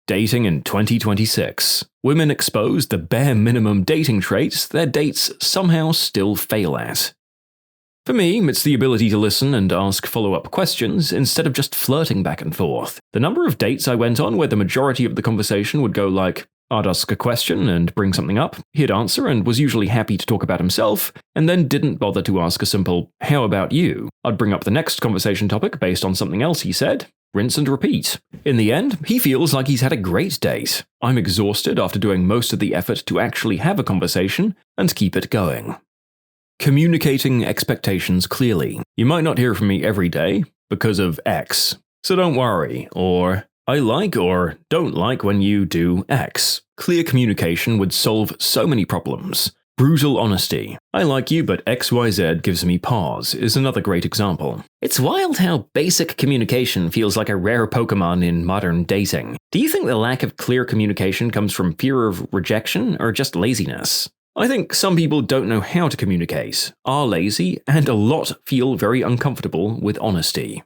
Dating in 2026. Women expose the bare minimum dating traits their dates somehow still fail at. For me, it's the ability to listen and ask follow-up questions instead of just flirting back and forth. The number of dates I went on where the majority of the conversation would go like, I'd ask a question and bring something up, he'd answer and was usually happy to talk about himself, and then didn't bother to ask a simple, how about you? I'd bring up the next conversation topic based on something else he said, rinse and repeat. In the end, he feels like he's had a great date. I'm exhausted after doing most of the effort to actually have a conversation and keep it going. Communicating expectations clearly. You might not hear from me every day because of X, so don't worry, or I like or don't like when you do X. Clear communication would solve so many problems. Brutal honesty. I like you, but XYZ gives me pause is another great example. It's wild how basic communication feels like a rare Pokemon in modern dating. Do you think the lack of clear communication comes from fear of rejection or just laziness? I think some people don't know how to communicate, are lazy, and a lot feel very uncomfortable with honesty.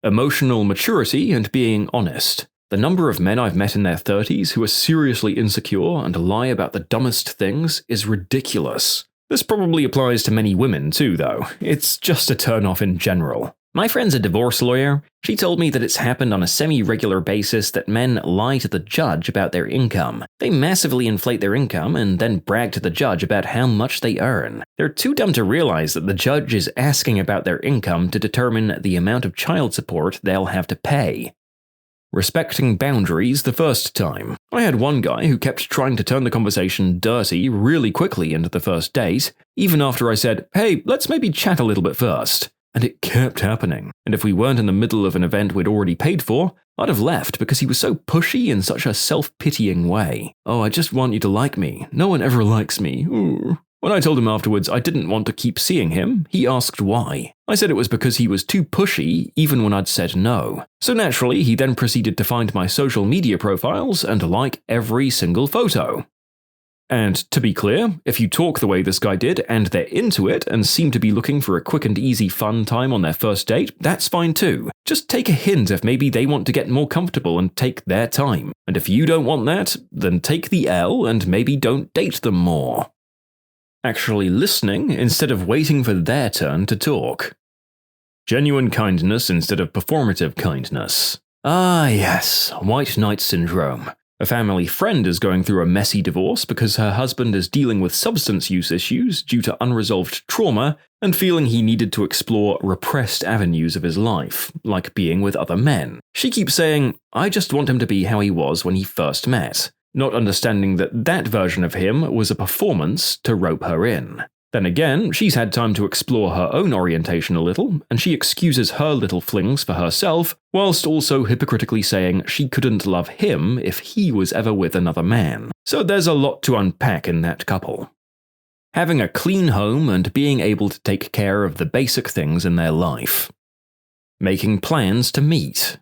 Emotional maturity and being honest. The number of men I've met in their 30s who are seriously insecure and lie about the dumbest things is ridiculous. This probably applies to many women too, though. It's just a turn-off in general. My friend's a divorce lawyer. She told me that it's happened on a semi-regular basis that men lie to the judge about their income. They massively inflate their income and then brag to the judge about how much they earn. They're too dumb to realize that the judge is asking about their income to determine the amount of child support they'll have to pay. Respecting boundaries the first time. I had one guy who kept trying to turn the conversation dirty really quickly into the first date, even after I said, hey, let's maybe chat a little bit first. And it kept happening. And if we weren't in the middle of an event we'd already paid for, I'd have left because he was so pushy in such a self-pitying way. Oh, I just want you to like me. No one ever likes me. Ooh. When I told him afterwards I didn't want to keep seeing him, he asked why. I said it was because he was too pushy even when I'd said no. So naturally, he then proceeded to find my social media profiles and like every single photo. And to be clear, if you talk the way this guy did and they're into it and seem to be looking for a quick and easy fun time on their first date, that's fine too. Just take a hint if maybe they want to get more comfortable and take their time. And if you don't want that, then take the L and maybe don't date them more. Actually listening instead of waiting for their turn to talk. Genuine kindness instead of performative kindness. Ah yes, white knight syndrome. A family friend is going through a messy divorce because her husband is dealing with substance use issues due to unresolved trauma and feeling he needed to explore repressed avenues of his life, like being with other men. She keeps saying, I just want him to be how he was when he first met, not understanding that that version of him was a performance to rope her in. Then again, she's had time to explore her own orientation a little, and she excuses her little flings for herself, whilst also hypocritically saying she couldn't love him if he was ever with another man. So there's a lot to unpack in that couple. Having a clean home and being able to take care of the basic things in their life. Making plans to meet.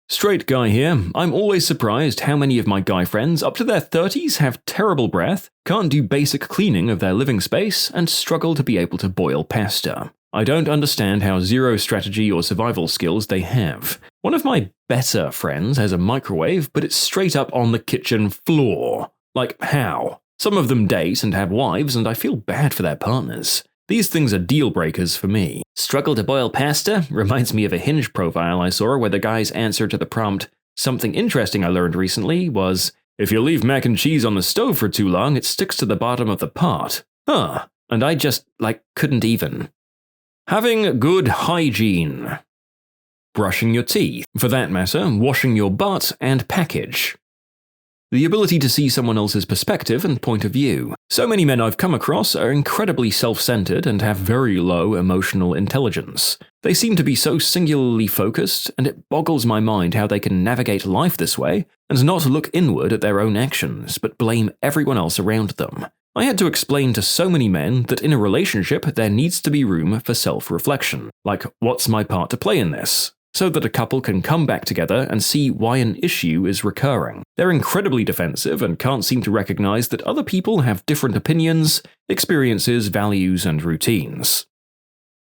Straight guy here, I'm always surprised how many of my guy friends up to their 30s have terrible breath, can't do basic cleaning of their living space, and struggle to be able to boil pasta. I don't understand how zero strategy or survival skills they have. One of my better friends has a microwave, but it's straight up on the kitchen floor. Like, how? Some of them date and have wives, and I feel bad for their partners. These things are deal breakers for me. Struggle to boil pasta reminds me of a Hinge profile I saw where the guy's answer to the prompt, something interesting I learned recently, was, if you leave mac and cheese on the stove for too long, it sticks to the bottom of the pot. Huh. And I just, couldn't even. Having good hygiene. Brushing your teeth. For that matter, washing your butt and package. The ability to see someone else's perspective and point of view. So many men I've come across are incredibly self-centered and have very low emotional intelligence. They seem to be so singularly focused, and it boggles my mind how they can navigate life this way and not look inward at their own actions, but blame everyone else around them. I had to explain to so many men that in a relationship there needs to be room for self-reflection, like what's my part to play in this? So that a couple can come back together and see why an issue is recurring. They're incredibly defensive and can't seem to recognize that other people have different opinions, experiences, values, and routines.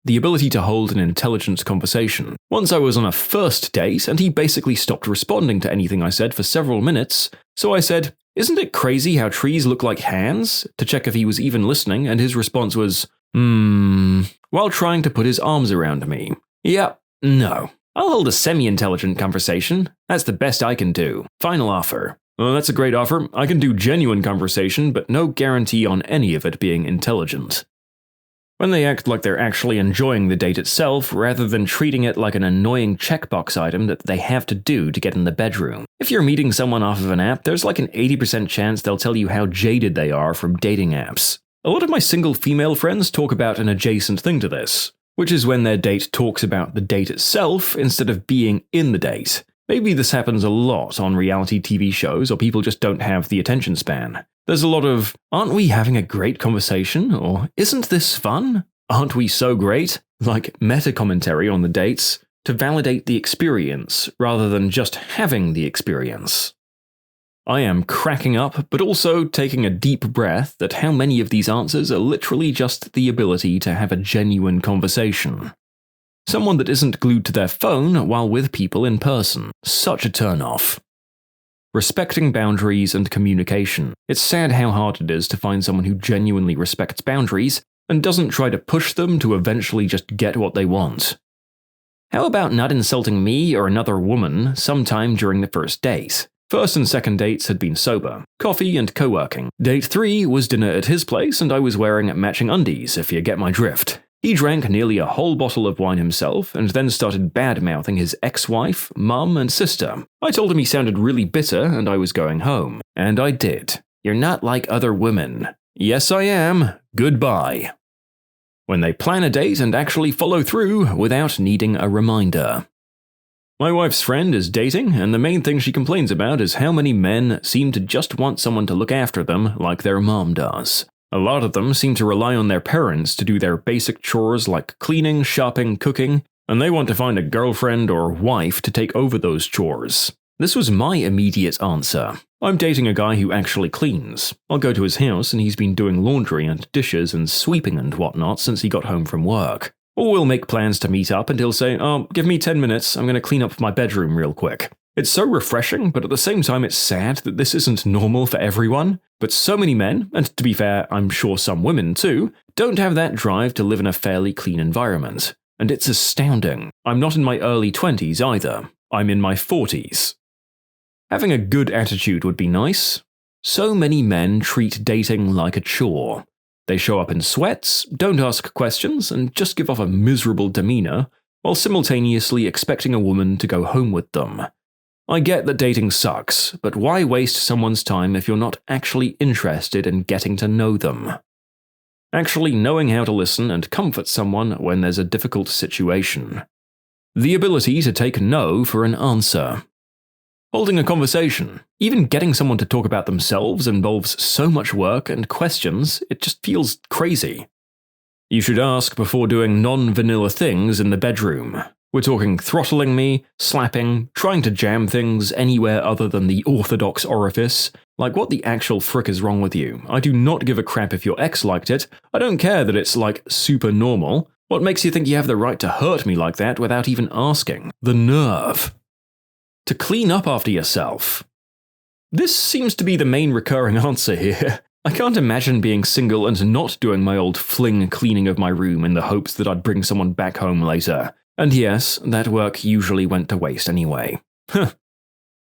the ability to hold an intelligent conversation. Once I was on a first date and he basically stopped responding to anything I said for several minutes, so I said, "Isn't it crazy how trees look like hands?" to check if he was even listening, and his response was, while trying to put his arms around me. Yeah, no. I'll hold a semi-intelligent conversation. That's the best I can do. Final offer. Well, that's a great offer. I can do genuine conversation, but no guarantee on any of it being intelligent. When they act like they're actually enjoying the date itself, rather than treating it like an annoying checkbox item that they have to do to get in the bedroom. If you're meeting someone off of an app, there's like an 80% chance they'll tell you how jaded they are from dating apps. A lot of my single female friends talk about an adjacent thing to this, which is when their date talks about the date itself instead of being in the date. Maybe this happens a lot on reality TV shows, or people just don't have the attention span. There's a lot of, "Aren't we having a great conversation?" or "Isn't this fun? Aren't we so great?" like meta-commentary on the dates to validate the experience rather than just having the experience. I am cracking up, but also taking a deep breath at how many of these answers are literally just the ability to have a genuine conversation. Someone that isn't glued to their phone while with people in person. Such a turn-off. Respecting boundaries and communication. It's sad how hard it is to find someone who genuinely respects boundaries and doesn't try to push them to eventually just get what they want. How about not insulting me or another woman sometime during the first date? First and second dates had been sober, coffee and co-working. Date 3 was dinner at his place and I was wearing matching undies, if you get my drift. He drank nearly a whole bottle of wine himself and then started bad-mouthing his ex-wife, mum and sister. I told him he sounded really bitter and I was going home. And I did. "You're not like other women." "Yes, I am. Goodbye." When they plan a date and actually follow through without needing a reminder. My wife's friend is dating, and the main thing she complains about is how many men seem to just want someone to look after them like their mom does. A lot of them seem to rely on their parents to do their basic chores like cleaning, shopping, cooking, and they want to find a girlfriend or wife to take over those chores. This was my immediate answer. I'm dating a guy who actually cleans. I'll go to his house and he's been doing laundry and dishes and sweeping and whatnot since he got home from work. Or we'll make plans to meet up and he'll say, "Oh, give me 10 minutes, I'm going to clean up my bedroom real quick." It's so refreshing, but at the same time it's sad that this isn't normal for everyone. But so many men, and to be fair, I'm sure some women too, don't have that drive to live in a fairly clean environment. And it's astounding. I'm not in my early 20s either. I'm in my 40s. Having a good attitude would be nice. So many men treat dating like a chore. They show up in sweats, don't ask questions, and just give off a miserable demeanor, while simultaneously expecting a woman to go home with them. I get that dating sucks, but why waste someone's time if you're not actually interested in getting to know them? Actually knowing how to listen and comfort someone when there's a difficult situation. The ability to take no for an answer. Holding a conversation, even getting someone to talk about themselves involves so much work and questions, it just feels crazy. You should ask before doing non-vanilla things in the bedroom. We're talking throttling me, slapping, trying to jam things anywhere other than the orthodox orifice. Like, what the actual frick is wrong with you? I do not give a crap if your ex liked it. I don't care that it's like super normal. What makes you think you have the right to hurt me like that without even asking? The nerve. To clean up after yourself. This seems to be the main recurring answer here. I can't imagine being single and not doing my old fling cleaning of my room in the hopes that I'd bring someone back home later. And yes, that work usually went to waste anyway.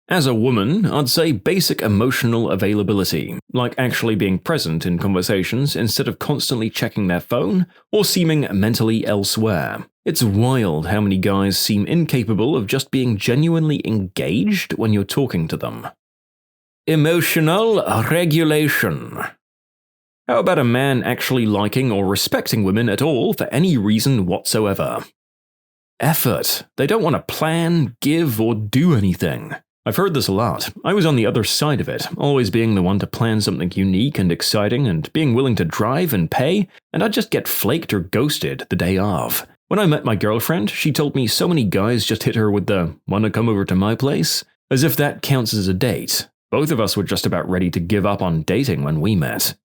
As a woman, I'd say basic emotional availability, like actually being present in conversations instead of constantly checking their phone or seeming mentally elsewhere. It's wild how many guys seem incapable of just being genuinely engaged when you're talking to them. Emotional regulation. How about a man actually liking or respecting women at all for any reason whatsoever? Effort. They don't want to plan, give, or do anything. I've heard this a lot. I was on the other side of it, always being the one to plan something unique and exciting and being willing to drive and pay, and I'd just get flaked or ghosted the day of. When I met my girlfriend, she told me so many guys just hit her with the "wanna come over to my place?" as if that counts as a date. Both of us were just about ready to give up on dating when we met.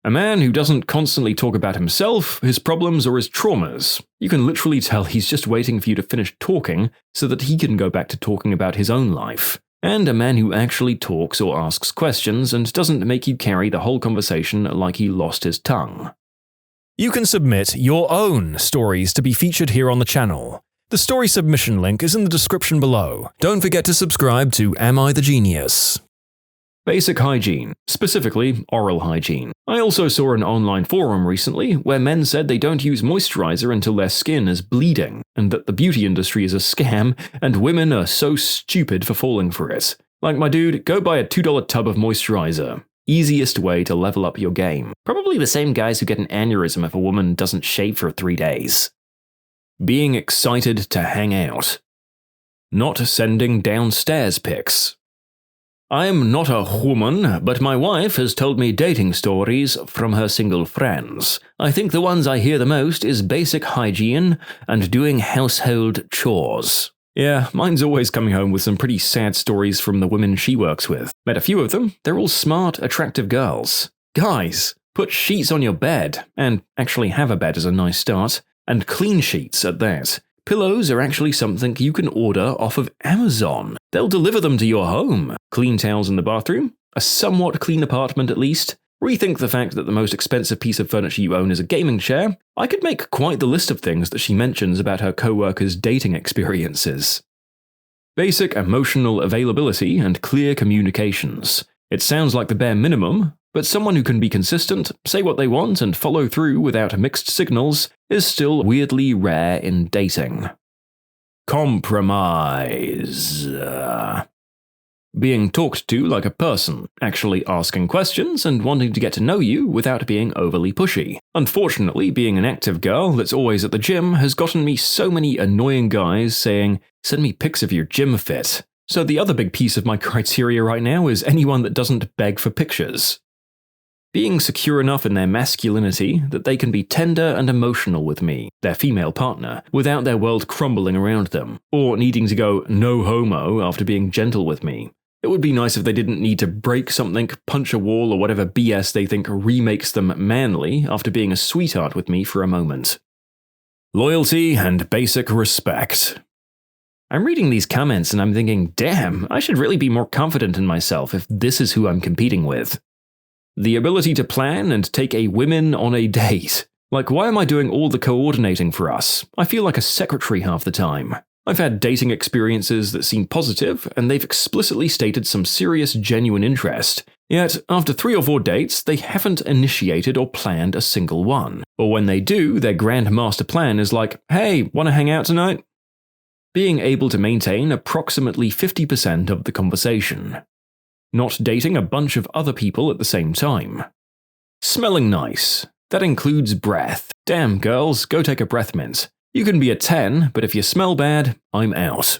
A man who doesn't constantly talk about himself, his problems, or his traumas. You can literally tell he's just waiting for you to finish talking so that he can go back to talking about his own life. And a man who actually talks or asks questions and doesn't make you carry the whole conversation like he lost his tongue. You can submit your own stories to be featured here on the channel. The story submission link is in the description below. Don't forget to subscribe to Am I the Genius? Basic hygiene, specifically oral hygiene. I also saw an online forum recently where men said they don't use moisturizer until their skin is bleeding, and that the beauty industry is a scam, and women are so stupid for falling for it. Like my dude, go buy a $2 tub of moisturizer. Easiest way to level up your game. Probably the same guys who get an aneurysm if a woman doesn't shave for 3 days. Being excited to hang out. Not sending downstairs pics. I'm not a woman, but my wife has told me dating stories from her single friends. I think the ones I hear the most is basic hygiene and doing household chores. Yeah, mine's always coming home with some pretty sad stories from the women she works with. Met a few of them, they're all smart, attractive girls. Guys, put sheets on your bed, and actually have a bed as a nice start, and clean sheets at that. Pillows are actually something you can order off of Amazon. They'll deliver them to your home. Clean towels in the bathroom, a somewhat clean apartment at least. Rethink the fact that the most expensive piece of furniture you own is a gaming chair. I could make quite the list of things that she mentions about her co-workers' dating experiences. Basic emotional availability and clear communications. It sounds like the bare minimum, but someone who can be consistent, say what they want, and follow through without mixed signals is still weirdly rare in dating. Compromise. Being talked to like a person, actually asking questions and wanting to get to know you without being overly pushy. Unfortunately, being an active girl that's always at the gym has gotten me so many annoying guys saying, "Send me pics of your gym fit." So the other big piece of my criteria right now is anyone that doesn't beg for pictures. Being secure enough in their masculinity that they can be tender and emotional with me, their female partner, without their world crumbling around them, or needing to go no homo after being gentle with me. It would be nice if they didn't need to break something, punch a wall, or whatever BS they think remakes them manly after being a sweetheart with me for a moment. Loyalty and basic respect. I'm reading these comments and I'm thinking, damn, I should really be more confident in myself if this is who I'm competing with. The ability to plan and take a women on a date. Like, why am I doing all the coordinating for us? I feel like a secretary half the time. I've had dating experiences that seem positive, and they've explicitly stated some serious, genuine interest. Yet, after 3 or 4 dates, they haven't initiated or planned a single one. Or when they do, their grand master plan is like, hey, wanna hang out tonight? Being able to maintain approximately 50% of the conversation. Not dating a bunch of other people at the same time. Smelling nice. That includes breath. Damn, girls, go take a breath mint. You can be a 10, but if you smell bad, I'm out.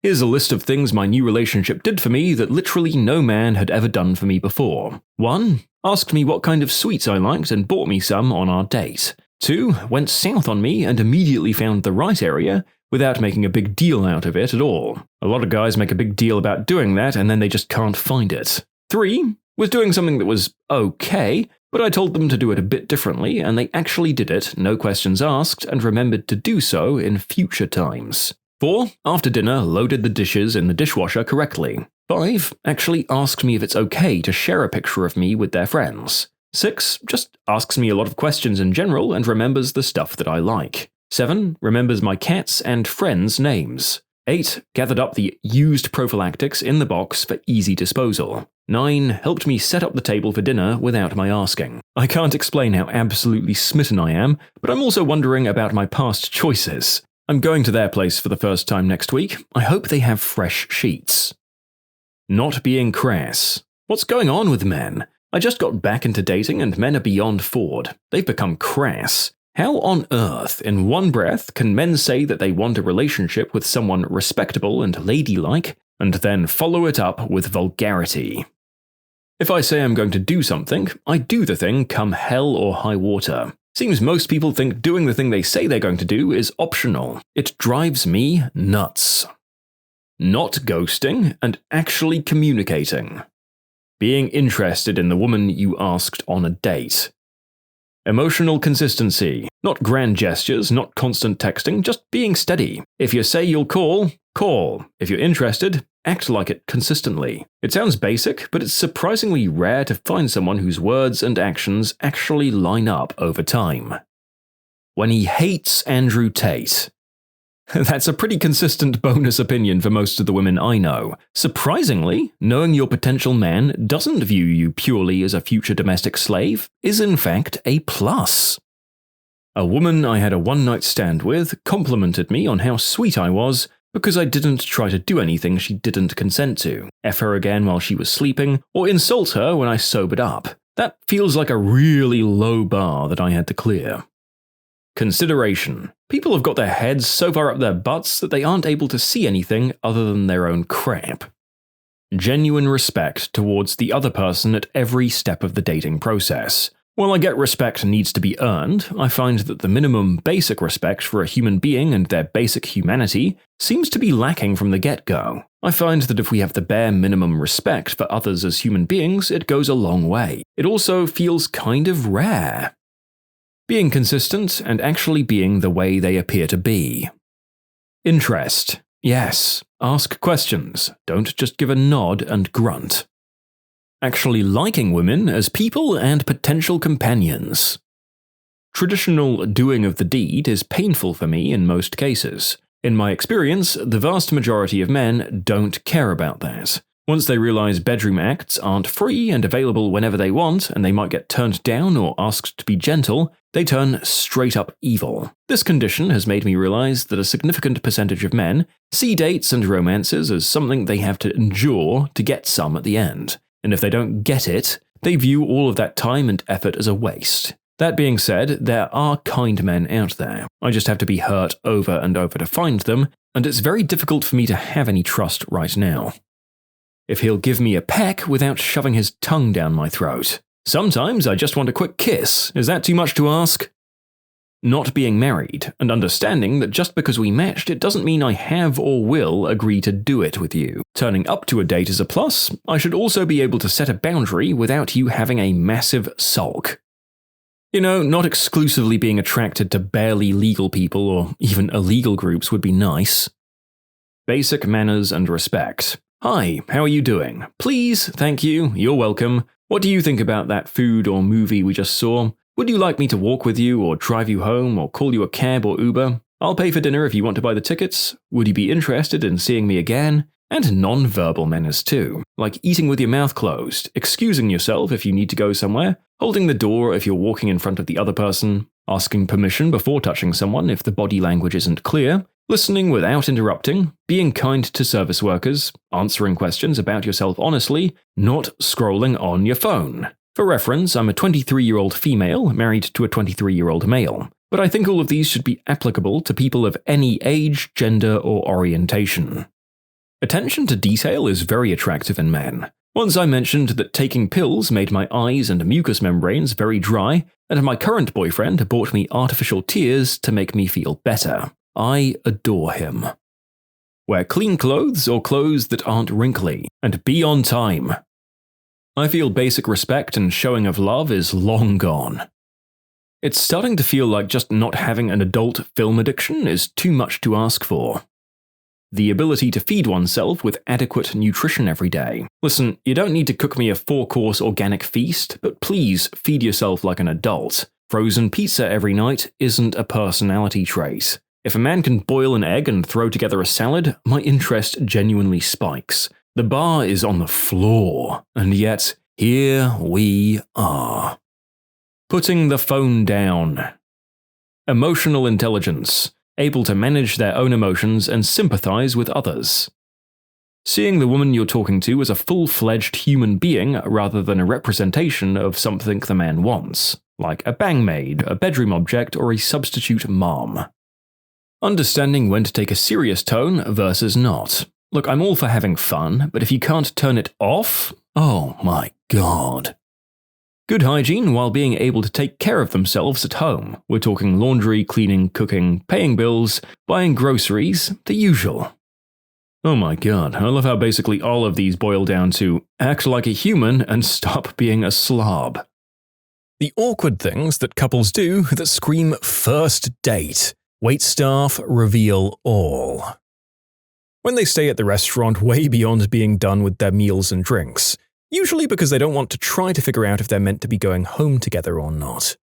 Here's a list of things my new relationship did for me that literally no man had ever done for me before. 1. Asked me what kind of sweets I liked and bought me some on our date. 2. Went south on me and immediately found the right area without making a big deal out of it at all. A lot of guys make a big deal about doing that and then they just can't find it. 3. Was doing something that was okay, but I told them to do it a bit differently and they actually did it, no questions asked, and remembered to do so in future times. 4. After dinner, loaded the dishes in the dishwasher correctly. 5. Actually asked me if it's okay to share a picture of me with their friends. 6. Just asks me a lot of questions in general and remembers the stuff that I like. 7. Remembers my cats' and friends' names. 8. Gathered up the used prophylactics in the box for easy disposal. 9. Helped me set up the table for dinner without my asking. I can't explain how absolutely smitten I am, but I'm also wondering about my past choices. I'm going to their place for the first time next week. I hope they have fresh sheets. Not being crass. What's going on with men? I just got back into dating and men are beyond forward. They've become crass. How on earth, in one breath, can men say that they want a relationship with someone respectable and ladylike, and then follow it up with vulgarity? If I say I'm going to do something, I do the thing come hell or high water. Seems most people think doing the thing they say they're going to do is optional. It drives me nuts. Not ghosting and actually communicating. Being interested in the woman you asked on a date. Emotional consistency. Not grand gestures, not constant texting, just being steady. If you say you'll call, call. If you're interested, act like it consistently. It sounds basic, but it's surprisingly rare to find someone whose words and actions actually line up over time. When he hates Andrew Tate. That's a pretty consistent bonus opinion for most of the women I know. Surprisingly, knowing your potential man doesn't view you purely as a future domestic slave is in fact a plus. A woman I had a one-night stand with complimented me on how sweet I was because I didn't try to do anything she didn't consent to, F her again while she was sleeping, or insult her when I sobered up. That feels like a really low bar that I had to clear. Consideration. People have got their heads so far up their butts that they aren't able to see anything other than their own crap. Genuine respect towards the other person at every step of the dating process. While I get respect needs to be earned, I find that the minimum basic respect for a human being and their basic humanity seems to be lacking from the get-go. I find that if we have the bare minimum respect for others as human beings, it goes a long way. It also feels kind of rare. Being consistent and actually being the way they appear to be. Interest. Yes. Ask questions. Don't just give a nod and grunt. Actually liking women as people and potential companions. Traditional doing of the deed is painful for me in most cases. In my experience, the vast majority of men don't care about that. Once they realize bedroom acts aren't free and available whenever they want, and they might get turned down or asked to be gentle, they turn straight up evil. This condition has made me realize that a significant percentage of men see dates and romances as something they have to endure to get some at the end. And if they don't get it, they view all of that time and effort as a waste. That being said, there are kind men out there. I just have to be hurt over and over to find them, and it's very difficult for me to have any trust right now. If he'll give me a peck without shoving his tongue down my throat. Sometimes I just want a quick kiss. Is that too much to ask? Not being married, and understanding that just because we matched, it doesn't mean I have or will agree to do it with you. Turning up to a date is a plus. I should also be able to set a boundary without you having a massive sulk. You know, not exclusively being attracted to barely legal people or even illegal groups would be nice. Basic manners and respect. Hi, how are you doing? Please, thank you, you're welcome. What do you think about that food or movie we just saw? Would you like me to walk with you or drive you home or call you a cab or Uber? I'll pay for dinner if you want to buy the tickets. Would you be interested in seeing me again? And non-verbal manners too, like eating with your mouth closed, excusing yourself if you need to go somewhere, holding the door if you're walking in front of the other person, asking permission before touching someone if the body language isn't clear, listening without interrupting, being kind to service workers, answering questions about yourself honestly, not scrolling on your phone. For reference, I'm a 23-year-old female married to a 23-year-old male, but I think all of these should be applicable to people of any age, gender, or orientation. Attention to detail is very attractive in men. Once I mentioned that taking pills made my eyes and mucous membranes very dry, and my current boyfriend bought me artificial tears to make me feel better. I adore him. Wear clean clothes or clothes that aren't wrinkly, and be on time. I feel basic respect and showing of love is long gone. It's starting to feel like just not having an adult film addiction is too much to ask for. The ability to feed oneself with adequate nutrition every day. Listen, you don't need to cook me a 4-course organic feast, but please feed yourself like an adult. Frozen pizza every night isn't a personality trait. If a man can boil an egg and throw together a salad, my interest genuinely spikes. The bar is on the floor, and yet here we are. Putting the phone down. Emotional intelligence. Able to manage their own emotions and sympathize with others. Seeing the woman you're talking to as a full-fledged human being rather than a representation of something the man wants, like a bangmaid, a bedroom object, or a substitute mom. Understanding when to take a serious tone versus not. Look, I'm all for having fun, but if you can't turn it off, oh my god. Good hygiene while being able to take care of themselves at home. We're talking laundry, cleaning, cooking, paying bills, buying groceries, the usual. Oh my god, I love how basically all of these boil down to act like a human and stop being a slob. The awkward things that couples do that scream first date. Waitstaff reveal all. When they stay at the restaurant way beyond being done with their meals and drinks, usually because they don't want to try to figure out if they're meant to be going home together or not.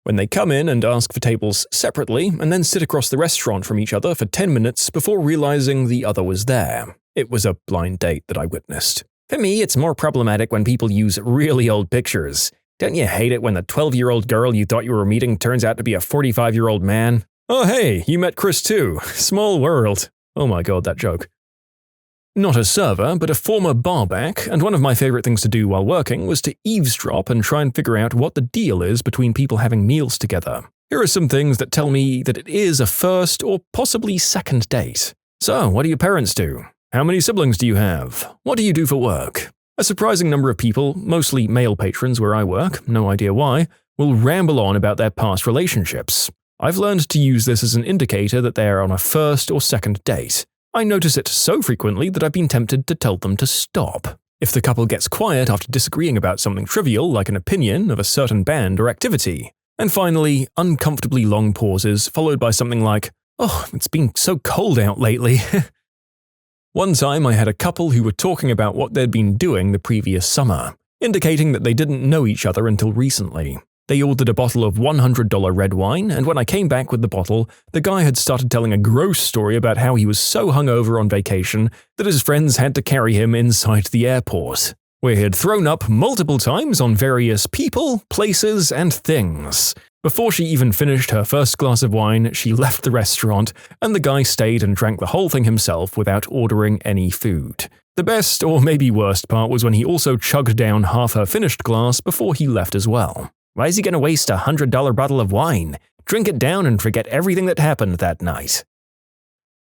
When they come in and ask for tables separately and then sit across the restaurant from each other for 10 minutes before realizing the other was there. It was a blind date that I witnessed. For me, it's more problematic when people use really old pictures. Don't you hate it when the 12-year-old girl you thought you were meeting turns out to be a 45-year-old man? Oh hey, you met Chris too. Small world. Oh my god, that joke. Not a server, but a former barback, and one of my favorite things to do while working was to eavesdrop and try and figure out what the deal is between people having meals together. Here are some things that tell me that it is a first or possibly second date. So, what do your parents do? How many siblings do you have? What do you do for work? A surprising number of people, mostly male patrons where I work, no idea why, will ramble on about their past relationships. I've learned to use this as an indicator that they are on a first or second date. I notice it so frequently that I've been tempted to tell them to stop. If the couple gets quiet after disagreeing about something trivial like an opinion of a certain band or activity. And finally, uncomfortably long pauses followed by something like, "Oh, it's been so cold out lately." One time I had a couple who were talking about what they'd been doing the previous summer, indicating that they didn't know each other until recently. They ordered a bottle of $100 red wine, and when I came back with the bottle, the guy had started telling a gross story about how he was so hungover on vacation that his friends had to carry him inside the airport, where he had thrown up multiple times on various people, places, and things. Before she even finished her first glass of wine, she left the restaurant, and the guy stayed and drank the whole thing himself without ordering any food. The best, or maybe worst part was when he also chugged down half her finished glass before he left as well. Why is he going to waste a $100 bottle of wine? Drink it down and forget everything that happened that night.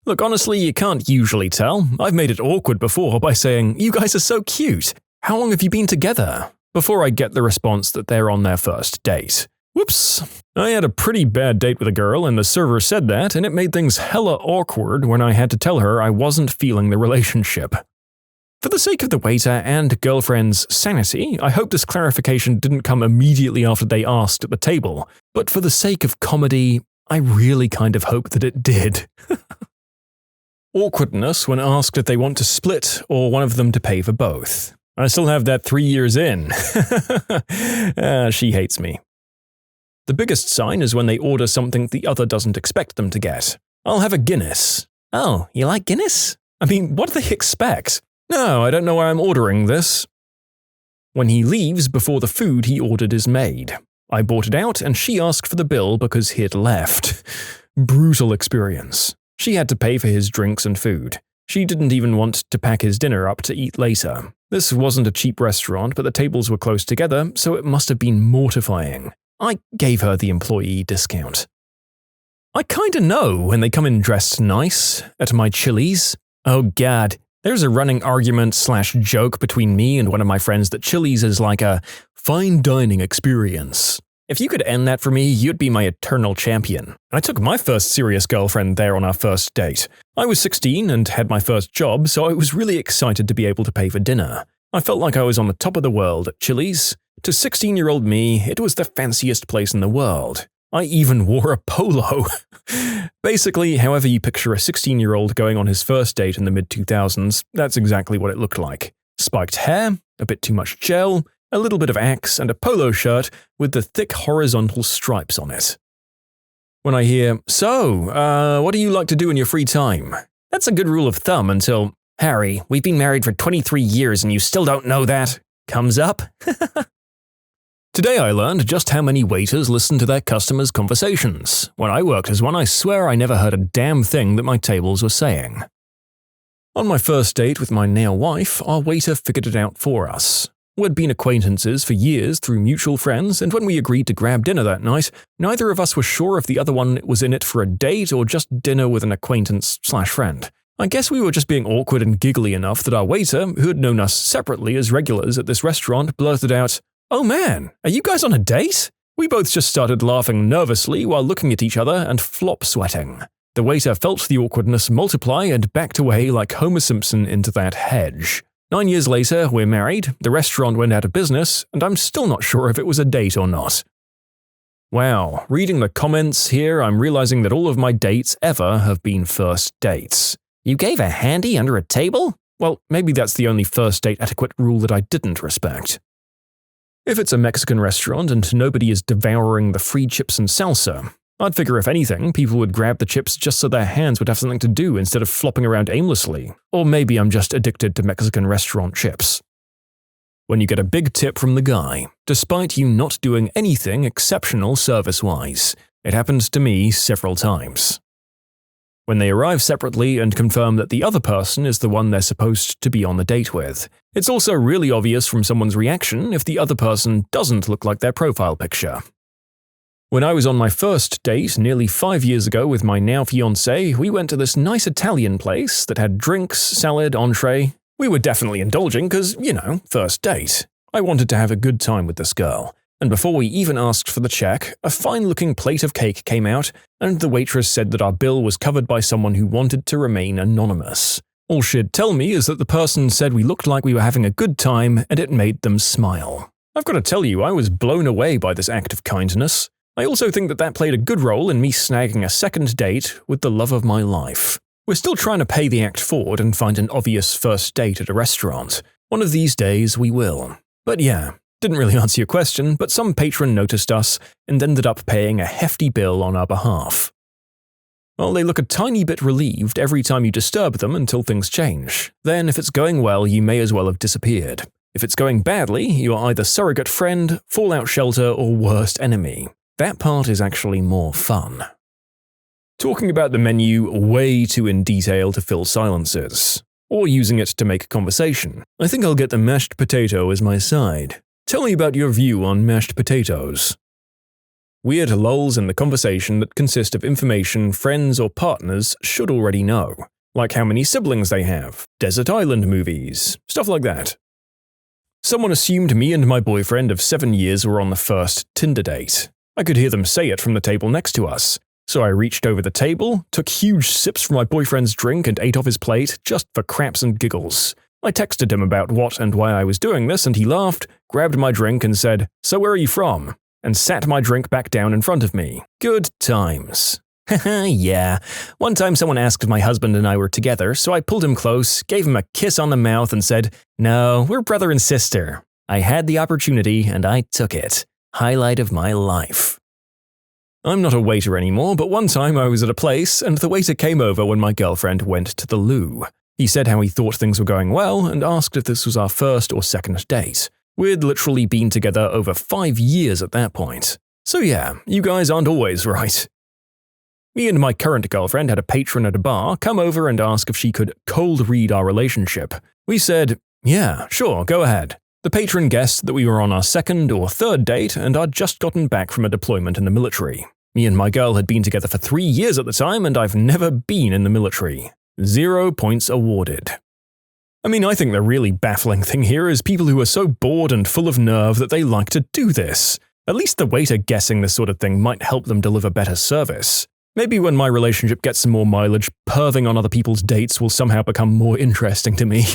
Look, honestly, you can't usually tell. I've made it awkward before by saying, "You guys are so cute. How long have you been together?" before I get the response that they're on their first date. Whoops. I had a pretty bad date with a girl and the server said that, and it made things hella awkward when I had to tell her I wasn't feeling the relationship. For the sake of the waiter and girlfriend's sanity, I hope this clarification didn't come immediately after they asked at the table, but for the sake of comedy, I really kind of hope that it did. Awkwardness when asked if they want to split or one of them to pay for both. I still have that 3 years in. She hates me. The biggest sign is when they order something the other doesn't expect them to get. I'll have a Guinness. Oh, you like Guinness? I mean, what do they expect? No, I don't know why I'm ordering this. When he leaves before the food he ordered is made. I bought it out and she asked for the bill because he'd left. Brutal experience. She had to pay for his drinks and food. She didn't even want to pack his dinner up to eat later. This wasn't a cheap restaurant, but the tables were close together, so it must have been mortifying. I gave her the employee discount. I kinda know when they come in dressed nice at my Chili's. Oh god. There's a running argument/joke between me and one of my friends that Chili's is like a fine dining experience. If you could end that for me, you'd be my eternal champion. I took my first serious girlfriend there on our first date. I was 16 and had my first job, so I was really excited to be able to pay for dinner. I felt like I was on the top of the world at Chili's. To 16-year-old me, it was the fanciest place in the world. I even wore a polo. Basically, however you picture a 16-year-old going on his first date in the mid-2000s, that's exactly what it looked like. Spiked hair, a bit too much gel, a little bit of axe, and a polo shirt with the thick horizontal stripes on it. When I hear, "So, what do you like to do in your free time?" That's a good rule of thumb until, "Harry, we've been married for 23 years and you still don't know that," comes up. Today I learned just how many waiters listen to their customers' conversations. When I worked as one, I swear I never heard a damn thing that my tables were saying. On my first date with my now wife, our waiter figured it out for us. We'd been acquaintances for years through mutual friends, and when we agreed to grab dinner that night, neither of us were sure if the other one was in it for a date or just dinner with an acquaintance/friend. I guess we were just being awkward and giggly enough that our waiter, who had known us separately as regulars at this restaurant, blurted out, "Oh man, are you guys on a date?" We both just started laughing nervously while looking at each other and flop sweating. The waiter felt the awkwardness multiply and backed away like Homer Simpson into that hedge. 9 years later, we're married, the restaurant went out of business, and I'm still not sure if it was a date or not. Wow, reading the comments here, I'm realizing that all of my dates ever have been first dates. You gave a handy under a table? Well, maybe that's the only first date etiquette rule that I didn't respect. If it's a Mexican restaurant and nobody is devouring the free chips and salsa, I'd figure if anything, people would grab the chips just so their hands would have something to do instead of flopping around aimlessly. Or maybe I'm just addicted to Mexican restaurant chips. When you get a big tip from the guy, despite you not doing anything exceptional service-wise. It happened to me several times. When they arrive separately and confirm that the other person is the one they're supposed to be on the date with. It's also really obvious from someone's reaction if the other person doesn't look like their profile picture. When I was on my first date nearly 5 years ago with my now fiancé, we went to this nice Italian place that had drinks, salad, entree. We were definitely indulging because, first date. I wanted to have a good time with this girl. And before we even asked for the check, a fine-looking plate of cake came out, and the waitress said that our bill was covered by someone who wanted to remain anonymous. All she'd tell me is that the person said we looked like we were having a good time and it made them smile. I've got to tell you, I was blown away by this act of kindness. I also think that played a good role in me snagging a second date with the love of my life. We're still trying to pay the act forward and find an obvious first date at a restaurant. One of these days we will. But yeah, didn't really answer your question, but some patron noticed us and ended up paying a hefty bill on our behalf. Well, they look a tiny bit relieved every time you disturb them until things change. Then, if it's going well, you may as well have disappeared. If it's going badly, you are either surrogate friend, fallout shelter, or worst enemy. That part is actually more fun. Talking about the menu way too in detail to fill silences. Or using it to make conversation. I think I'll get the mashed potato as my side. Tell me about your view on mashed potatoes. Weird lulls in the conversation that consist of information friends or partners should already know. Like how many siblings they have, desert island movies, stuff like that. Someone assumed me and my boyfriend of 7 years were on the first Tinder date. I could hear them say it from the table next to us. So I reached over the table, took huge sips from my boyfriend's drink and ate off his plate just for craps and giggles. I texted him about what and why I was doing this and he laughed, grabbed my drink and said, "So where are you from?" and sat my drink back down in front of me. Good times. Haha, yeah. One time someone asked if my husband and I were together, so I pulled him close, gave him a kiss on the mouth and said, "No, we're brother and sister." I had the opportunity and I took it. Highlight of my life. I'm not a waiter anymore, but one time I was at a place and the waiter came over when my girlfriend went to the loo. He said how he thought things were going well and asked if this was our first or second date. We'd literally been together over 5 years at that point. So yeah, you guys aren't always right. Me and my current girlfriend had a patron at a bar come over and ask if she could cold read our relationship. We said, "Yeah, sure, go ahead." The patron guessed that we were on our second or third date and I'd just gotten back from a deployment in the military. Me and my girl had been together for 3 years at the time and I've never been in the military. 0 points awarded. I mean, I think the really baffling thing here is people who are so bored and full of nerve that they like to do this. At least the waiter guessing this sort of thing might help them deliver better service. Maybe when my relationship gets some more mileage, perving on other people's dates will somehow become more interesting to me.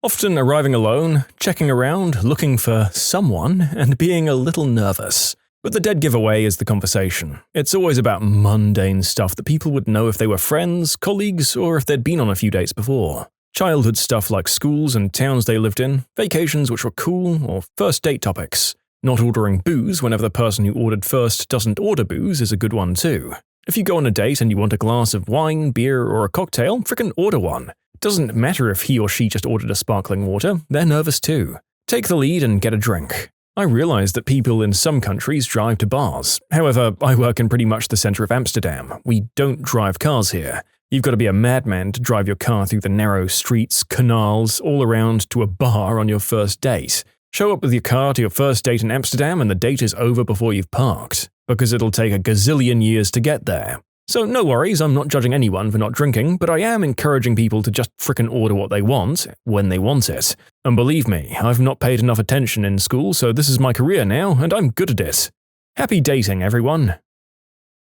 Often arriving alone, checking around, looking for someone, and being a little nervous. But the dead giveaway is the conversation. It's always about mundane stuff that people would know if they were friends, colleagues, or if they'd been on a few dates before. Childhood stuff like schools and towns they lived in, vacations which were cool, or first date topics. Not ordering booze whenever the person who ordered first doesn't order booze is a good one too. If you go on a date and you want a glass of wine, beer, or a cocktail, frickin' order one. Doesn't matter if he or she just ordered a sparkling water, they're nervous too. Take the lead and get a drink. I realize that people in some countries drive to bars. However, I work in pretty much the center of Amsterdam. We don't drive cars here. You've got to be a madman to drive your car through the narrow streets, canals, all around to a bar on your first date. Show up with your car to your first date in Amsterdam and the date is over before you've parked, because it'll take a gazillion years to get there. So no worries, I'm not judging anyone for not drinking, but I am encouraging people to just frickin' order what they want, when they want it. And believe me, I've not paid enough attention in school, so this is my career now, and I'm good at it. Happy dating, everyone.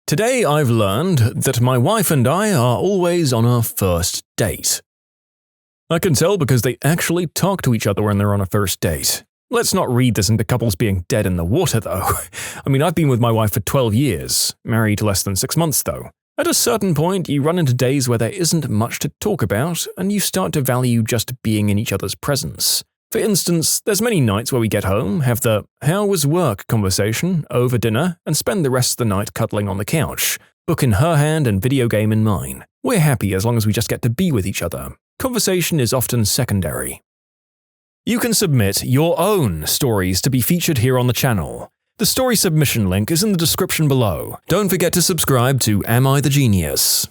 Today I've learned that my wife and I are always on our first date. I can tell because they actually talk to each other when they're on a first date. Let's not read this into couples being dead in the water, though. I mean, I've been with my wife for 12 years, married less than 6 months, though. At a certain point, you run into days where there isn't much to talk about, and you start to value just being in each other's presence. For instance, there's many nights where we get home, have the "how was work" conversation over dinner, and spend the rest of the night cuddling on the couch, book in her hand and video game in mine. We're happy as long as we just get to be with each other. Conversation is often secondary. You can submit your own stories to be featured here on the channel. The story submission link is in the description below. Don't forget to subscribe to Am I the Genius?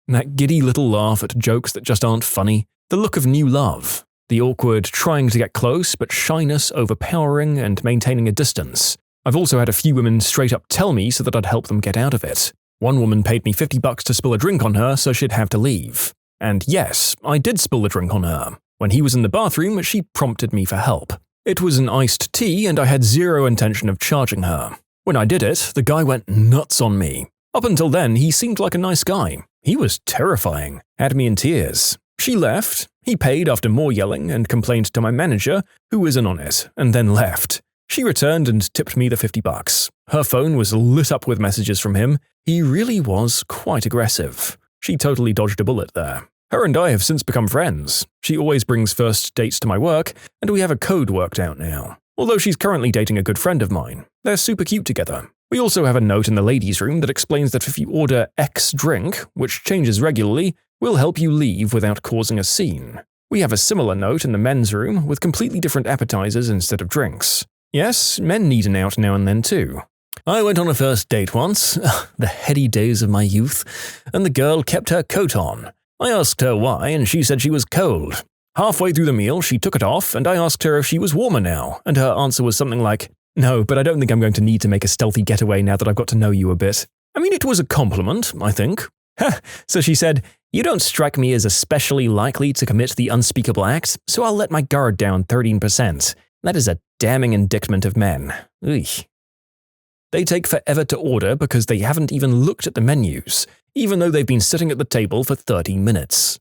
That giddy little laugh at jokes that just aren't funny, the look of new love. The awkward trying to get close but shyness overpowering and maintaining a distance. I've also had a few women straight up tell me so that I'd help them get out of it. One woman paid me $50 to spill a drink on her so she'd have to leave. And yes, I did spill a drink on her. When he was in the bathroom, she prompted me for help. It was an iced tea and I had zero intention of charging her. When I did it, the guy went nuts on me. Up until then, he seemed like a nice guy. He was terrifying, had me in tears. She left. He paid after more yelling and complained to my manager, who was in on it, and then left. She returned and tipped me the $50. Her phone was lit up with messages from him. He really was quite aggressive. She totally dodged a bullet there. Her and I have since become friends. She always brings first dates to my work, and we have a code worked out now. Although she's currently dating a good friend of mine. They're super cute together. We also have a note in the ladies' room that explains that if you order X drink, which changes regularly, we'll help you leave without causing a scene. We have a similar note in the men's room with completely different appetizers instead of drinks. Yes, men need an out now and then too. I went on a first date once, the heady days of my youth, and the girl kept her coat on. I asked her why, and she said she was cold. Halfway through the meal, she took it off, and I asked her if she was warmer now, and her answer was something like, "No, but I don't think I'm going to need to make a stealthy getaway now that I've got to know you a bit." I mean, it was a compliment, I think. So she said, "You don't strike me as especially likely to commit the unspeakable act, so I'll let my guard down 13%. That is a damning indictment of men." Eesh. They take forever to order because they haven't even looked at the menus, even though they've been sitting at the table for 30 minutes.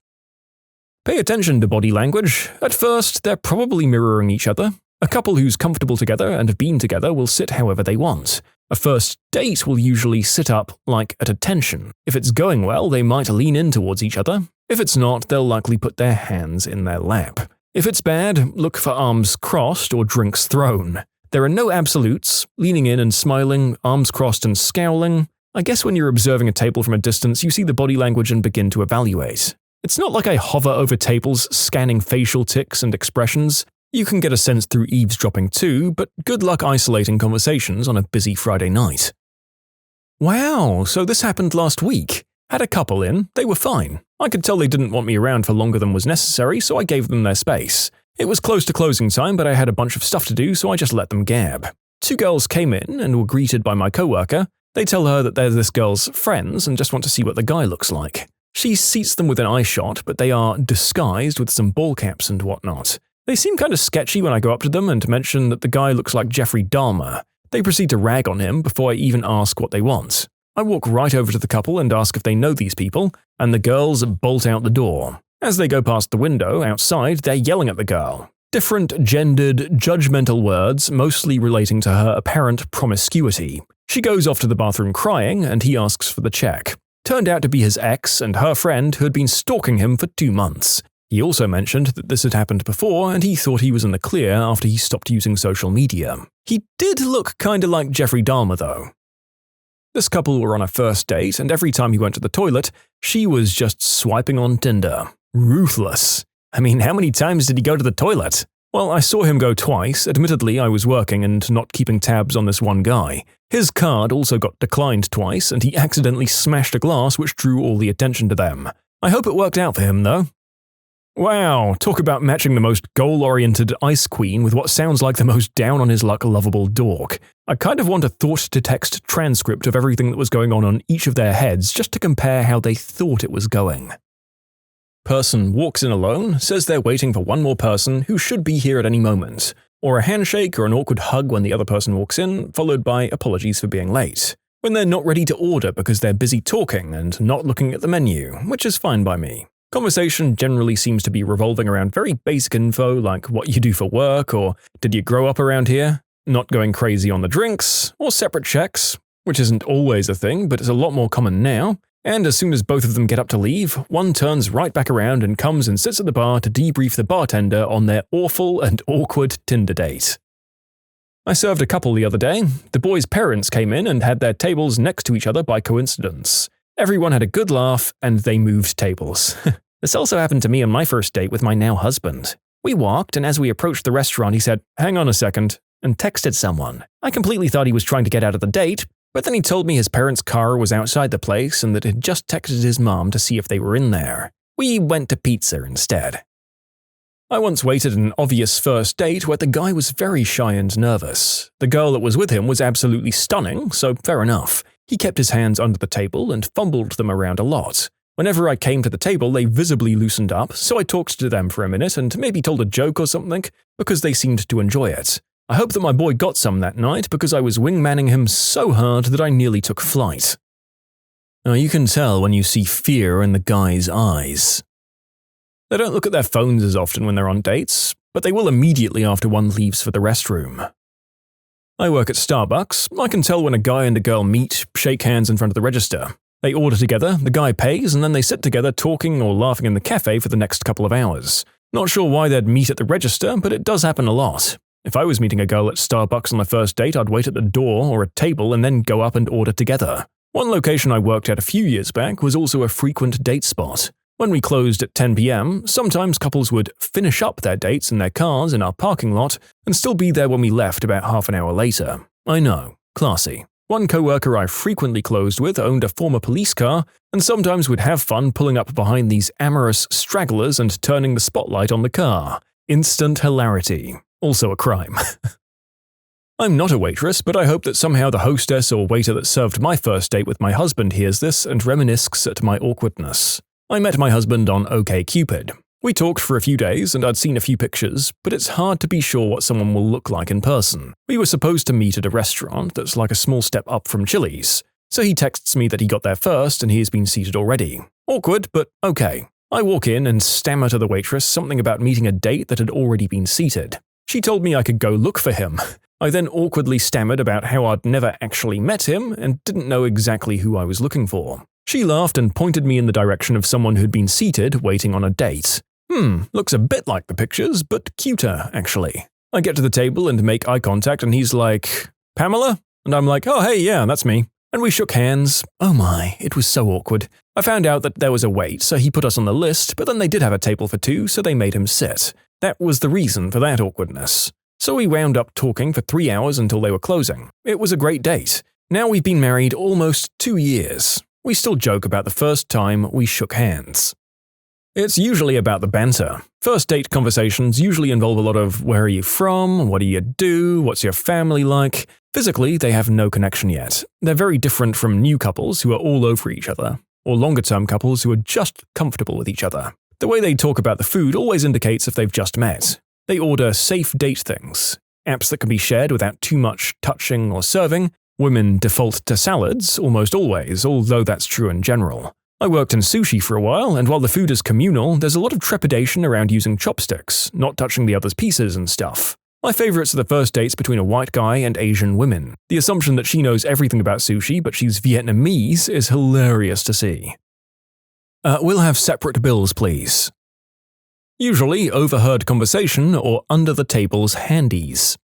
Pay attention to body language. At first, they're probably mirroring each other. A couple who's comfortable together and have been together will sit however they want. A first date will usually sit up, like at attention. If it's going well, they might lean in towards each other. If it's not, they'll likely put their hands in their lap. If it's bad, look for arms crossed or drinks thrown. There are no absolutes. Leaning in and smiling, arms crossed and scowling. I guess when you're observing a table from a distance, you see the body language and begin to evaluate. It's not like I hover over tables, scanning facial tics and expressions. You can get a sense through eavesdropping too, but good luck isolating conversations on a busy Friday night. Wow, so this happened last week. Had a couple in, they were fine. I could tell they didn't want me around for longer than was necessary, so I gave them their space. It was close to closing time, but I had a bunch of stuff to do, so I just let them gab. 2 girls came in and were greeted by my coworker. They tell her that they're this girl's friends and just want to see what the guy looks like. She seats them with an eye shot, but they are disguised with some ball caps and whatnot. They seem kind of sketchy when I go up to them and mention that the guy looks like Jeffrey Dahmer. They proceed to rag on him before I even ask what they want. I walk right over to the couple and ask if they know these people, and the girls bolt out the door. As they go past the window outside, they're yelling at the girl. Different gendered, judgmental words, mostly relating to her apparent promiscuity. She goes off to the bathroom crying, and he asks for the check. Turned out to be his ex and her friend who had been stalking him for 2 months. He also mentioned that this had happened before and he thought he was in the clear after he stopped using social media. He did look kinda like Jeffrey Dahmer though. This couple were on a first date and every time he went to the toilet, she was just swiping on Tinder. Ruthless. I mean, how many times did he go to the toilet? Well, I saw him go twice. Admittedly, I was working and not keeping tabs on this one guy. His card also got declined twice and he accidentally smashed a glass which drew all the attention to them. I hope it worked out for him though. Wow, talk about matching the most goal-oriented ice queen with what sounds like the most down-on-his-luck lovable dork. I kind of want a thought-to-text transcript of everything that was going on each of their heads just to compare how they thought it was going. Person walks in alone, says they're waiting for one more person who should be here at any moment, or a handshake or an awkward hug when the other person walks in, followed by apologies for being late. when they're not ready to order because they're busy talking and not looking at the menu, which is fine by me. Conversation generally seems to be revolving around very basic info like what you do for work or did you grow up around here, not going crazy on the drinks, or separate checks, which isn't always a thing but is a lot more common now, and as soon as both of them get up to leave, one turns right back around and comes and sits at the bar to debrief the bartender on their awful and awkward Tinder date. I served a couple the other day. The boys' parents came in and had their tables next to each other by coincidence. Everyone had a good laugh, and they moved tables. This also happened to me on my first date with my now husband. We walked, and as we approached the restaurant, he said, "Hang on a second," and texted someone. I completely thought he was trying to get out of the date, but then he told me his parents' car was outside the place and that he'd just texted his mom to see if they were in there. We went to pizza instead. I once waited an obvious first date where the guy was very shy and nervous. The girl that was with him was absolutely stunning, so fair enough. He kept his hands under the table and fumbled them around a lot. Whenever I came to the table, they visibly loosened up, so I talked to them for a minute and maybe told a joke or something, because they seemed to enjoy it. I hope that my boy got some that night because I was wingmanning him so hard that I nearly took flight. Now, you can tell when you see fear in the guy's eyes. They don't look at their phones as often when they're on dates, but they will immediately after one leaves for the restroom. I work at Starbucks. I can tell when a guy and a girl meet, shake hands in front of the register. They order together, the guy pays, and then they sit together talking or laughing in the cafe for the next couple of hours. Not sure why they'd meet at the register, but it does happen a lot. If I was meeting a girl at Starbucks on the first date, I'd wait at the door or a table and then go up and order together. One location I worked at a few years back was also a frequent date spot. When we closed at 10 p.m., sometimes couples would finish up their dates in their cars in our parking lot and still be there when we left about half an hour later. I know, classy. One coworker I frequently closed with owned a former police car and sometimes would have fun pulling up behind these amorous stragglers and turning the spotlight on the car. Instant hilarity. Also a crime. I'm not a waitress, but I hope that somehow the hostess or waiter that served my first date with my husband hears this and reminisces at my awkwardness. I met my husband on OkCupid. We talked for a few days and I'd seen a few pictures, but it's hard to be sure what someone will look like in person. We were supposed to meet at a restaurant that's like a small step up from Chili's, so he texts me that he got there first and he has been seated already. Awkward, but okay. I walk in and stammer to the waitress something about meeting a date that had already been seated. She told me I could go look for him. I then awkwardly stammered about how I'd never actually met him and didn't know exactly who I was looking for. She laughed and pointed me in the direction of someone who'd been seated waiting on a date. Looks a bit like the pictures, but cuter, actually. I get to the table and make eye contact and he's like, "Pamela?" And I'm like, "Oh, hey, yeah, that's me." And we shook hands. Oh my, it was so awkward. I found out that there was a wait, so he put us on the list, but then they did have a table for two, so they made him sit. That was the reason for that awkwardness. So we wound up talking for 3 hours until they were closing. It was a great date. Now we've been married almost 2 years. We still joke about the first time we shook hands. It's usually about the banter. First date conversations usually involve a lot of where are you from, what do you do, what's your family like. Physically, they have no connection yet. They're very different from new couples who are all over each other, or longer-term couples who are just comfortable with each other. The way they talk about the food always indicates if they've just met. They order safe date things, apps that can be shared without too much touching or serving. Women default to salads almost always, although that's true in general. I worked in sushi for a while, and while the food is communal, there's a lot of trepidation around using chopsticks, not touching the other's pieces and stuff. My favorites are the first dates between a white guy and Asian women. The assumption that she knows everything about sushi but she's Vietnamese is hilarious to see. We'll have separate bills, please. Usually overheard conversation or under the table's handies.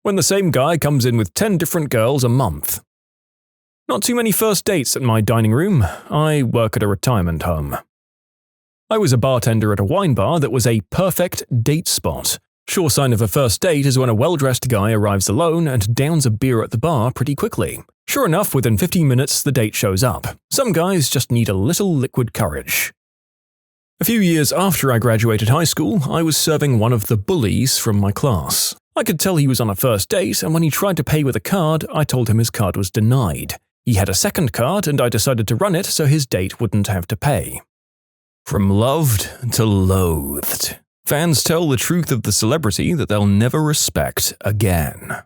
When the same guy comes in with 10 different girls a month. Not too many first dates at my dining room. I work at a retirement home. I was a bartender at a wine bar that was a perfect date spot. Sure sign of a first date is when a well-dressed guy arrives alone and downs a beer at the bar pretty quickly. Sure enough, within 15 minutes, the date shows up. Some guys just need a little liquid courage. A few years after I graduated high school, I was serving one of the bullies from my class. I could tell he was on a first date, and when he tried to pay with a card, I told him his card was denied. He had a second card, and I decided to run it so his date wouldn't have to pay. From loved to loathed. Fans tell the truth of the celebrity that they'll never respect again.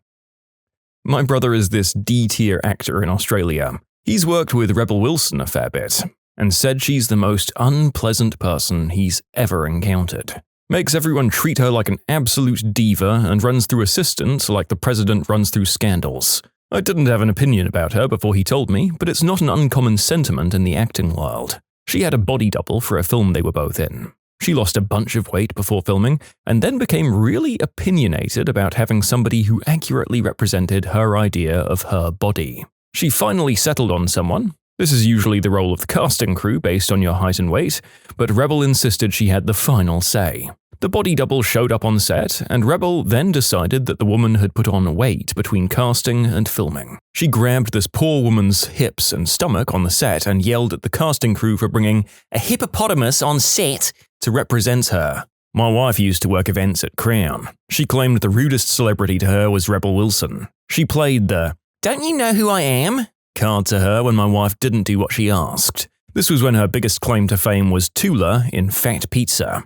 My brother is this D-tier actor in Australia. He's worked with Rebel Wilson a fair bit, and said she's the most unpleasant person he's ever encountered. Makes everyone treat her like an absolute diva and runs through assistants like the president runs through scandals. I didn't have an opinion about her before he told me, but it's not an uncommon sentiment in the acting world. She had a body double for a film they were both in. She lost a bunch of weight before filming, and then became really opinionated about having somebody who accurately represented her idea of her body. She finally settled on someone. This is usually the role of the casting crew based on your height and weight, but Rebel insisted she had the final say. The body double showed up on set, and Rebel then decided that the woman had put on weight between casting and filming. She grabbed this poor woman's hips and stomach on the set and yelled at the casting crew for bringing a hippopotamus on set to represent her. My wife used to work events at Crown. She claimed the rudest celebrity to her was Rebel Wilson. She played the "Don't you know who I am?" card to her when my wife didn't do what she asked. This was when her biggest claim to fame was Tula in Fat Pizza.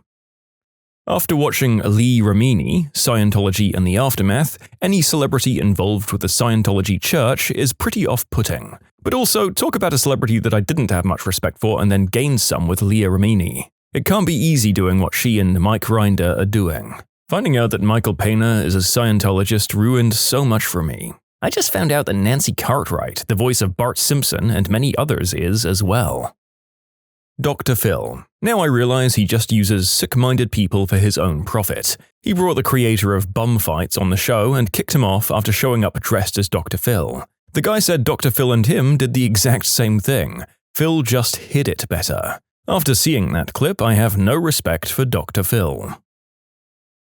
After watching Lee Ramini, Scientology and the Aftermath, any celebrity involved with the Scientology church is pretty off-putting. But also, talk about a celebrity that I didn't have much respect for and then gained some with Leah Ramini. It can't be easy doing what she and Mike Rinder are doing. Finding out that Michael Pena is a Scientologist ruined so much for me. I just found out that Nancy Cartwright, the voice of Bart Simpson and many others, is as well. Dr. Phil. Now I realize he just uses sick-minded people for his own profit. He brought the creator of Bum Fights on the show and kicked him off after showing up dressed as Dr. Phil. The guy said Dr. Phil and him did the exact same thing. Phil just hid it better. After seeing that clip, I have no respect for Dr. Phil.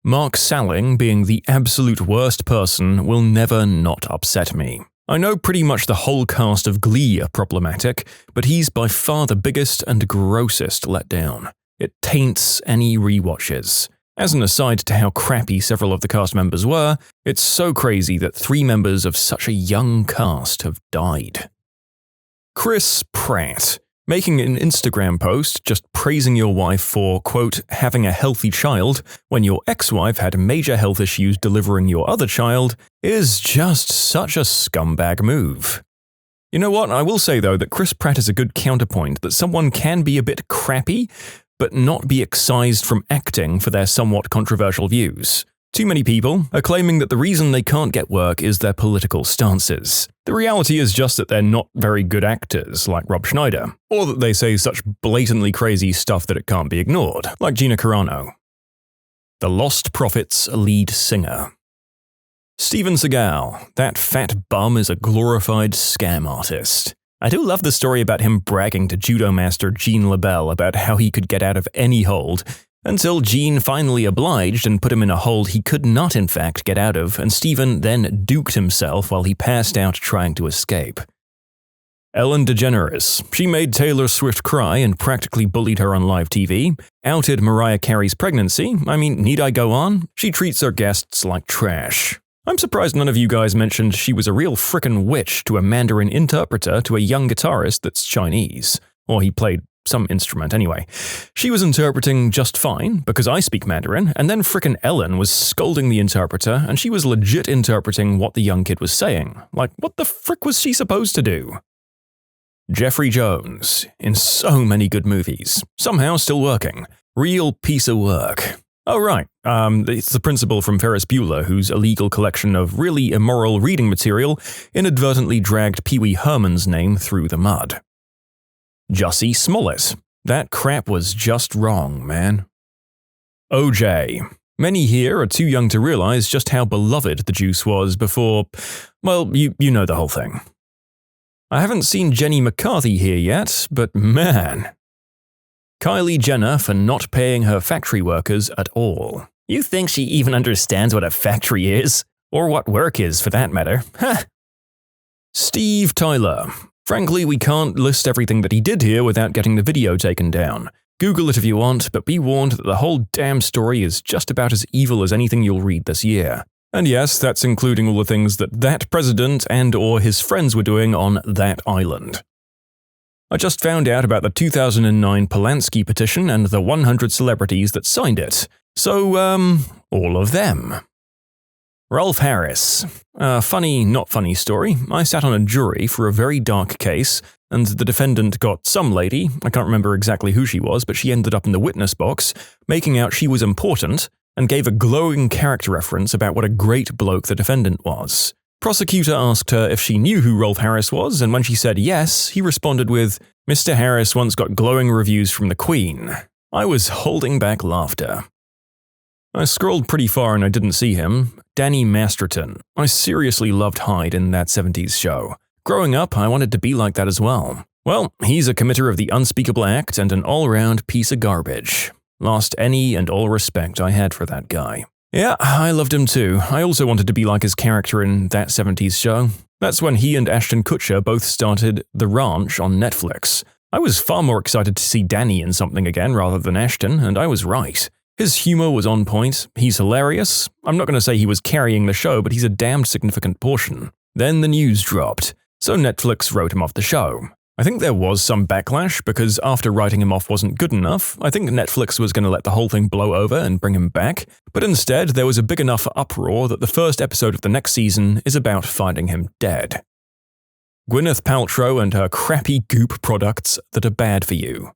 Mark Salling being the absolute worst person will never not upset me. I know pretty much the whole cast of Glee are problematic, but he's by far the biggest and grossest letdown. It taints any rewatches. As an aside to how crappy several of the cast members were, it's so crazy that 3 members of such a young cast have died. Chris Pratt. Making an Instagram post just praising your wife for, quote, having a healthy child when your ex-wife had major health issues delivering your other child is just such a scumbag move. You know what, I will say though that Chris Pratt is a good counterpoint that someone can be a bit crappy, but not be excised from acting for their somewhat controversial views. Too many people are claiming that the reason they can't get work is their political stances. The reality is just that they're not very good actors, like Rob Schneider, or that they say such blatantly crazy stuff that it can't be ignored, like Gina Carano. The Lost Prophets lead singer. Steven Seagal, that fat bum is a glorified scam artist. I do love the story about him bragging to judo master Gene LaBelle about how he could get out of any hold, until Gene finally obliged and put him in a hold he could not in fact get out of, and Steven then duked himself while he passed out trying to escape. Ellen DeGeneres. She made Taylor Swift cry and practically bullied her on live TV, outed Mariah Carey's pregnancy. I mean, need I go on? She treats her guests like trash. I'm surprised none of you guys mentioned she was a real frickin' witch to a Mandarin interpreter to a young guitarist that's Chinese. Or he played some instrument anyway. She was interpreting just fine, because I speak Mandarin, and then frickin' Ellen was scolding the interpreter, and she was legit interpreting what the young kid was saying. Like, what the frick was she supposed to do? Jeffrey Jones, in so many good movies, somehow still working. Real piece of work. Oh right, it's the principal from Ferris Bueller whose illegal collection of really immoral reading material inadvertently dragged Pee Wee Herman's name through the mud. Jussie Smollett. That crap was just wrong, man. OJ. Many here are too young to realize just how beloved the juice was before, well, you know the whole thing. I haven't seen Jenny McCarthy here yet, but man. Kylie Jenner for not paying her factory workers at all. You think she even understands what a factory is? Or what work is, for that matter. Ha! Steve Tyler. Frankly, we can't list everything that he did here without getting the video taken down. Google it if you want, but be warned that the whole damn story is just about as evil as anything you'll read this year. And yes, that's including all the things that president and/or his friends were doing on that island. I just found out about the 2009 Polanski petition and the 100 celebrities that signed it. So, all of them. Rolf Harris. A funny, not funny story. I sat on a jury for a very dark case, and the defendant got some lady, I can't remember exactly who she was, but she ended up in the witness box, making out she was important, and gave a glowing character reference about what a great bloke the defendant was. Prosecutor asked her if she knew who Rolf Harris was, and when she said yes, he responded with, "Mr. Harris once got glowing reviews from the Queen." I was holding back laughter. I scrolled pretty far and I didn't see him. Danny Masterton. I seriously loved Hyde in that 70s show. Growing up, I wanted to be like that as well. Well, he's a committer of the unspeakable act and an all-round piece of garbage. Lost any and all respect I had for that guy. Yeah, I loved him too. I also wanted to be like his character in that 70s show. That's when he and Ashton Kutcher both started The Ranch on Netflix. I was far more excited to see Danny in something again rather than Ashton, and I was right. His humor was on point, he's hilarious. I'm not going to say he was carrying the show, but he's a damned significant portion. Then the news dropped, so Netflix wrote him off the show. I think there was some backlash, because after writing him off wasn't good enough, I think Netflix was going to let the whole thing blow over and bring him back, but instead there was a big enough uproar that the first episode of the next season is about finding him dead. Gwyneth Paltrow and her crappy goop products that are bad for you.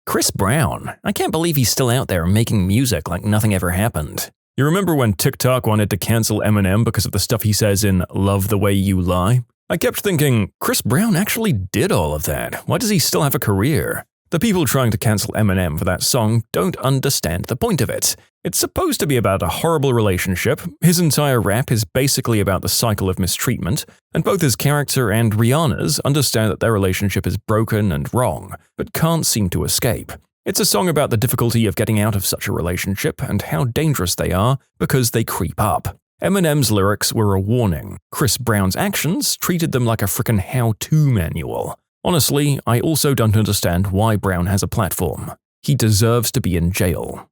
Chris Brown. I can't believe he's still out there making music like nothing ever happened. You remember when TikTok wanted to cancel Eminem because of the stuff he says in Love the Way You Lie? I kept thinking, Chris Brown actually did all of that. Why does he still have a career? The people trying to cancel Eminem for that song don't understand the point of it. It's supposed to be about a horrible relationship, his entire rap is basically about the cycle of mistreatment, and both his character and Rihanna's understand that their relationship is broken and wrong, but can't seem to escape. It's a song about the difficulty of getting out of such a relationship and how dangerous they are because they creep up. Eminem's lyrics were a warning. Chris Brown's actions treated them like a frickin' how-to manual. Honestly, I also don't understand why Brown has a platform. He deserves to be in jail.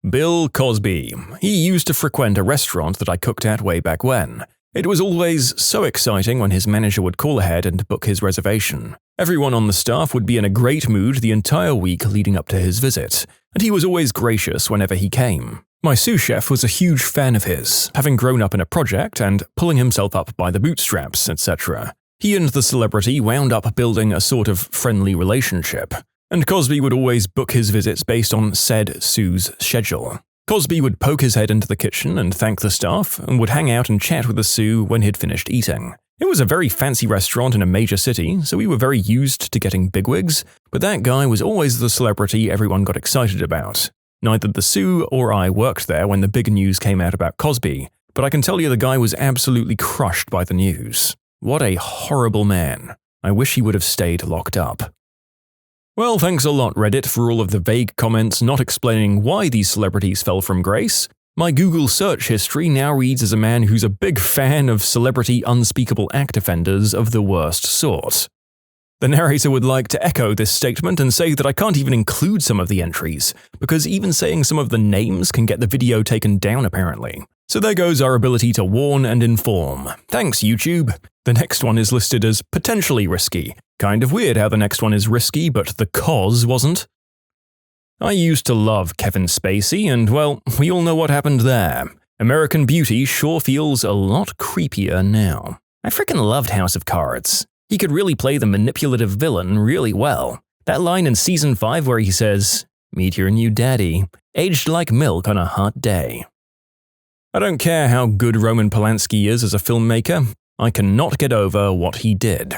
Bill Cosby. He used to frequent a restaurant that I cooked at way back when. It was always so exciting when his manager would call ahead and book his reservation. Everyone on the staff would be in a great mood the entire week leading up to his visit, and he was always gracious whenever he came. My sous chef was a huge fan of his, having grown up in a project and pulling himself up by the bootstraps, etc. He and the celebrity wound up building a sort of friendly relationship, and Cosby would always book his visits based on said sous' schedule. Cosby would poke his head into the kitchen and thank the staff, and would hang out and chat with the sous when he'd finished eating. It was a very fancy restaurant in a major city, so we were very used to getting bigwigs, but that guy was always the celebrity everyone got excited about. Neither the sous or I worked there when the big news came out about Cosby, but I can tell you the guy was absolutely crushed by the news. What a horrible man. I wish he would have stayed locked up. Well, thanks a lot, Reddit, for all of the vague comments not explaining why these celebrities fell from grace. My Google search history now reads as a man who's a big fan of celebrity unspeakable act offenders of the worst sort. The narrator would like to echo this statement and say that I can't even include some of the entries, because even saying some of the names can get the video taken down apparently. So there goes our ability to warn and inform. Thanks, YouTube. The next one is listed as potentially risky. Kind of weird how the next one is risky, but the cause wasn't. I used to love Kevin Spacey, and well, we all know what happened there. American Beauty sure feels a lot creepier now. I freaking loved House of Cards. He could really play the manipulative villain really well. That line in Season 5 where he says, "Meet your new daddy," aged like milk on a hot day. I don't care how good Roman Polanski is as a filmmaker, I cannot get over what he did.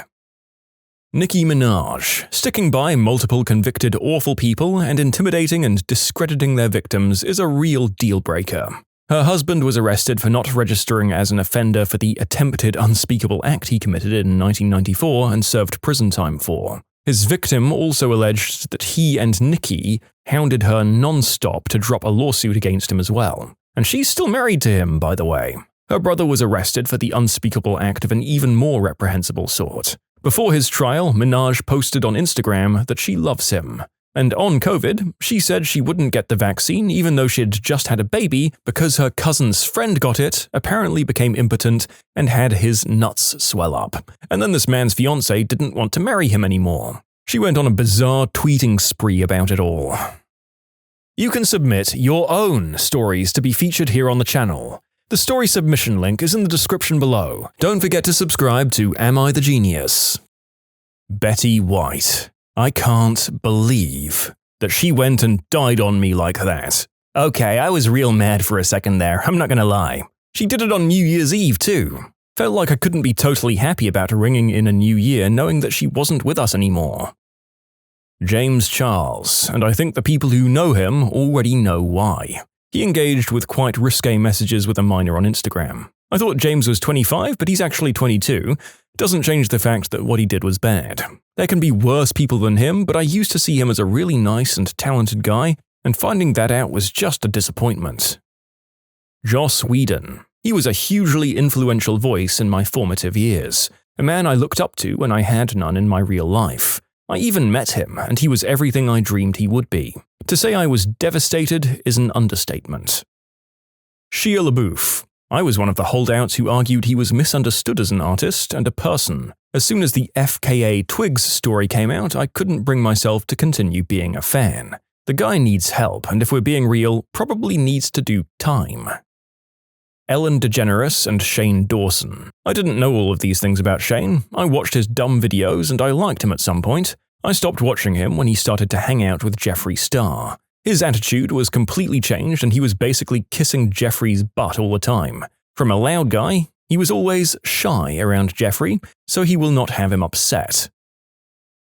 Nicki Minaj. Sticking by multiple convicted awful people and intimidating and discrediting their victims is a real deal-breaker. Her husband was arrested for not registering as an offender for the attempted unspeakable act he committed in 1994 and served prison time for. His victim also alleged that he and Nicki hounded her non-stop to drop a lawsuit against him as well. And she's still married to him, by the way. Her brother was arrested for the unspeakable act of an even more reprehensible sort. Before his trial, Minaj posted on Instagram that she loves him. And on COVID, she said she wouldn't get the vaccine even though she'd just had a baby because her cousin's friend got it, apparently became impotent, and had his nuts swell up. And then this man's fiancé didn't want to marry him anymore. She went on a bizarre tweeting spree about it all. You can submit your own stories to be featured here on the channel. The The story submission link is in the description below. Don't forget to subscribe to Am I the Genius? Betty White. I can't believe that she went and died on me like that. Okay, I was real mad for a second there, I'm not gonna lie. She did it on New Year's Eve too. Felt like I couldn't be totally happy about ringing in a new year knowing that she wasn't with us anymore. James Charles, and I think the people who know him already know why. He engaged with quite risque messages with a minor on Instagram. I thought James was 25, but he's actually 22. Doesn't change the fact that what he did was bad. There can be worse people than him, but I used to see him as a really nice and talented guy, and finding that out was just a disappointment. Joss Whedon. He was a hugely influential voice in my formative years, a man I looked up to when I had none in my real life. I even met him, and he was everything I dreamed he would be. To say I was devastated is an understatement. Shia LaBeouf. I was one of the holdouts who argued he was misunderstood as an artist and a person. As soon as the FKA Twigs story came out, I couldn't bring myself to continue being a fan. The guy needs help, and if we're being real, probably needs to do time. Ellen DeGeneres and Shane Dawson. I didn't know all of these things about Shane. I watched his dumb videos and I liked him at some point. I stopped watching him when he started to hang out with Jeffree Star. His attitude was completely changed and he was basically kissing Jeffree's butt all the time. From a loud guy, he was always shy around Jeffree, so he will not have him upset.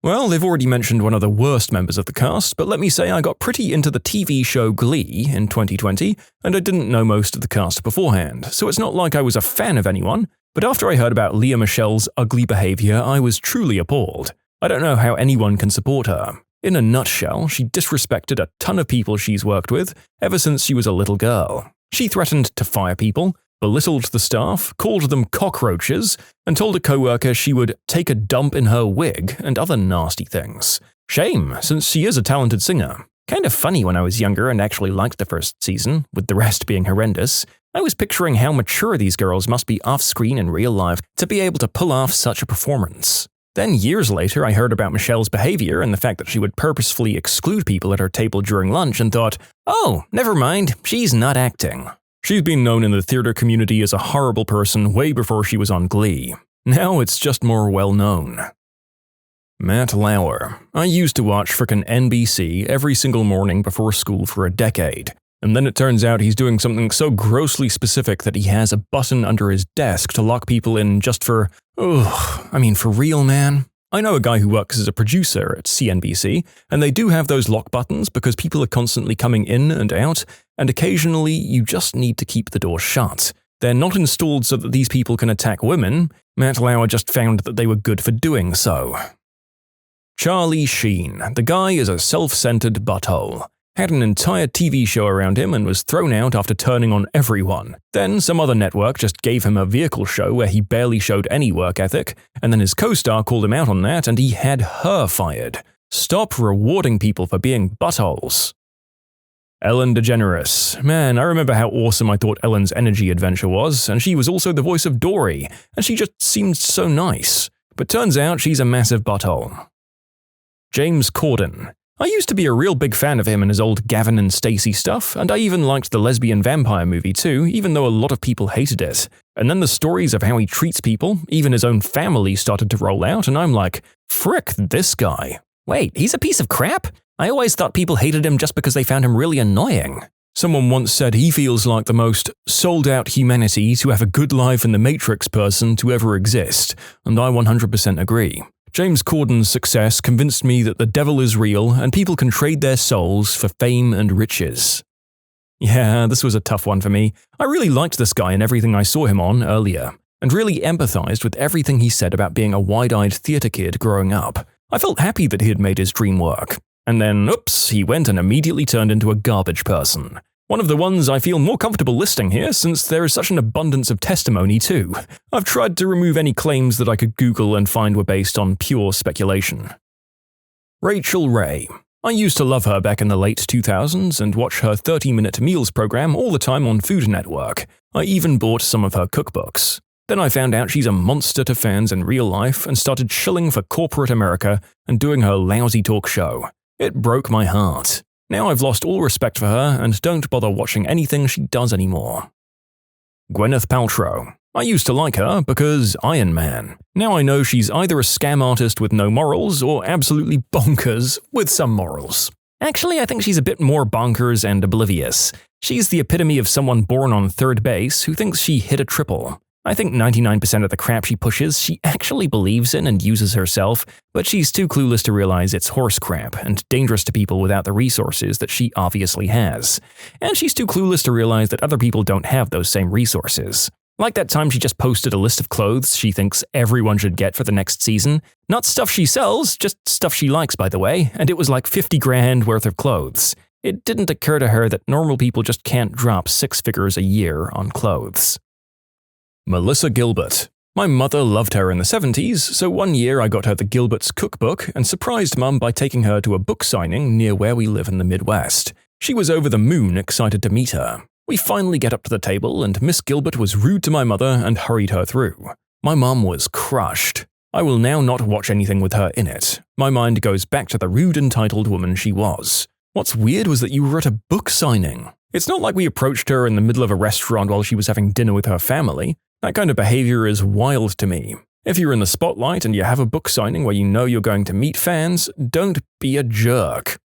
Well, they've already mentioned one of the worst members of the cast, but let me say I got pretty into the TV show Glee in 2020, and I didn't know most of the cast beforehand, so it's not like I was a fan of anyone, but after I heard about Lea Michele's ugly behavior, I was truly appalled. I don't know how anyone can support her. In a nutshell, she disrespected a ton of people she's worked with ever since she was a little girl. She threatened to fire people, belittled the staff, called them cockroaches, and told a coworker she would take a dump in her wig and other nasty things. Shame, since she is a talented singer. Kind of funny when I was younger and actually liked the first season, with the rest being horrendous. I was picturing how mature these girls must be off-screen in real life to be able to pull off such a performance. Then years later I heard about Michele's behavior and the fact that she would purposefully exclude people at her table during lunch and thought, oh, never mind, she's not acting. She's been known in the theater community as a horrible person way before she was on Glee. Now it's just more well known. Matt Lauer. I used to watch frickin' NBC every single morning before school for a decade. And then it turns out he's doing something so grossly specific that he has a button under his desk to lock people in just for… for real, man? I know a guy who works as a producer at CNBC, and they do have those lock buttons because people are constantly coming in and out, and occasionally you just need to keep the door shut. They're not installed so that these people can attack women. Matt Lauer just found that they were good for doing so. Charlie Sheen. The guy is a self-centered butthole. Had an entire TV show around him and was thrown out after turning on everyone. Then some other network just gave him a vehicle show where he barely showed any work ethic, and then his co-star called him out on that and he had her fired. Stop rewarding people for being buttholes. Ellen DeGeneres. Man, I remember how awesome I thought Ellen's energy adventure was, and she was also the voice of Dory, and she just seemed so nice. But turns out she's a massive butthole. James Corden. I used to be a real big fan of him and his old Gavin and Stacey stuff, and I even liked the lesbian vampire movie too, even though a lot of people hated it. And then the stories of how he treats people, even his own family, started to roll out, and I'm like, frick this guy. Wait, he's a piece of crap? I always thought people hated him just because they found him really annoying. Someone once said he feels like the most sold-out humanity to have a good life in the Matrix person to ever exist, and I 100% agree. James Corden's success convinced me that the devil is real and people can trade their souls for fame and riches. Yeah, this was a tough one for me. I really liked this guy and everything I saw him on earlier, and really empathized with everything he said about being a wide-eyed theater kid growing up. I felt happy that he had made his dream work. And then, oops, he went and immediately turned into a garbage person. One of the ones I feel more comfortable listing here since there is such an abundance of testimony too. I've tried to remove any claims that I could Google and find were based on pure speculation. Rachel Ray. I used to love her back in the late 2000s and watch her 30-minute meals program all the time on Food Network. I even bought some of her cookbooks. Then I found out she's a monster to fans in real life and started shilling for corporate America and doing her lousy talk show. It broke my heart. Now I've lost all respect for her and don't bother watching anything she does anymore. Gwyneth Paltrow. I used to like her because Iron Man. Now I know she's either a scam artist with no morals or absolutely bonkers with some morals. Actually, I think she's a bit more bonkers and oblivious. She's the epitome of someone born on third base who thinks she hit a triple. I think 99% of the crap she pushes she actually believes in and uses herself, but she's too clueless to realize it's horse crap and dangerous to people without the resources that she obviously has. And she's too clueless to realize that other people don't have those same resources. Like that time she just posted a list of clothes she thinks everyone should get for the next season. Not stuff she sells, just stuff she likes, by the way, and it was like 50 grand worth of clothes. It didn't occur to her that normal people just can't drop 6 figures a year on clothes. Melissa Gilbert. My mother loved her in the 70s, so one year I got her the Gilbert's cookbook and surprised Mum by taking her to a book signing near where we live in the Midwest. She was over the moon excited to meet her. We finally get up to the table and Miss Gilbert was rude to my mother and hurried her through. My mum was crushed. I will now not watch anything with her in it. My mind goes back to the rude, entitled woman she was. What's weird was that you were at a book signing. It's not like we approached her in the middle of a restaurant while she was having dinner with her family. That kind of behavior is wild to me. If you're in the spotlight and you have a book signing where you know you're going to meet fans, don't be a jerk.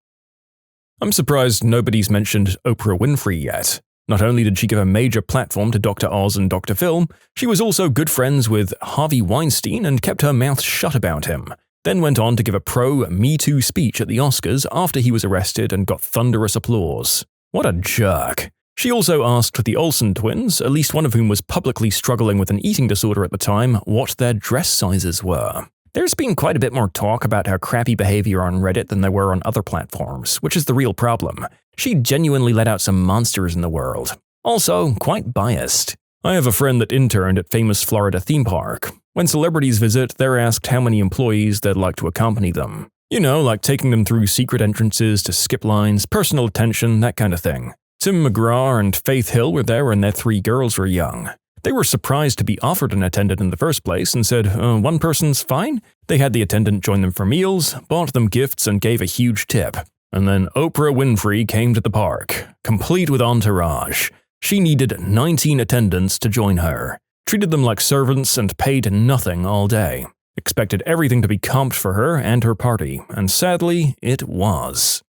I'm surprised nobody's mentioned Oprah Winfrey yet. Not only did she give a major platform to Dr. Oz and Dr. Phil, she was also good friends with Harvey Weinstein and kept her mouth shut about him, then went on to give a pro-Me Too speech at the Oscars after he was arrested and got thunderous applause. What a jerk. She also asked the Olsen twins, at least one of whom was publicly struggling with an eating disorder at the time, what their dress sizes were. There's been quite a bit more talk about her crappy behavior on Reddit than there were on other platforms, which is the real problem. She genuinely let out some monsters in the world. Also, quite biased. I have a friend that interned at famous Florida theme park. When celebrities visit, they're asked how many employees they'd like to accompany them. You know, like taking them through secret entrances to skip lines, personal attention, that kind of thing. Tim McGraw and Faith Hill were there when their 3 girls were young. They were surprised to be offered an attendant in the first place and said, one person's fine? They had the attendant join them for meals, bought them gifts, and gave a huge tip. And then Oprah Winfrey came to the park, complete with entourage. She needed 19 attendants to join her, treated them like servants and paid nothing all day. Expected everything to be comped for her and her party, and sadly, it was.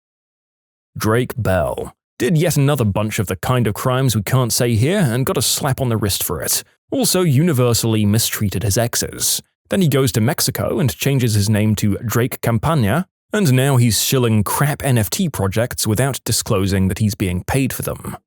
Drake Bell. Did yet another bunch of the kind of crimes we can't say here and got a slap on the wrist for it. Also universally mistreated his exes. Then he goes to Mexico and changes his name to Drake Campagna, and now he's shilling crap NFT projects without disclosing that he's being paid for them.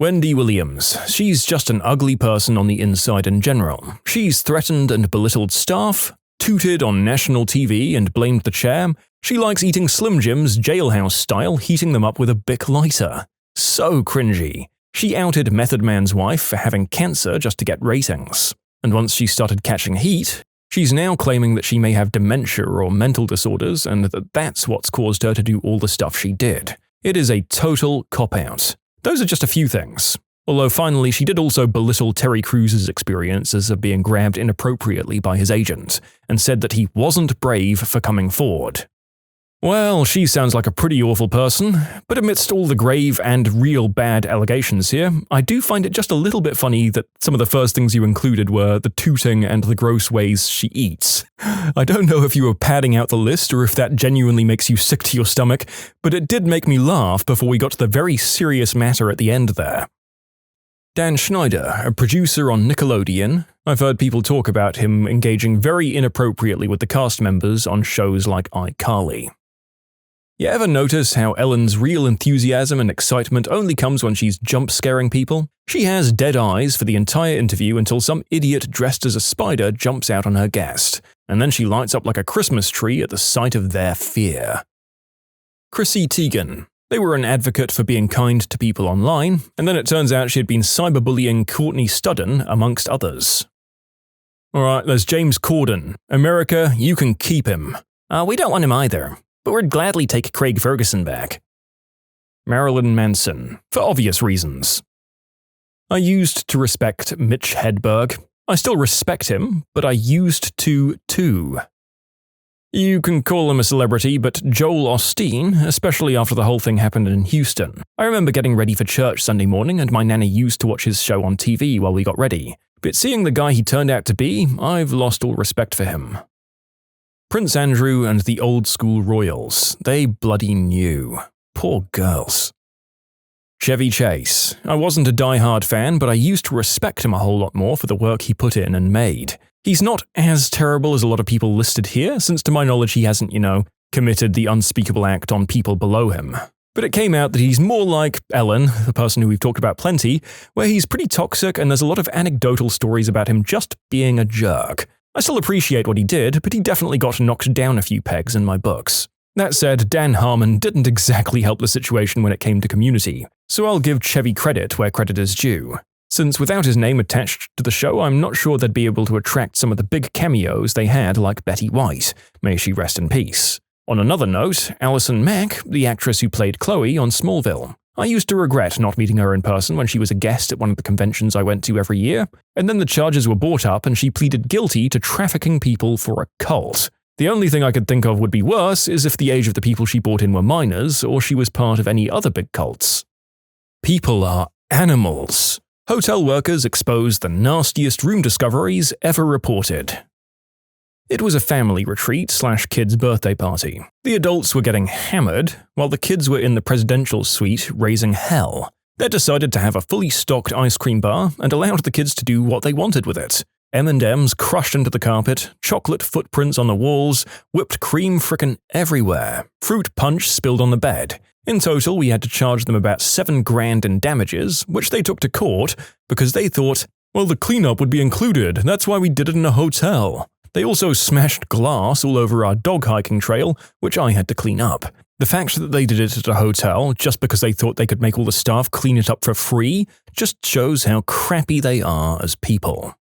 Wendy Williams. She's just an ugly person on the inside in general. She's threatened and belittled staff, tooted on national TV and blamed the chair. She likes eating Slim Jims jailhouse style, heating them up with a Bic lighter. So cringy. She outed Method Man's wife for having cancer just to get ratings. And once she started catching heat, she's now claiming that she may have dementia or mental disorders and that that's what's caused her to do all the stuff she did. It is a total cop-out. Those are just a few things. Although finally she did also belittle Terry Crews's experiences of being grabbed inappropriately by his agent, and said that he wasn't brave for coming forward. Well, she sounds like a pretty awful person, but amidst all the grave and real bad allegations here, I do find it just a little bit funny that some of the first things you included were the tooting and the gross ways she eats. I don't know if you were padding out the list or if that genuinely makes you sick to your stomach, but it did make me laugh before we got to the very serious matter at the end there. Dan Schneider, a producer on Nickelodeon. I've heard people talk about him engaging very inappropriately with the cast members on shows like iCarly. You ever notice how Ellen's real enthusiasm and excitement only comes when she's jump-scaring people? She has dead eyes for the entire interview until some idiot dressed as a spider jumps out on her guest, and then she lights up like a Christmas tree at the sight of their fear. Chrissy Teigen. They were an advocate for being kind to people online, and then it turns out she had been cyberbullying Courtney Studden, amongst others. Alright, there's James Corden. America, you can keep him. We don't want him either. But we'd gladly take Craig Ferguson back. Marilyn Manson, for obvious reasons. I used to respect Mitch Hedberg. I still respect him, but I used to too. You can call him a celebrity, but Joel Osteen, especially after the whole thing happened in Houston. I remember getting ready for church Sunday morning and my nanny used to watch his show on TV while we got ready. But seeing the guy he turned out to be, I've lost all respect for him. Prince Andrew and the old school royals, they bloody knew. Poor girls. Chevy Chase. I wasn't a die-hard fan, but I used to respect him a whole lot more for the work he put in and made. He's not as terrible as a lot of people listed here, since to my knowledge he hasn't, committed the unspeakable act on people below him. But it came out that he's more like Ellen, the person who we've talked about plenty, where he's pretty toxic and there's a lot of anecdotal stories about him just being a jerk. I still appreciate what he did, but he definitely got knocked down a few pegs in my books. That said, Dan Harmon didn't exactly help the situation when it came to Community, so I'll give Chevy credit where credit is due. Since without his name attached to the show, I'm not sure they'd be able to attract some of the big cameos they had like Betty White, may she rest in peace. On another note, Alison Mack, the actress who played Chloe on Smallville. I used to regret not meeting her in person when she was a guest at one of the conventions I went to every year, and then the charges were brought up and she pleaded guilty to trafficking people for a cult. The only thing I could think of would be worse is if the age of the people she brought in were minors or she was part of any other big cults. People are animals. Hotel workers exposed the nastiest room discoveries ever reported. It was a family retreat/kids' birthday party. The adults were getting hammered, while the kids were in the presidential suite raising hell. They decided to have a fully stocked ice cream bar and allowed the kids to do what they wanted with it. M&Ms crushed into the carpet, chocolate footprints on the walls, whipped cream frickin' everywhere, fruit punch spilled on the bed. In total, we had to charge them about $7,000 in damages, which they took to court because they thought, well, the cleanup would be included, that's why we did it in a hotel. They also smashed glass all over our dog hiking trail, which I had to clean up. The fact that they did it at a hotel just because they thought they could make all the staff clean it up for free just shows how crappy they are as people.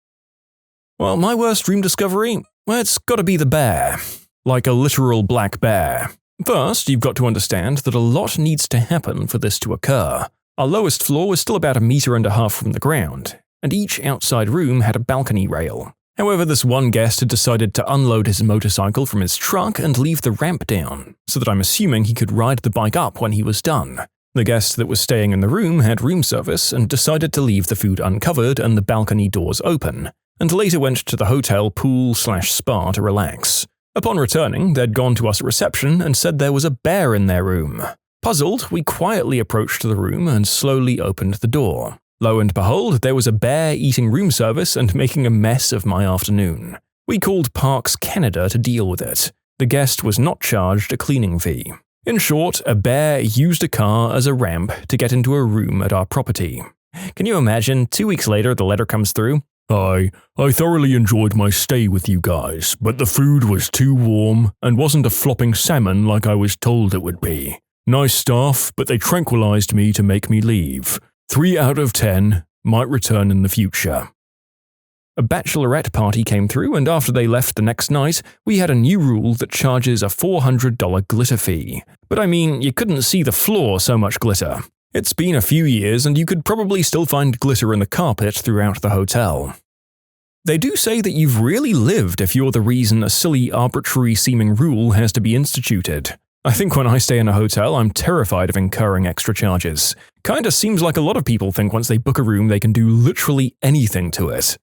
Well, my worst room discovery? Well, it's gotta be the bear. Like a literal black bear. First, you've got to understand that a lot needs to happen for this to occur. Our lowest floor was still about 1.5 meters from the ground, and each outside room had a balcony rail. However, this one guest had decided to unload his motorcycle from his truck and leave the ramp down, so that I'm assuming he could ride the bike up when he was done. The guest that was staying in the room had room service and decided to leave the food uncovered and the balcony doors open, and later went to the hotel pool/spa to relax. Upon returning, they'd gone to us at reception and said there was a bear in their room. Puzzled, we quietly approached the room and slowly opened the door. Lo and behold, there was a bear eating room service and making a mess of my afternoon. We called Parks Canada to deal with it. The guest was not charged a cleaning fee. In short, a bear used a car as a ramp to get into a room at our property. Can you imagine, 2 weeks later the letter comes through? I thoroughly enjoyed my stay with you guys, but the food was too warm and wasn't a flopping salmon like I was told it would be. Nice staff, but they tranquilized me to make me leave. 3 out of 10, might return in the future. A bachelorette party came through, and after they left the next night, we had a new rule that charges a $400 glitter fee. But I mean, you couldn't see the floor, so much glitter. It's been a few years and you could probably still find glitter in the carpet throughout the hotel. They do say that you've really lived if you're the reason a silly, arbitrary-seeming rule has to be instituted. I think when I stay in a hotel, I'm terrified of incurring extra charges. Kinda seems like a lot of people think once they book a room they can do literally anything to it.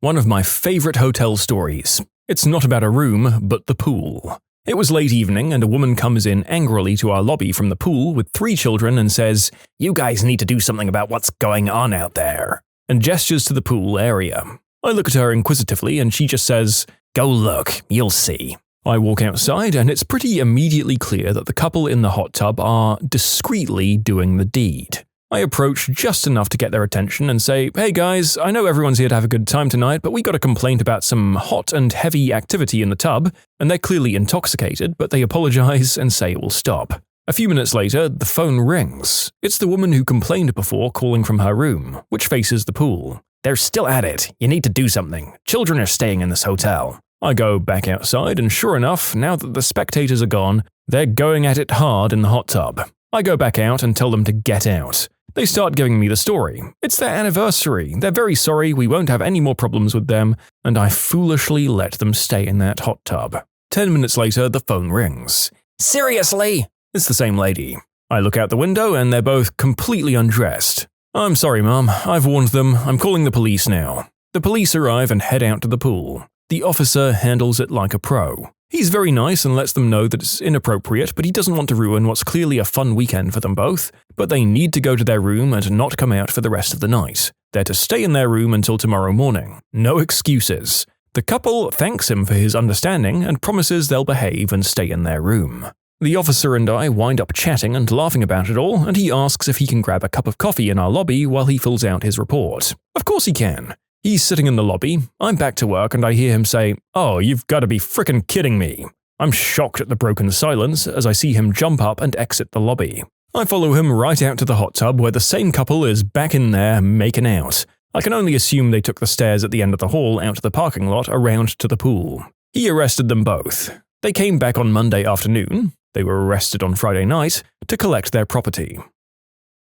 One of my favorite hotel stories. It's not about a room, but the pool. It was late evening and a woman comes in angrily to our lobby from the pool with 3 children and says, "You guys need to do something about what's going on out there," and gestures to the pool area. I look at her inquisitively and she just says, "Go look, you'll see." I walk outside and it's pretty immediately clear that the couple in the hot tub are discreetly doing the deed. I approach just enough to get their attention and say, "Hey guys, I know everyone's here to have a good time tonight, but we got a complaint about some hot and heavy activity in the tub," and they're clearly intoxicated, but they apologize and say it will stop. A few minutes later, the phone rings. It's the woman who complained before calling from her room, which faces the pool. "They're still at it. You need to do something. Children are staying in this hotel." I go back outside and sure enough, now that the spectators are gone, they're going at it hard in the hot tub. I go back out and tell them to get out. They start giving me the story. It's their anniversary. They're very sorry, we won't have any more problems with them, and I foolishly let them stay in that hot tub. 10 minutes later, the phone rings. Seriously? It's the same lady. I look out the window and they're both completely undressed. I'm sorry, Mum. I've warned them. I'm calling the police now. The police arrive and head out to the pool. The officer handles it like a pro. He's very nice and lets them know that it's inappropriate, but he doesn't want to ruin what's clearly a fun weekend for them both. But they need to go to their room and not come out for the rest of the night. They're to stay in their room until tomorrow morning. No excuses. The couple thanks him for his understanding and promises they'll behave and stay in their room. The officer and I wind up chatting and laughing about it all, and he asks if he can grab a cup of coffee in our lobby while he fills out his report. Of course he can. He's sitting in the lobby, I'm back to work, and I hear him say, "Oh, you've got to be frickin' kidding me." I'm shocked at the broken silence as I see him jump up and exit the lobby. I follow him right out to the hot tub where the same couple is back in there making out. I can only assume they took the stairs at the end of the hall out to the parking lot around to the pool. He arrested them both. They came back on Monday afternoon, they were arrested on Friday night, to collect their property.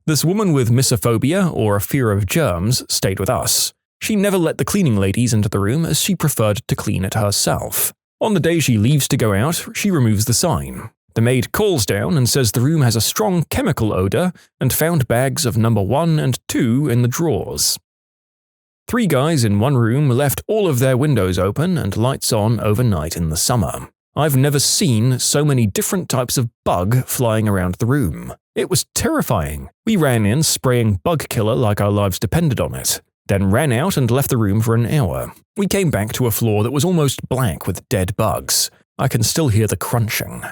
This woman with misophobia, or a fear of germs, stayed with us. She never let the cleaning ladies into the room as she preferred to clean it herself. On the day she leaves to go out, she removes the sign. The maid calls down and says the room has a strong chemical odor and found bags of number 1 and 2 in the drawers. 3 guys in one room left all of their windows open and lights on overnight in the summer. I've never seen so many different types of bug flying around the room. It was terrifying. We ran in spraying bug killer like our lives depended on it. Then ran out and left the room for an hour. We came back to a floor that was almost black with dead bugs. I can still hear the crunching.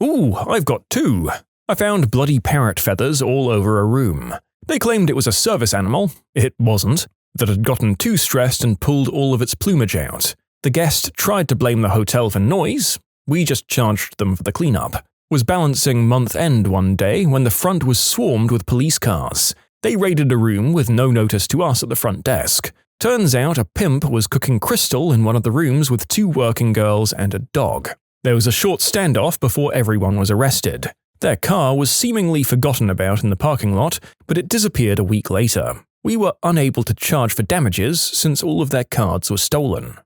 Ooh, I've got 2. I found bloody parrot feathers all over a room. They claimed it was a service animal. It wasn't. That had gotten too stressed and pulled all of its plumage out. The guest tried to blame the hotel for noise. We just charged them for the cleanup. Was balancing month end one day when the front was swarmed with police cars. They raided a room with no notice to us at the front desk. Turns out a pimp was cooking crystal in one of the rooms with 2 working girls and a dog. There was a short standoff before everyone was arrested. Their car was seemingly forgotten about in the parking lot, but it disappeared a week later. We were unable to charge for damages since all of their cards were stolen.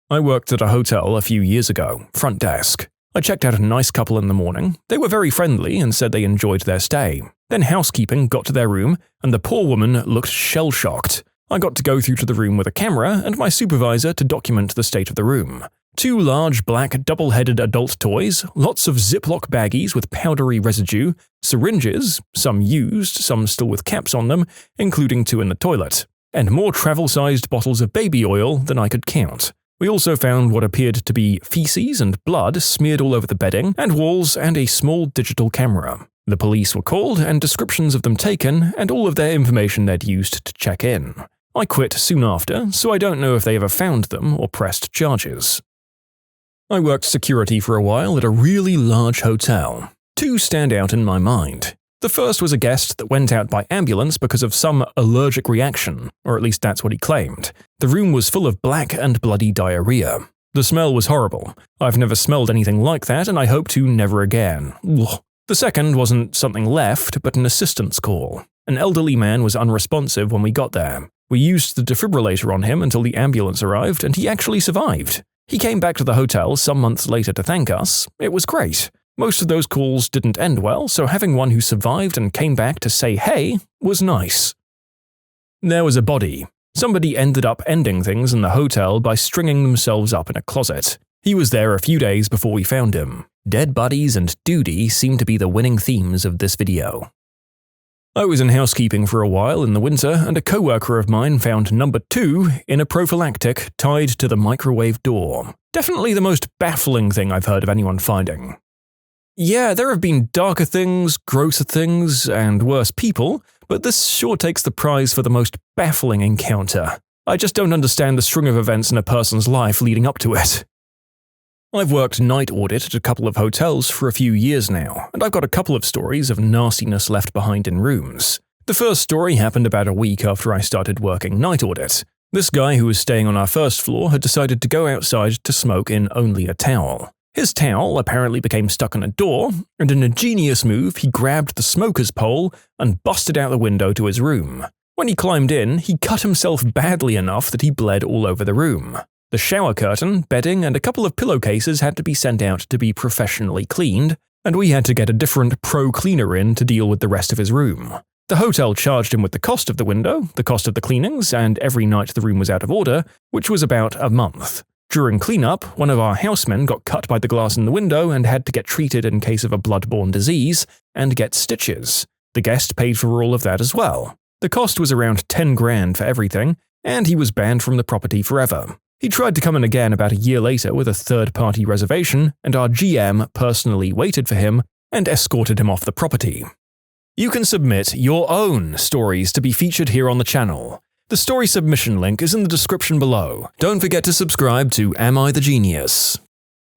I worked at a hotel a few years ago, front desk. I checked out a nice couple in the morning. They were very friendly and said they enjoyed their stay. Then housekeeping got to their room, and the poor woman looked shell-shocked. I got to go through to the room with a camera and my supervisor to document the state of the room. 2 large black double-headed adult toys, lots of Ziploc baggies with powdery residue, syringes, some used, some still with caps on them, including 2 in the toilet, and more travel-sized bottles of baby oil than I could count. We also found what appeared to be feces and blood smeared all over the bedding and walls and a small digital camera. The police were called and descriptions of them taken and all of their information they'd used to check in. I quit soon after, so I don't know if they ever found them or pressed charges. I worked security for a while at a really large hotel. 2 stand out in my mind. The first was a guest that went out by ambulance because of some allergic reaction, or at least that's what he claimed. The room was full of black and bloody diarrhea. The smell was horrible. I've never smelled anything like that and I hope to never again. Ugh. The second wasn't something left, but an assistance call. An elderly man was unresponsive when we got there. We used the defibrillator on him until the ambulance arrived and he actually survived. He came back to the hotel some months later to thank us. It was great. Most of those calls didn't end well, so having one who survived and came back to say hey was nice. There was a body. Somebody ended up ending things in the hotel by stringing themselves up in a closet. He was there a few days before we found him. Dead bodies and duty seem to be the winning themes of this video. I was in housekeeping for a while in the winter, and a coworker of mine found number 2 in a prophylactic tied to the microwave door. Definitely the most baffling thing I've heard of anyone finding. Yeah, there have been darker things, grosser things, and worse people, but this sure takes the prize for the most baffling encounter. I just don't understand the string of events in a person's life leading up to it. I've worked night audit at a couple of hotels for a few years now, and I've got a couple of stories of nastiness left behind in rooms. The first story happened about a week after I started working night audit. This guy who was staying on our first floor had decided to go outside to smoke in only a towel. His towel apparently became stuck on a door, and in a genius move he grabbed the smoker's pole and busted out the window to his room. When he climbed in, he cut himself badly enough that he bled all over the room. The shower curtain, bedding, and a couple of pillowcases had to be sent out to be professionally cleaned, and we had to get a different pro cleaner in to deal with the rest of his room. The hotel charged him with the cost of the window, the cost of the cleanings, and every night the room was out of order, which was about a month. During cleanup, one of our housemen got cut by the glass in the window and had to get treated in case of a blood-borne disease and get stitches. The guest paid for all of that as well. The cost was around 10 grand for everything, and he was banned from the property forever. He tried to come in again about a year later with a third-party reservation, and our GM personally waited for him and escorted him off the property. You can submit your own stories to be featured here on the channel. The story submission link is in the description below. Don't forget to subscribe to Am I the Genius?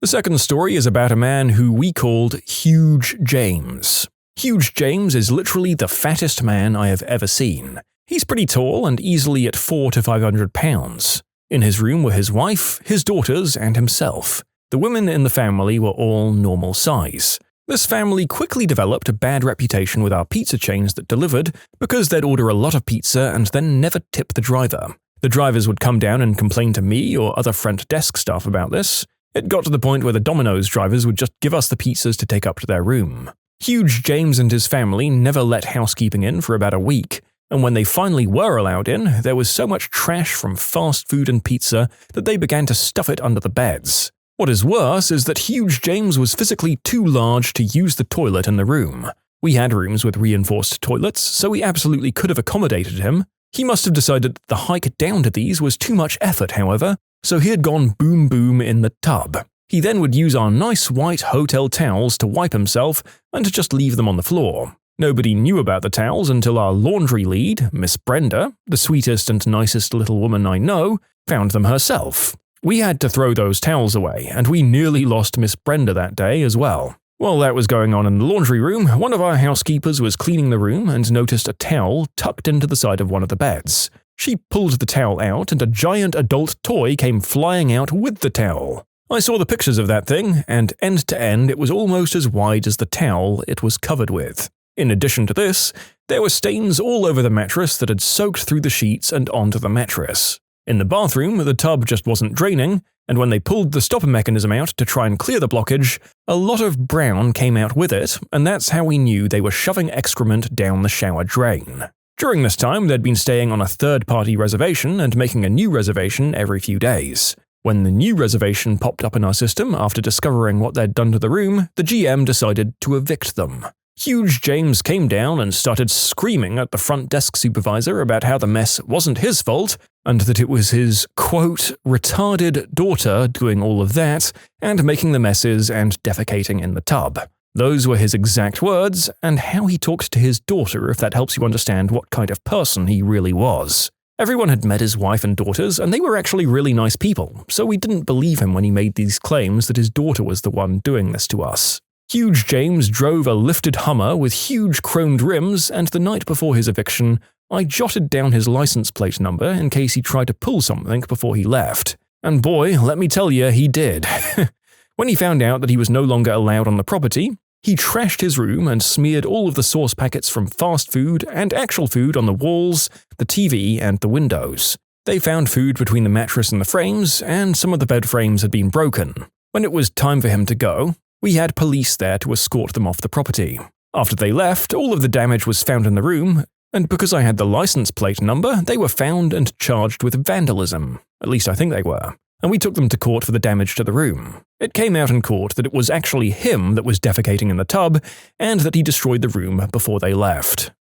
The second story is about a man who we called Huge James. Huge James is literally the fattest man I have ever seen. He's pretty tall and easily at 400 to 500 pounds. In his room were his wife, his daughters, and himself. The women in the family were all normal size. This family quickly developed a bad reputation with our pizza chains that delivered because they'd order a lot of pizza and then never tip the driver. The drivers would come down and complain to me or other front desk staff about this. It got to the point where the Domino's drivers would just give us the pizzas to take up to their room. Huge James and his family never let housekeeping in for about a week, and when they finally were allowed in, there was so much trash from fast food and pizza that they began to stuff it under the beds. What is worse is that Huge James was physically too large to use the toilet in the room. We had rooms with reinforced toilets, so we absolutely could have accommodated him. He must have decided that the hike down to these was too much effort, however, so he had gone boom boom in the tub. He then would use our nice white hotel towels to wipe himself and to just leave them on the floor. Nobody knew about the towels until our laundry lead, Miss Brenda, the sweetest and nicest little woman I know, found them herself. We had to throw those towels away, and we nearly lost Miss Brenda that day as well. While that was going on in the laundry room, one of our housekeepers was cleaning the room and noticed a towel tucked into the side of one of the beds. She pulled the towel out, and a giant adult toy came flying out with the towel. I saw the pictures of that thing, and end to end it was almost as wide as the towel it was covered with. In addition to this, there were stains all over the mattress that had soaked through the sheets and onto the mattress. In the bathroom, the tub just wasn't draining, and when they pulled the stopper mechanism out to try and clear the blockage, a lot of brown came out with it, and that's how we knew they were shoving excrement down the shower drain. During this time, they'd been staying on a third-party reservation and making a new reservation every few days. When the new reservation popped up in our system after discovering what they'd done to the room, the GM decided to evict them. Huge James came down and started screaming at the front desk supervisor about how the mess wasn't his fault, and that it was his, quote, retarded daughter doing all of that, and making the messes and defecating in the tub. Those were his exact words, and how he talked to his daughter, if that helps you understand what kind of person he really was. Everyone had met his wife and daughters, and they were actually really nice people, so we didn't believe him when he made these claims that his daughter was the one doing this to us. Huge James drove a lifted Hummer with huge chromed rims, and the night before his eviction, I jotted down his license plate number in case he tried to pull something before he left. And boy, let me tell you, he did. When he found out that he was no longer allowed on the property, he trashed his room and smeared all of the sauce packets from fast food and actual food on the walls, the TV, and the windows. They found food between the mattress and the frames, and some of the bed frames had been broken. When it was time for him to go, we had police there to escort them off the property. After they left, all of the damage was found in the room, and because I had the license plate number, they were found and charged with vandalism. At least I think they were. And we took them to court for the damage to the room. It came out in court that it was actually him that was defecating in the tub, and that he destroyed the room before they left.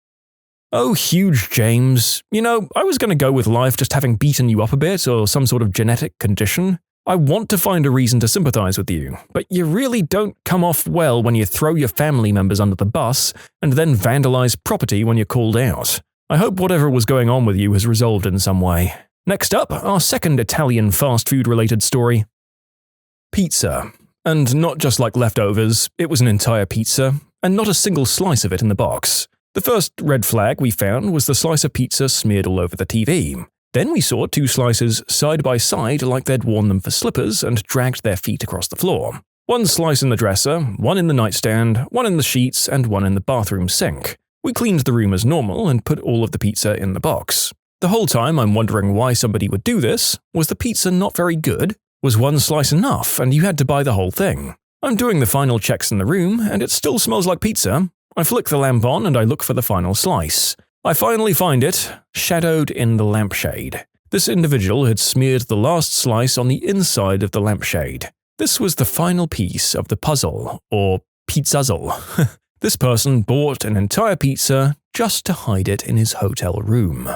Oh, Huge James. You know, I was going to go with life just having beaten you up a bit or some sort of genetic condition. I want to find a reason to sympathize with you, but you really don't come off well when you throw your family members under the bus and then vandalize property when you're called out. I hope whatever was going on with you has resolved in some way. Next up, our second Italian fast food related story. Pizza. And not just like leftovers, it was an entire pizza, and not a single slice of it in the box. The first red flag we found was the slice of pizza smeared all over the TV. Then we saw two slices side by side like they'd worn them for slippers and dragged their feet across the floor. One slice in the dresser, one in the nightstand, one in the sheets, and one in the bathroom sink. We cleaned the room as normal and put all of the pizza in the box. The whole time I'm wondering why somebody would do this. Was the pizza not very good? Was one slice enough and you had to buy the whole thing? I'm doing the final checks in the room and it still smells like pizza. I flick the lamp on and I look for the final slice. I finally find it, shadowed in the lampshade. This individual had smeared the last slice on the inside of the lampshade. This was the final piece of the puzzle, or pizzazzle. This person bought an entire pizza just to hide it in his hotel room.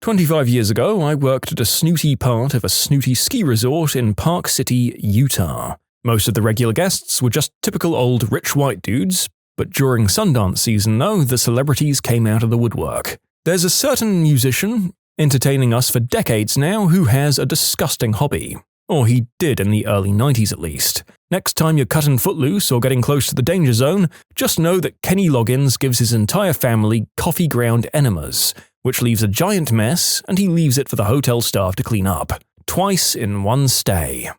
25 years ago, I worked at a snooty part of a snooty ski resort in Park City, Utah. Most of the regular guests were just typical old rich white dudes, but during Sundance season, though, the celebrities came out of the woodwork. There's a certain musician, entertaining us for decades now, who has a disgusting hobby. Or he did in the early 90s at least. Next time you're cutting footloose or getting close to the danger zone, just know that Kenny Loggins gives his entire family coffee ground enemas, which leaves a giant mess, and he leaves it for the hotel staff to clean up. Twice in one stay.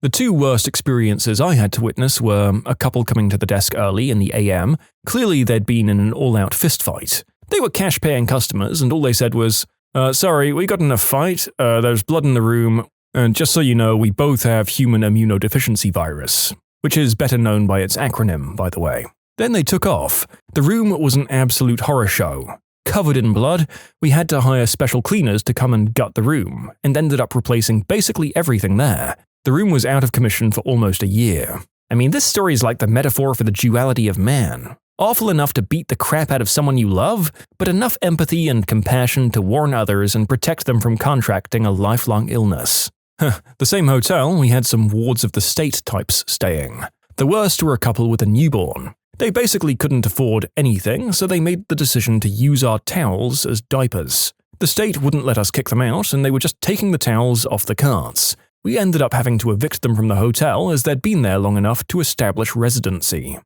The two worst experiences I had to witness were a couple coming to the desk early in the AM. Clearly they'd been in an all-out fistfight. They were cash-paying customers, and all they said was, sorry, we got in a fight, there's blood in the room, and just so you know, we both have human immunodeficiency virus, which is better known by its acronym, by the way. Then they took off. The room was an absolute horror show. Covered in blood, we had to hire special cleaners to come and gut the room, and ended up replacing basically everything there. The room was out of commission for almost a year. I mean, this story is like the metaphor for the duality of man. Awful enough to beat the crap out of someone you love, but enough empathy and compassion to warn others and protect them from contracting a lifelong illness. The same hotel, we had some wards of the state types staying. The worst were a couple with a newborn. They basically couldn't afford anything, so they made the decision to use our towels as diapers. The state wouldn't let us kick them out, and they were just taking the towels off the carts. We ended up having to evict them from the hotel as they'd been there long enough to establish residency.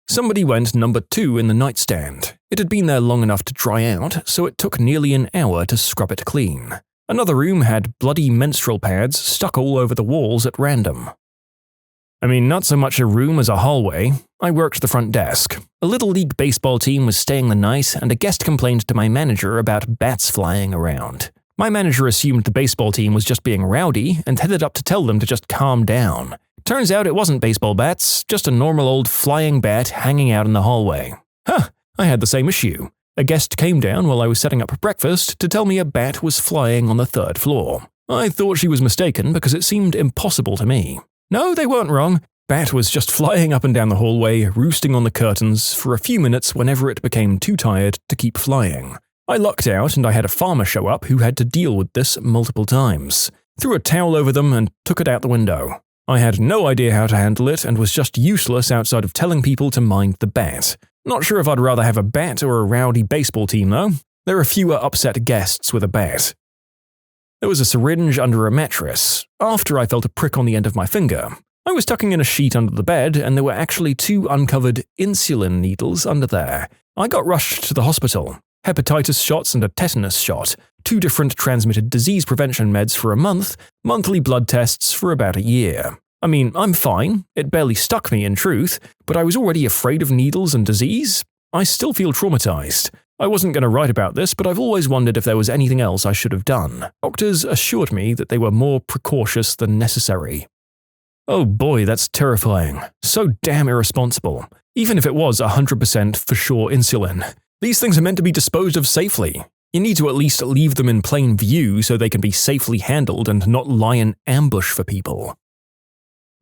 Somebody went number 2 in the nightstand. It had been there long enough to dry out, so it took nearly an hour to scrub it clean. Another room had bloody menstrual pads stuck all over the walls at random. I mean, not so much a room as a hallway. I worked the front desk. A Little League baseball team was staying the night, and a guest complained to my manager about bats flying around. My manager assumed the baseball team was just being rowdy and headed up to tell them to just calm down. Turns out it wasn't baseball bats, just a normal old flying bat hanging out in the hallway. I had the same issue. A guest came down while I was setting up breakfast to tell me a bat was flying on the 3rd floor. I thought she was mistaken because it seemed impossible to me. No, they weren't wrong. Bat was just flying up and down the hallway, roosting on the curtains for a few minutes whenever it became too tired to keep flying. I lucked out and I had a farmer show up who had to deal with this multiple times. Threw a towel over them and took it out the window. I had no idea how to handle it and was just useless outside of telling people to mind the bat. Not sure if I'd rather have a bat or a rowdy baseball team though. There are fewer upset guests with a bat. There was a syringe under a mattress. After I felt a prick on the end of my finger. I was tucking in a sheet under the bed and there were actually 2 uncovered insulin needles under there. I got rushed to the hospital. Hepatitis shots and a tetanus shot. 2 different transmitted disease prevention meds for a month, monthly blood tests for about a year. I mean, I'm fine. It barely stuck me in truth, but I was already afraid of needles and disease. I still feel traumatized. I wasn't going to write about this, but I've always wondered if there was anything else I should have done. Doctors assured me that they were more precautious than necessary. Oh boy, that's terrifying. So damn irresponsible. Even if it was 100% for sure insulin. These things are meant to be disposed of safely. You need to at least leave them in plain view so they can be safely handled and not lie in ambush for people.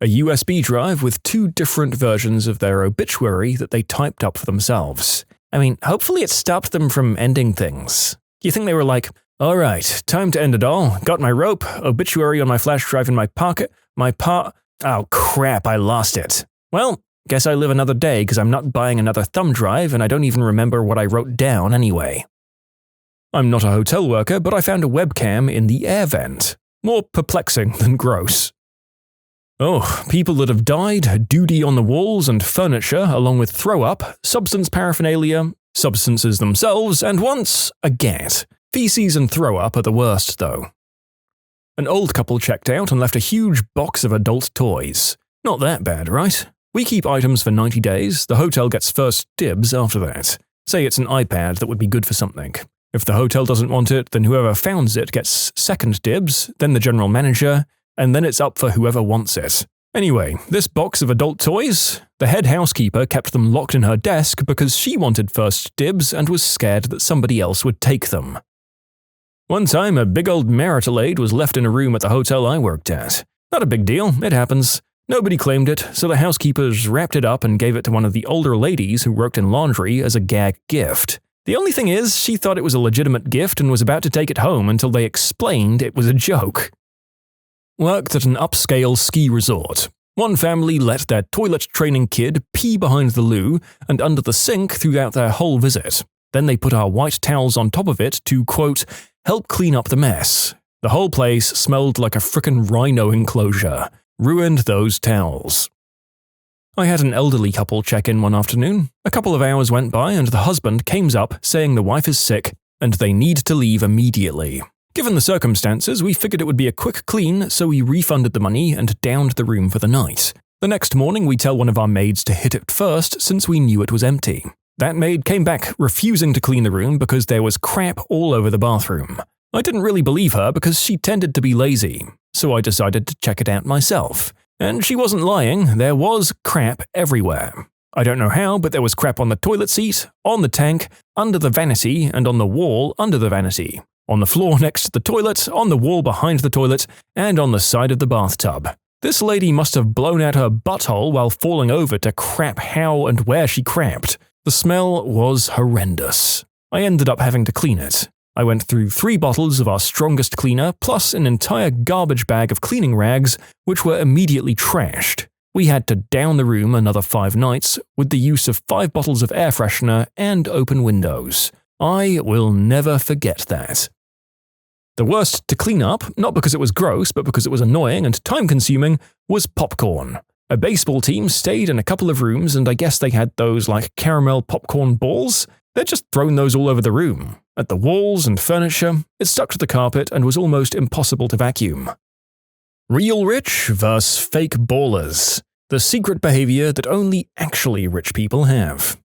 A USB drive with 2 different versions of their obituary that they typed up for themselves. I mean, hopefully it stopped them from ending things. You think they were like, alright, time to end it all, got my rope, obituary on my flash drive in my pocket, oh crap, I lost it. Well, guess I live another day because I'm not buying another thumb drive and I don't even remember what I wrote down anyway. I'm not a hotel worker, but I found a webcam in the air vent. More perplexing than gross. Oh, people that have died, duty on the walls and furniture along with throw-up, substance paraphernalia, substances themselves, and once, a gat. Feces and throw-up are the worst, though. An old couple checked out and left a huge box of adult toys. Not that bad, right? We keep items for 90 days, the hotel gets first dibs after that. Say it's an iPad that would be good for something. If the hotel doesn't want it, then whoever found it gets second dibs, then the general manager, and then it's up for whoever wants it. Anyway, this box of adult toys, the head housekeeper kept them locked in her desk because she wanted first dibs and was scared that somebody else would take them. One time, a big old marital aid was left in a room at the hotel I worked at. Not a big deal, it happens. Nobody claimed it, so the housekeepers wrapped it up and gave it to one of the older ladies who worked in laundry as a gag gift. The only thing is, she thought it was a legitimate gift and was about to take it home until they explained it was a joke. Worked at an upscale ski resort. One family let their toilet training kid pee behind the loo and under the sink throughout their whole visit. Then they put our white towels on top of it to, quote, help clean up the mess. The whole place smelled like a frickin' rhino enclosure. Ruined those towels. I had an elderly couple check in one afternoon. A couple of hours went by and the husband came up saying the wife is sick and they need to leave immediately. Given the circumstances, we figured it would be a quick clean, so we refunded the money and downed the room for the night. The next morning, we tell one of our maids to hit it first since we knew it was empty. That maid came back refusing to clean the room because there was crap all over the bathroom. I didn't really believe her because she tended to be lazy, so I decided to check it out myself. And she wasn't lying, there was crap everywhere. I don't know how, but there was crap on the toilet seat, on the tank, under the vanity, and on the wall under the vanity. On the floor next to the toilet, on the wall behind the toilet, and on the side of the bathtub. This lady must have blown out her butthole while falling over to crap how and where she crapped. The smell was horrendous. I ended up having to clean it. I went through 3 bottles of our strongest cleaner plus an entire garbage bag of cleaning rags, which were immediately trashed. We had to down the room another 5 nights with the use of 5 bottles of air freshener and open windows. I will never forget that. The worst to clean up, not because it was gross but because it was annoying and time-consuming, was popcorn. A baseball team stayed in a couple of rooms and I guess they had those like caramel popcorn balls. They'd just thrown those all over the room. At the walls and furniture, it stuck to the carpet and was almost impossible to vacuum. Real rich versus fake ballers. The secret behavior that only actually rich people have.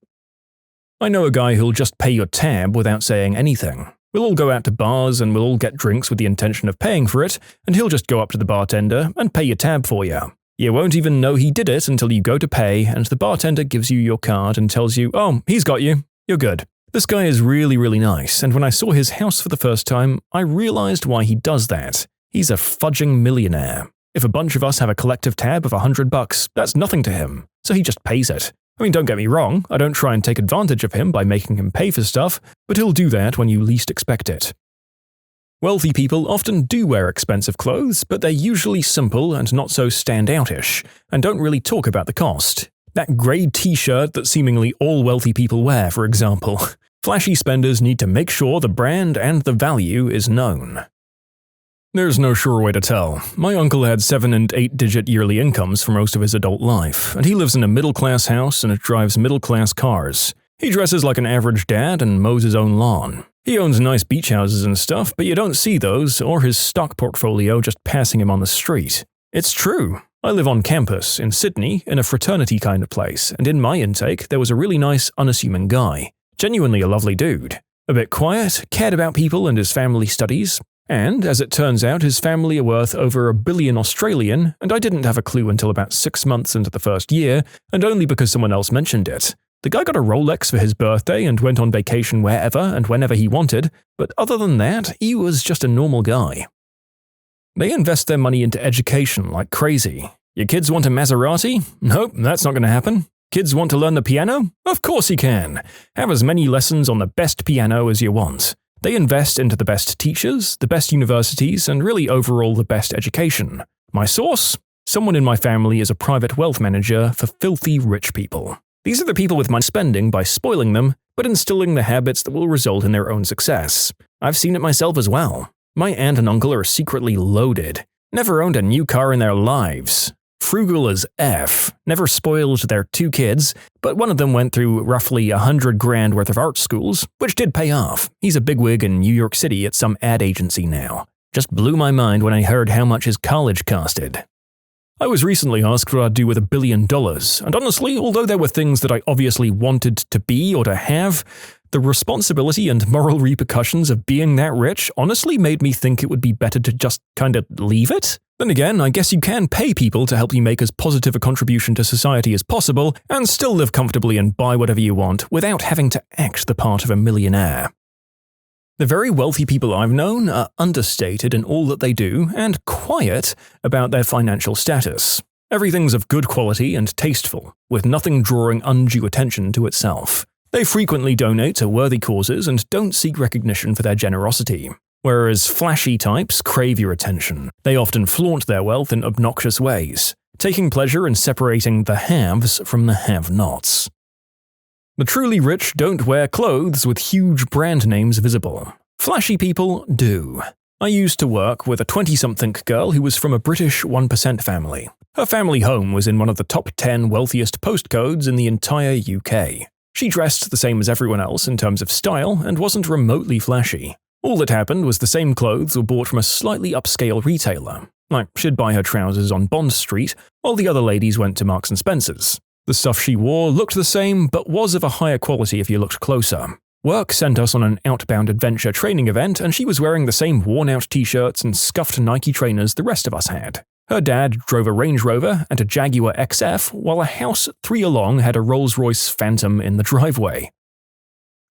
I know a guy who'll just pay your tab without saying anything. We'll all go out to bars and we'll all get drinks with the intention of paying for it, and he'll just go up to the bartender and pay your tab for you. You won't even know he did it until you go to pay and the bartender gives you your card and tells you, oh, he's got you. You're good. This guy is really, really nice, and when I saw his house for the first time, I realized why he does that. He's a fudging millionaire. If a bunch of us have a collective tab of $100, that's nothing to him, so he just pays it. I mean, don't get me wrong, I don't try and take advantage of him by making him pay for stuff, but he'll do that when you least expect it. Wealthy people often do wear expensive clothes, but they're usually simple and not so standoutish, and don't really talk about the cost. That grey t-shirt that seemingly all wealthy people wear, for example. Flashy spenders need to make sure the brand and the value is known. There's no sure way to tell. My uncle had 7- and 8-digit yearly incomes for most of his adult life, and he lives in a middle-class house and drives middle-class cars. He dresses like an average dad and mows his own lawn. He owns nice beach houses and stuff, but you don't see those or his stock portfolio just passing him on the street. It's true. I live on campus in Sydney in a fraternity kind of place, and in my intake there was a really nice, unassuming guy. Genuinely a lovely dude. A bit quiet, cared about people and his family studies. And, as it turns out, his family are worth over $1 billion Australian, and I didn't have a clue until about 6 months into the first year, and only because someone else mentioned it. The guy got a Rolex for his birthday and went on vacation wherever and whenever he wanted, but other than that, he was just a normal guy. They invest their money into education like crazy. Your kids want a Maserati? Nope, that's not going to happen. Kids want to learn the piano? Of course you can. Have as many lessons on the best piano as you want. They invest into the best teachers, the best universities, and really overall the best education. My source? Someone in my family is a private wealth manager for filthy rich people. These are the people with money spending by spoiling them, but instilling the habits that will result in their own success. I've seen it myself as well. My aunt and uncle are secretly loaded. Never owned a new car in their lives. Frugal as F. Never spoiled their 2 kids, but one of them went through roughly $100,000 worth of art schools, which did pay off. He's a bigwig in New York City at some ad agency now. Just blew my mind when I heard how much his college costed. I was recently asked what I'd do with $1 billion, and honestly, although there were things that I obviously wanted to be or to have, The responsibility and moral repercussions of being that rich honestly made me think it would be better to just kinda leave it. Then again, I guess you can pay people to help you make as positive a contribution to society as possible and still live comfortably and buy whatever you want without having to act the part of a millionaire. The very wealthy people I've known are understated in all that they do and quiet about their financial status. Everything's of good quality and tasteful, with nothing drawing undue attention to itself. They frequently donate to worthy causes and don't seek recognition for their generosity. Whereas flashy types crave your attention. They often flaunt their wealth in obnoxious ways, taking pleasure in separating the haves from the have-nots. The truly rich don't wear clothes with huge brand names visible. Flashy people do. I used to work with a 20-something girl who was from a British 1% family. Her family home was in one of the top 10 wealthiest postcodes in the entire UK. She dressed the same as everyone else in terms of style and wasn't remotely flashy. All that happened was the same clothes were bought from a slightly upscale retailer. Like, she'd buy her trousers on Bond Street, while the other ladies went to Marks & Spencer's. The stuff she wore looked the same, but was of a higher quality if you looked closer. Work sent us on an outbound adventure training event, and she was wearing the same worn-out t-shirts and scuffed Nike trainers the rest of us had. Her dad drove a Range Rover and a Jaguar XF, while a house 3 along had a Rolls-Royce Phantom in the driveway.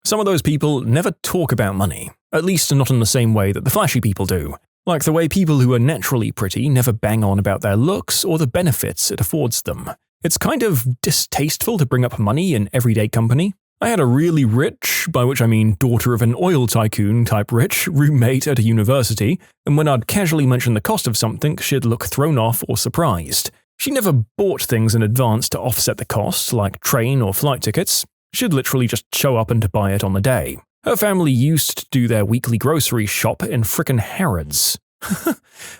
Some of those people never talk about money, at least not in the same way that the flashy people do, like the way people who are naturally pretty never bang on about their looks or the benefits it affords them. It's kind of distasteful to bring up money in everyday company. I had a really rich, by which I mean daughter of an oil tycoon type rich, roommate at a university, and when I'd casually mention the cost of something, she'd look thrown off or surprised. She never bought things in advance to offset the cost, like train or flight tickets. She'd literally just show up and buy it on the day. Her family used to do their weekly grocery shop in frickin' Harrods.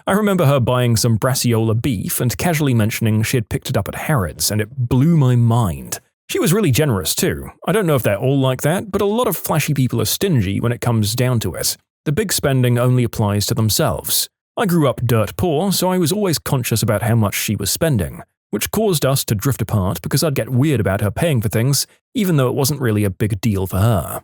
I remember her buying some Brassiola beef and casually mentioning she had picked it up at Harrods, and it blew my mind. She was really generous too. I don't know if they're all like that, but a lot of flashy people are stingy when it comes down to it. The big spending only applies to themselves. I grew up dirt poor, so I was always conscious about how much she was spending, which caused us to drift apart because I'd get weird about her paying for things, even though it wasn't really a big deal for her.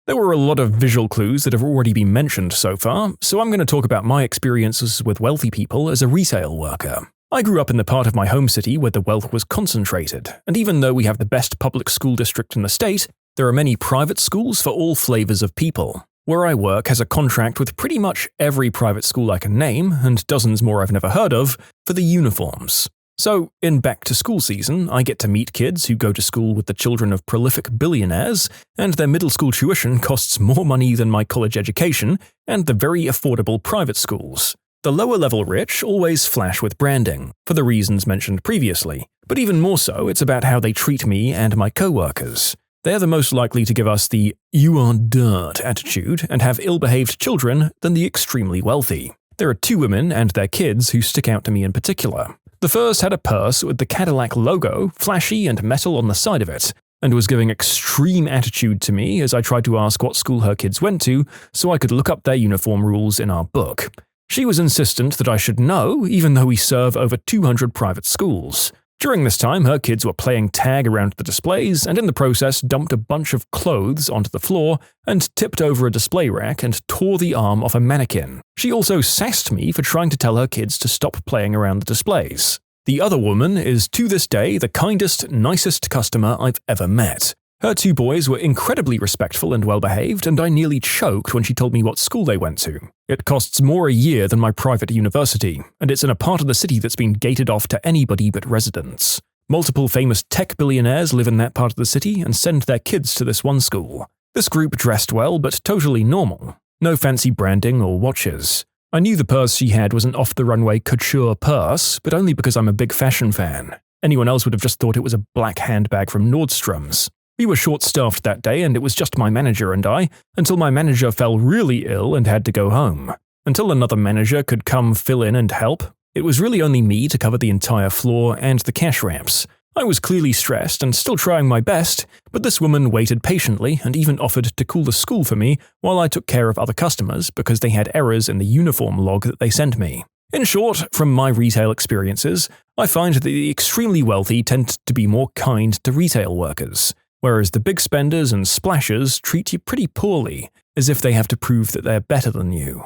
There were a lot of visual clues that have already been mentioned so far, so I'm going to talk about my experiences with wealthy people as a retail worker. I grew up in the part of my home city where the wealth was concentrated, and even though we have the best public school district in the state, there are many private schools for all flavors of people. Where I work has a contract with pretty much every private school I can name, and dozens more I've never heard of, for the uniforms. So, in back-to-school season, I get to meet kids who go to school with the children of prolific billionaires, and their middle school tuition costs more money than my college education and the very affordable private schools. The lower-level rich always flash with branding, for the reasons mentioned previously, but even more so, it's about how they treat me and my co-workers. They're the most likely to give us the "you are dirt" attitude and have ill-behaved children than the extremely wealthy. There are 2 women and their kids who stick out to me in particular. The first had a purse with the Cadillac logo, flashy and metal on the side of it, and was giving extreme attitude to me as I tried to ask what school her kids went to so I could look up their uniform rules in our book. She was insistent that I should know, even though we serve over 200 private schools. During this time, her kids were playing tag around the displays and in the process dumped a bunch of clothes onto the floor and tipped over a display rack and tore the arm off a mannequin. She also sassed me for trying to tell her kids to stop playing around the displays. The other woman is to this day the kindest, nicest customer I've ever met. Her 2 boys were incredibly respectful and well-behaved, and I nearly choked when she told me what school they went to. It costs more a year than my private university, and it's in a part of the city that's been gated off to anybody but residents. Multiple famous tech billionaires live in that part of the city and send their kids to this one school. This group dressed well, but totally normal. No fancy branding or watches. I knew the purse she had was an off-the-runway couture purse, but only because I'm a big fashion fan. Anyone else would have just thought it was a black handbag from Nordstrom's. We were short-staffed that day and it was just my manager and I, until my manager fell really ill and had to go home. Until another manager could come fill in and help, it was really only me to cover the entire floor and the cash ramps. I was clearly stressed and still trying my best, but this woman waited patiently and even offered to cool the school for me while I took care of other customers because they had errors in the uniform log that they sent me. In short, from my retail experiences, I find that the extremely wealthy tend to be more kind to retail workers. whereas the big spenders and splashers treat you pretty poorly, as if they have to prove that they're better than you.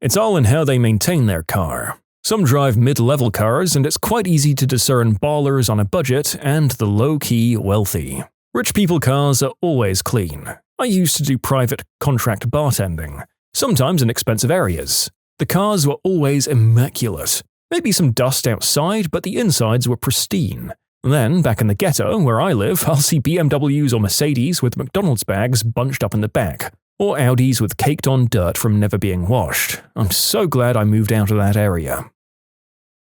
It's all in how they maintain their car. Some drive mid-level cars, and it's quite easy to discern ballers on a budget and the low-key wealthy. Rich people cars are always clean. I used to do private contract bartending, sometimes in expensive areas. The cars were always immaculate. Maybe some dust outside, but the insides were pristine. Then, back in the ghetto, where I live, I'll see BMWs or Mercedes with McDonald's bags bunched up in the back, or Audis with caked-on dirt from never being washed. I'm so glad I moved out of that area.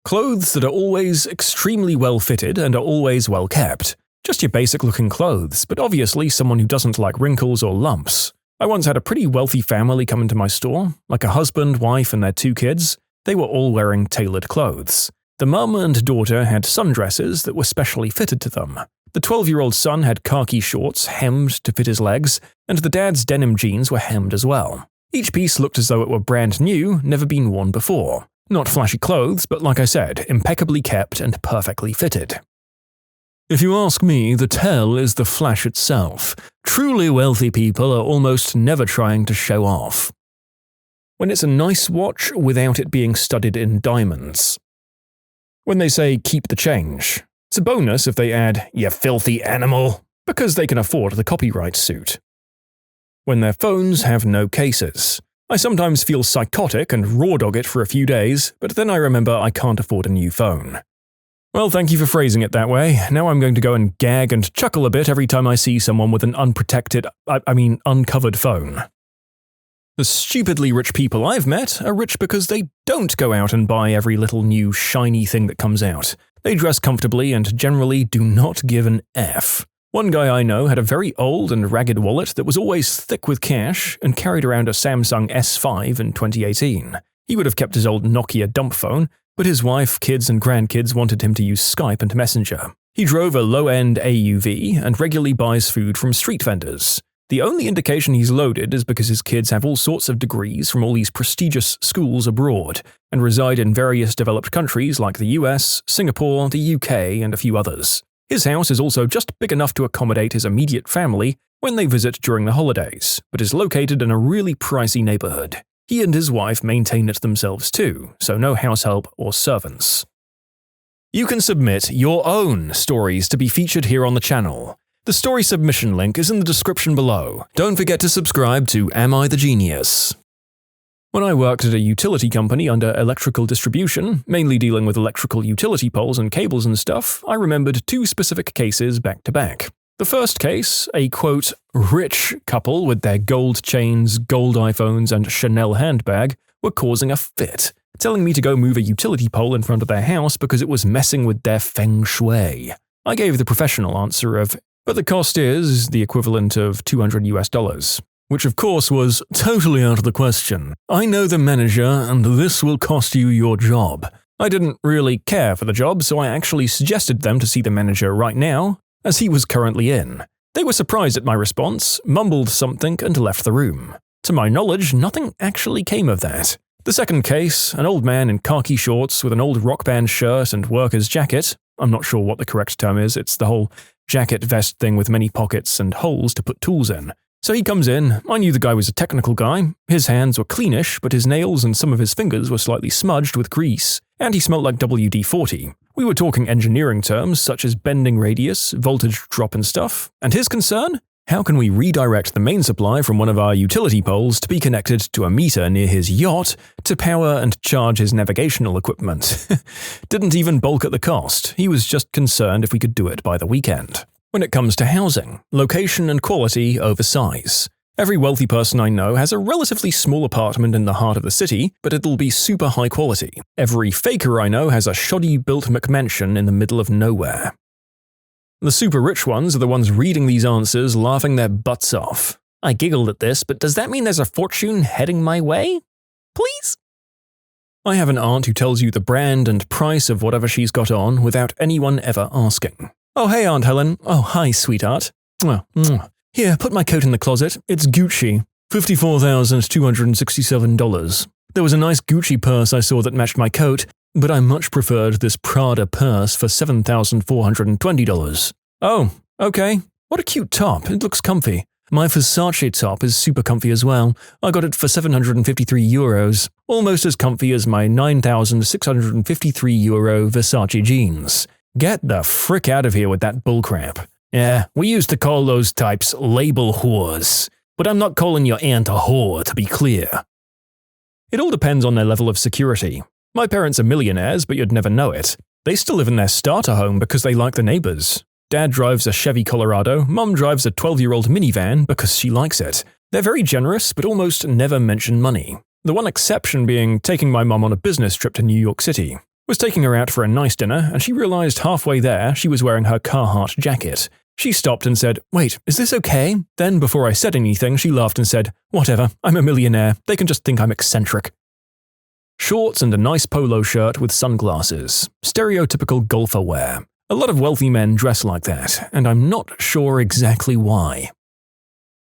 Clothes that are always extremely well-fitted and are always well-kept. Just your basic-looking clothes, but obviously someone who doesn't like wrinkles or lumps. I once had a pretty wealthy family come into my store, like a husband, wife, and their 2 kids. They were all wearing tailored clothes. The mum and daughter had sundresses that were specially fitted to them. The 12-year-old son had khaki shorts hemmed to fit his legs, and the dad's denim jeans were hemmed as well. Each piece looked as though it were brand new, never been worn before. Not flashy clothes, but like I said, impeccably kept and perfectly fitted. If you ask me, the tell is the flash itself. Truly wealthy people are almost never trying to show off. When it's a nice watch without it being studded in diamonds. When they say keep the change, it's a bonus if they add, "you filthy animal," because they can afford the copyright suit. When their phones have no cases. I sometimes feel psychotic and raw dog it for a few days, but then I remember I can't afford a new phone. Well, thank you for phrasing it that way. Now I'm going to go and gag and chuckle a bit every time I see someone with an uncovered phone. The stupidly rich people I've met are rich because they don't go out and buy every little new shiny thing that comes out. They dress comfortably and generally do not give an F. One guy I know had a very old and ragged wallet that was always thick with cash and carried around a Samsung S5 in 2018. He would have kept his old Nokia dump phone, but his wife, kids, and grandkids wanted him to use Skype and Messenger. He drove a low-end AUV and regularly buys food from street vendors. The only indication he's loaded is because his kids have all sorts of degrees from all these prestigious schools abroad and reside in various developed countries like the US, Singapore, the UK, and a few others. His house is also just big enough to accommodate his immediate family when they visit during the holidays, but is located in a really pricey neighborhood. He and his wife maintain it themselves too, so no house help or servants. You can submit your own stories to be featured here on the channel. The story submission link is in the description below. Don't forget to subscribe to Am I the Genius? When I worked at a utility company under electrical distribution, mainly dealing with electrical utility poles and cables and stuff, I remembered 2 specific cases back to back. The first case, a quote, rich couple with their gold chains, gold iPhones, and Chanel handbag, were causing a fit, telling me to go move a utility pole in front of their house because it was messing with their feng shui. I gave the professional answer of, but the cost is the equivalent of $200 US. Which of course was totally out of the question. I know the manager and this will cost you your job. I didn't really care for the job, so I actually suggested them to see the manager right now, as he was currently in. They were surprised at my response, mumbled something, and left the room. To my knowledge, nothing actually came of that. The second case, an old man in khaki shorts with an old rock band shirt and worker's jacket. I'm not sure what the correct term is, it's the whole jacket vest thing with many pockets and holes to put tools in. So he comes in. I knew the guy was a technical guy. His hands were cleanish, but his nails and some of his fingers were slightly smudged with grease, and he smelled like WD-40. We were talking engineering terms such as bending radius, voltage drop and stuff, and his concern? How can we redirect the main supply from one of our utility poles to be connected to a meter near his yacht to power and charge his navigational equipment? Didn't even balk at the cost. He was just concerned if we could do it by the weekend. When it comes to housing, location and quality over size. Every wealthy person I know has a relatively small apartment in the heart of the city, but it'll be super high quality. Every faker I know has a shoddy-built McMansion in the middle of nowhere. The super rich ones are the ones reading these answers laughing their butts off. I giggled at this, but does that mean there's a fortune heading my way? Please? I have an aunt who tells you the brand and price of whatever she's got on without anyone ever asking. Oh, hey, Aunt Helen. Oh, hi, sweetheart. Here, put my coat in the closet. It's Gucci. $54,267. There was a nice Gucci purse I saw that matched my coat, but I much preferred this Prada purse for $7,420. Oh, okay. What a cute top, it looks comfy. My Versace top is super comfy as well. I got it for €753, almost as comfy as my €9,653 Versace jeans. Get the frick out of here with that bullcrap. Yeah, we used to call those types label whores. But I'm not calling your aunt a whore, to be clear. It all depends on their level of security. My parents are millionaires, but you'd never know it. They still live in their starter home because they like the neighbors. Dad drives a Chevy Colorado, Mum drives a 12-year-old minivan because she likes it. They're very generous, but almost never mention money. The one exception being taking my mum on a business trip to New York City. Was taking her out for a nice dinner, and she realized halfway there she was wearing her Carhartt jacket. She stopped and said, "Wait, is this okay?" Then, before I said anything, she laughed and said, "Whatever, I'm a millionaire. They can just think I'm eccentric." Shorts and a nice polo shirt with sunglasses. Stereotypical golfer wear. A lot of wealthy men dress like that, and I'm not sure exactly why.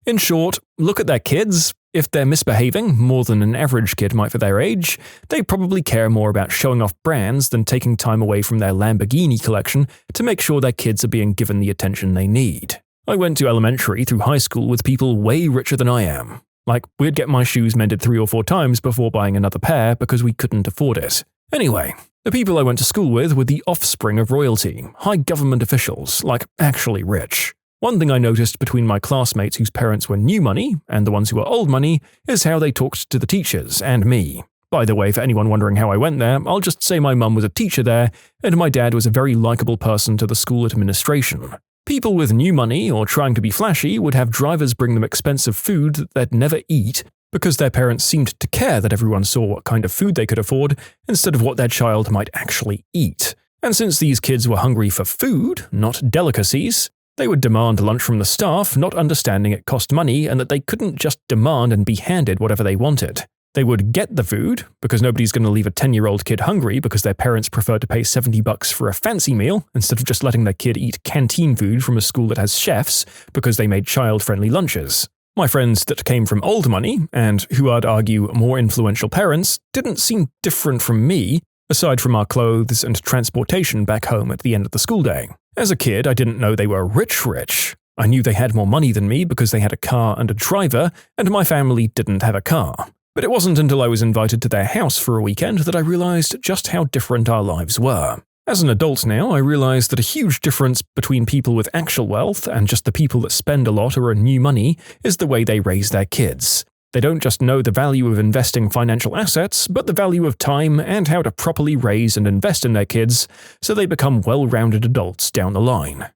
In short, look at their kids. If they're misbehaving more than an average kid might for their age, they probably care more about showing off brands than taking time away from their Lamborghini collection to make sure their kids are being given the attention they need. I went to elementary through high school with people way richer than I am. Like, we'd get my shoes mended 3 or 4 times before buying another pair because we couldn't afford it. Anyway, the people I went to school with were the offspring of royalty, high government officials, like actually rich. One thing I noticed between my classmates whose parents were new money and the ones who were old money is how they talked to the teachers and me. By the way, for anyone wondering how I went there, I'll just say my mum was a teacher there and my dad was a very likable person to the school administration. People with new money or trying to be flashy would have drivers bring them expensive food that they'd never eat because their parents seemed to care that everyone saw what kind of food they could afford instead of what their child might actually eat. And since these kids were hungry for food, not delicacies, they would demand lunch from the staff, not understanding it cost money and that they couldn't just demand and be handed whatever they wanted. They would get the food, because nobody's going to leave a 10-year-old kid hungry because their parents prefer to pay $70 for a fancy meal instead of just letting their kid eat canteen food from a school that has chefs because they made child-friendly lunches. My friends that came from old money, and who I'd argue more influential parents, didn't seem different from me, aside from our clothes and transportation back home at the end of the school day. As a kid, I didn't know they were rich. I knew they had more money than me because they had a car and a driver, and my family didn't have a car. But it wasn't until I was invited to their house for a weekend that I realized just how different our lives were. As an adult now, I realize that a huge difference between people with actual wealth and just the people that spend a lot or are new money is the way they raise their kids. They don't just know the value of investing financial assets, but the value of time and how to properly raise and invest in their kids so they become well-rounded adults down the line.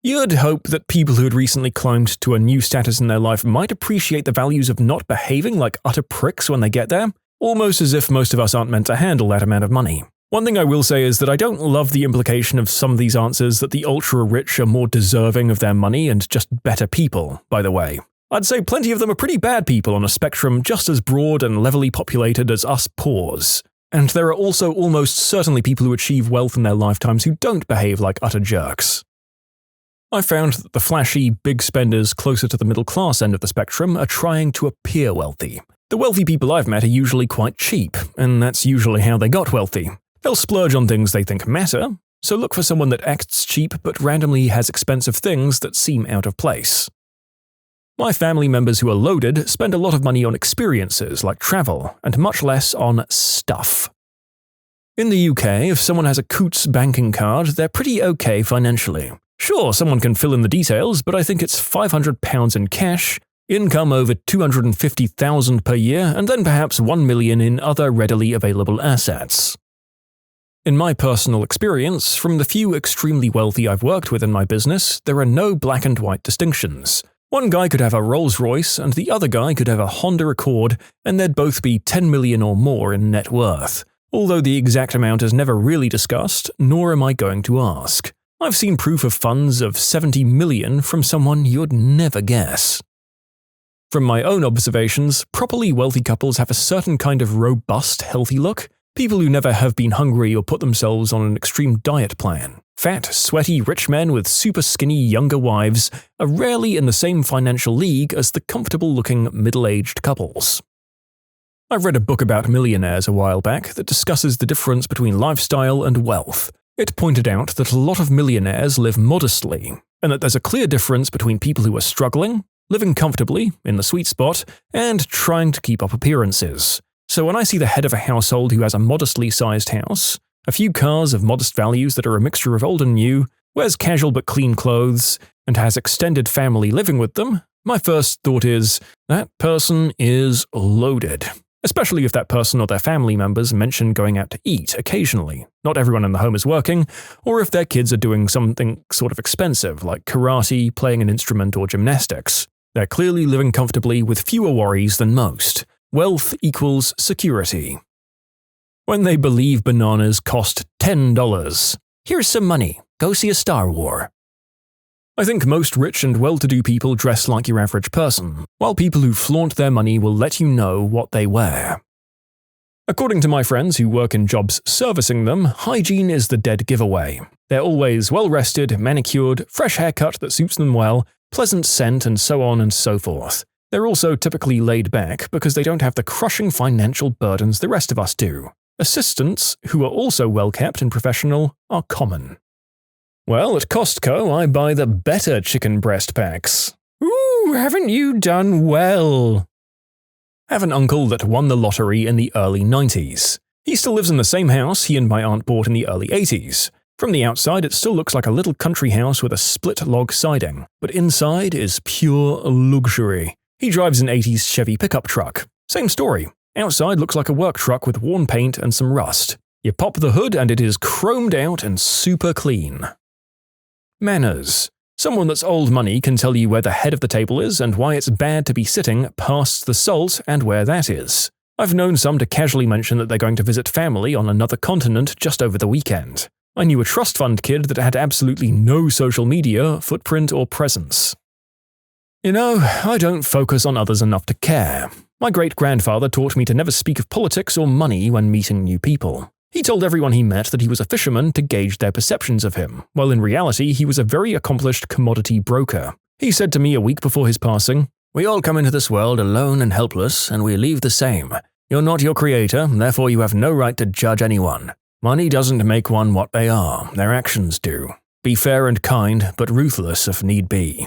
You'd hope that people who had recently climbed to a new status in their life might appreciate the values of not behaving like utter pricks when they get there, almost as if most of us aren't meant to handle that amount of money. One thing I will say is that I don't love the implication of some of these answers that the ultra-rich are more deserving of their money and just better people, by the way. I'd say plenty of them are pretty bad people on a spectrum just as broad and levelly populated as us poors. And there are also almost certainly people who achieve wealth in their lifetimes who don't behave like utter jerks. I found that the flashy, big spenders closer to the middle class end of the spectrum are trying to appear wealthy. The wealthy people I've met are usually quite cheap, and that's usually how they got wealthy. They'll splurge on things they think matter, so look for someone that acts cheap but randomly has expensive things that seem out of place. My family members who are loaded spend a lot of money on experiences like travel, and much less on stuff. In the UK, if someone has a Coutts banking card, they're pretty okay financially. Sure, someone can fill in the details, but I think it's £500 in cash, income over $250,000 per year, and then perhaps $1 million in other readily available assets. In my personal experience, from the few extremely wealthy I've worked with in my business, there are no black and white distinctions. One guy could have a Rolls-Royce and the other guy could have a Honda Accord, and they'd both be 10 million or more in net worth. Although the exact amount is never really discussed, nor am I going to ask. I've seen proof of funds of 70 million from someone you'd never guess. From my own observations, properly wealthy couples have a certain kind of robust, healthy look. People who never have been hungry or put themselves on an extreme diet plan. Fat, sweaty rich men with super skinny younger wives are rarely in the same financial league as the comfortable-looking middle-aged couples. I read a book about millionaires a while back that discusses the difference between lifestyle and wealth. It pointed out that a lot of millionaires live modestly. and that there's a clear difference between people who are struggling, living comfortably, in the sweet spot, and trying to keep up appearances. So when I see the head of a household who has a modestly sized house, a few cars of modest values that are a mixture of old and new, wears casual but clean clothes, and has extended family living with them, my first thought is, that person is loaded. Especially if that person or their family members mention going out to eat occasionally. Not everyone in the home is working, or if their kids are doing something sort of expensive like karate, playing an instrument, or gymnastics. They're clearly living comfortably with fewer worries than most. Wealth equals security. When they believe bananas cost $10. Here's some money. Go see a Star War. I think most rich and well-to-do people dress like your average person, while people who flaunt their money will let you know what they wear. According to my friends who work in jobs servicing them, hygiene is the dead giveaway. They're always well-rested, manicured, fresh haircut that suits them well, pleasant scent, and so on and so forth. They're also typically laid back because they don't have the crushing financial burdens the rest of us do. Assistants, who are also well-kept and professional, are common. Well, at Costco, I buy the better chicken breast packs. Ooh, haven't you done well? I have an uncle that won the lottery in the early 90s. He still lives in the same house he and my aunt bought in the early 80s. From the outside, it still looks like a little country house with a split log siding, but inside is pure luxury. He drives an 80s Chevy pickup truck. Same story. Outside looks like a work truck with worn paint and some rust. You pop the hood and it is chromed out and super clean. Manners. Someone that's old money can tell you where the head of the table is and why it's bad to be sitting past the salt and where that is. I've known some to casually mention that they're going to visit family on another continent just over the weekend. I knew a trust fund kid that had absolutely no social media, footprint, or presence. You know, I don't focus on others enough to care. My great-grandfather taught me to never speak of politics or money when meeting new people. He told everyone he met that he was a fisherman to gauge their perceptions of him, while in reality he was a very accomplished commodity broker. He said to me a week before his passing, "We all come into this world alone and helpless, and we leave the same. You're not your creator, therefore you have no right to judge anyone. Money doesn't make one what they are, their actions do. Be fair and kind, but ruthless if need be."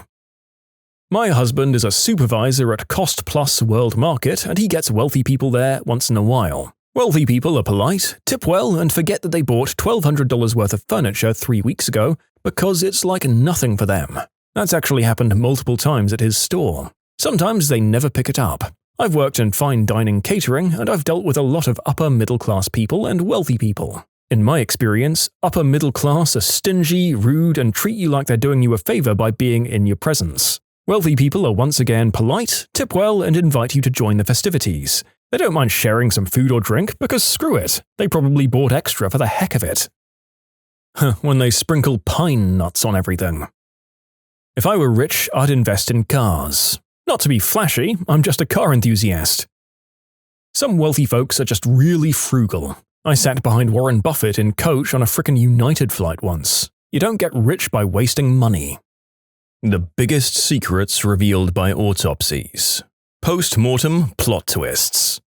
My husband is a supervisor at Cost Plus World Market, and he gets wealthy people there once in a while. Wealthy people are polite, tip well, and forget that they bought $1,200 worth of furniture 3 weeks ago because it's like nothing for them. That's actually happened multiple times at his store. Sometimes they never pick it up. I've worked in fine dining catering, and I've dealt with a lot of upper middle class people and wealthy people. In my experience, upper middle class are stingy, rude, and treat you like they're doing you a favor by being in your presence. Wealthy people are once again polite, tip well, and invite you to join the festivities. They don't mind sharing some food or drink because screw it, they probably bought extra for the heck of it. When they sprinkle pine nuts on everything. If I were rich, I'd invest in cars. Not to be flashy, I'm just a car enthusiast. Some wealthy folks are just really frugal. I sat behind Warren Buffett in coach on a frickin' United flight once. You don't get rich by wasting money. The biggest secrets revealed by autopsies. Post-mortem plot twists.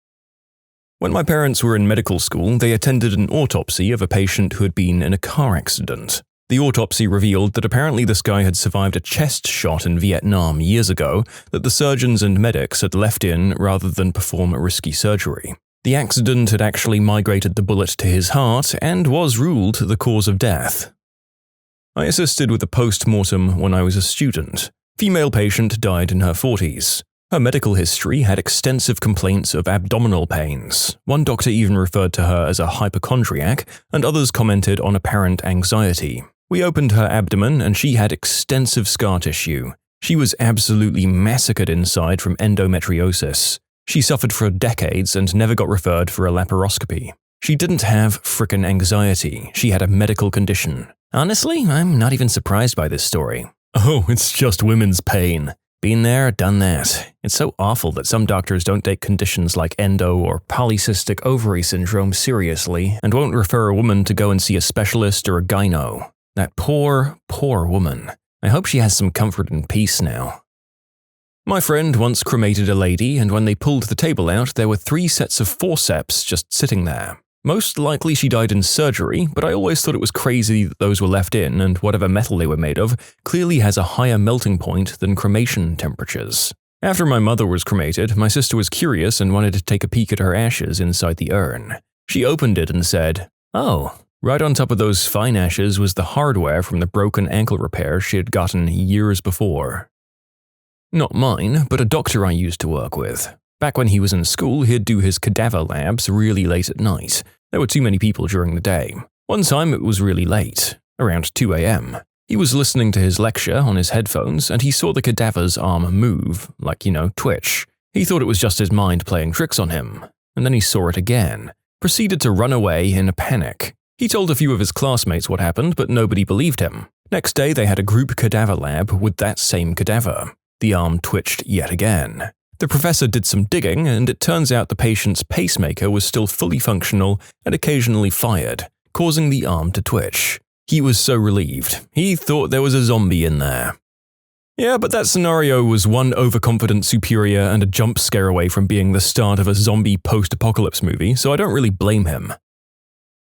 When my parents were in medical school, they attended an autopsy of a patient who had been in a car accident. The autopsy revealed that apparently this guy had survived a chest shot in Vietnam years ago that the surgeons and medics had left in rather than perform a risky surgery. The accident had actually migrated the bullet to his heart and was ruled the cause of death. I assisted with the post-mortem when I was a student. Female patient died in her 40s. Her medical history had extensive complaints of abdominal pains. One doctor even referred to her as a hypochondriac, and others commented on apparent anxiety. We opened her abdomen and she had extensive scar tissue. She was absolutely massacred inside from endometriosis. She suffered for decades and never got referred for a laparoscopy. She didn't have frickin' anxiety, she had a medical condition. Honestly, I'm not even surprised by this story. Oh, it's just women's pain. Been there, done that. It's so awful that some doctors don't take conditions like endo or polycystic ovary syndrome seriously and won't refer a woman to go and see a specialist or a gyno. That poor, poor woman. I hope she has some comfort and peace now. My friend once cremated a lady, and when they pulled the table out, there were 3 sets of forceps just sitting there. Most likely she died in surgery, but I always thought it was crazy that those were left in, and whatever metal they were made of clearly has a higher melting point than cremation temperatures. After my mother was cremated, my sister was curious and wanted to take a peek at her ashes inside the urn. She opened it and said, "Oh, right on top of those fine ashes was the hardware from the broken ankle repair she had gotten years before." Not mine, but a doctor I used to work with. Back when he was in school, he'd do his cadaver labs really late at night. There were too many people during the day. One time it was really late, around 2 a.m. He was listening to his lecture on his headphones and he saw the cadaver's arm move, like, twitch. He thought it was just his mind playing tricks on him, and then he saw it again. Proceeded to run away in a panic. He told a few of his classmates what happened, but nobody believed him. Next day they had a group cadaver lab with that same cadaver. The arm twitched yet again. The professor did some digging, and it turns out the patient's pacemaker was still fully functional and occasionally fired, causing the arm to twitch. He was so relieved. He thought there was a zombie in there. Yeah, but that scenario was one overconfident superior and a jump scare away from being the start of a zombie post-apocalypse movie, so I don't really blame him.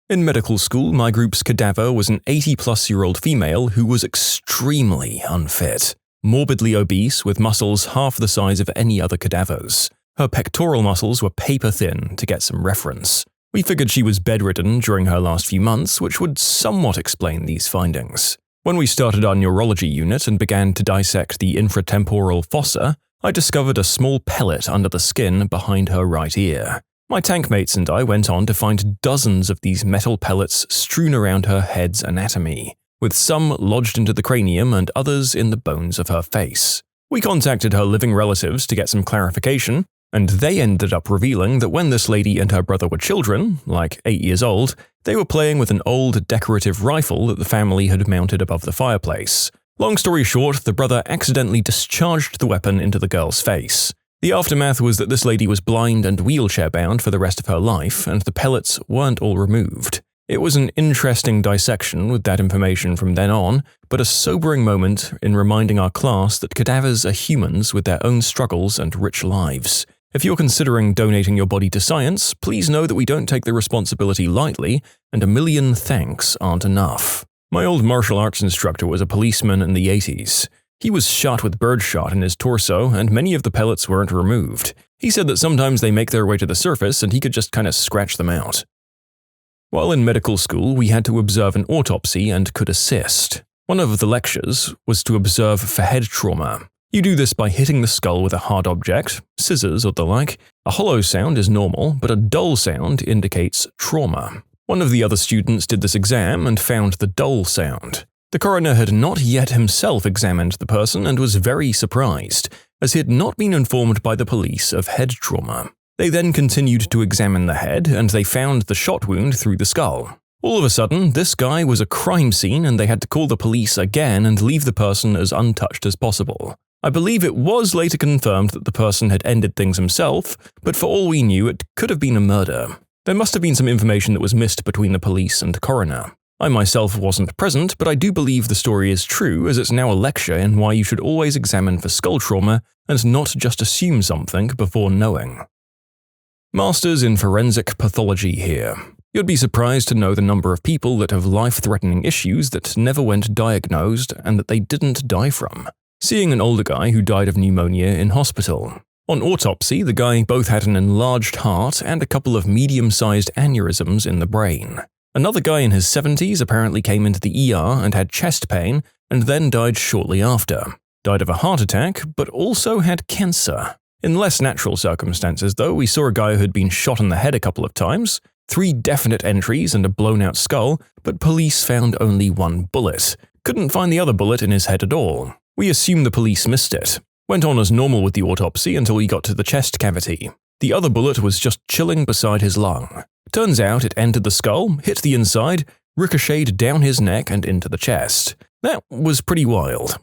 In medical school, my group's cadaver was an 80-plus-year-old female who was extremely unfit. Morbidly obese with muscles half the size of any other cadavers. Her pectoral muscles were paper-thin, to get some reference. We figured she was bedridden during her last few months, which would somewhat explain these findings. When we started our neurology unit and began to dissect the infratemporal fossa, I discovered a small pellet under the skin behind her right ear. My tankmates and I went on to find dozens of these metal pellets strewn around her head's anatomy, with some lodged into the cranium and others in the bones of her face. We contacted her living relatives to get some clarification, and they ended up revealing that when this lady and her brother were children, like 8 years old, they were playing with an old decorative rifle that the family had mounted above the fireplace. Long story short, the brother accidentally discharged the weapon into the girl's face. The aftermath was that this lady was blind and wheelchair-bound for the rest of her life, and the pellets weren't all removed. It was an interesting dissection with that information from then on, but a sobering moment in reminding our class that cadavers are humans with their own struggles and rich lives. If you're considering donating your body to science, please know that we don't take the responsibility lightly, and a million thanks aren't enough. My old martial arts instructor was a policeman in the 80s. He was shot with birdshot in his torso, and many of the pellets weren't removed. He said that sometimes they make their way to the surface and he could just kind of scratch them out. While in medical school, we had to observe an autopsy and could assist. One of the lectures was to observe for head trauma. You do this by hitting the skull with a hard object, scissors or the like. A hollow sound is normal, but a dull sound indicates trauma. One of the other students did this exam and found the dull sound. The coroner had not yet himself examined the person and was very surprised, as he had not been informed by the police of head trauma. They then continued to examine the head, and they found the shot wound through the skull. All of a sudden, this guy was a crime scene and they had to call the police again and leave the person as untouched as possible. I believe it was later confirmed that the person had ended things himself, but for all we knew, it could have been a murder. There must have been some information that was missed between the police and coroner. I myself wasn't present, but I do believe the story is true, as it's now a lecture in why you should always examine for skull trauma and not just assume something before knowing. Masters in Forensic Pathology here. You'd be surprised to know the number of people that have life-threatening issues that never went diagnosed and that they didn't die from. Seeing an older guy who died of pneumonia in hospital. On autopsy, the guy both had an enlarged heart and a couple of medium-sized aneurysms in the brain. Another guy in his 70s apparently came into the ER and had chest pain and then died shortly after. Died of a heart attack, but also had cancer. In less natural circumstances, though, we saw a guy who had been shot in the head a couple of times, 3 definite entries and a blown-out skull, but police found only 1 bullet. Couldn't find the other bullet in his head at all. We assumed the police missed it. Went on as normal with the autopsy until we got to the chest cavity. The other bullet was just chilling beside his lung. Turns out it entered the skull, hit the inside, ricocheted down his neck and into the chest. That was pretty wild.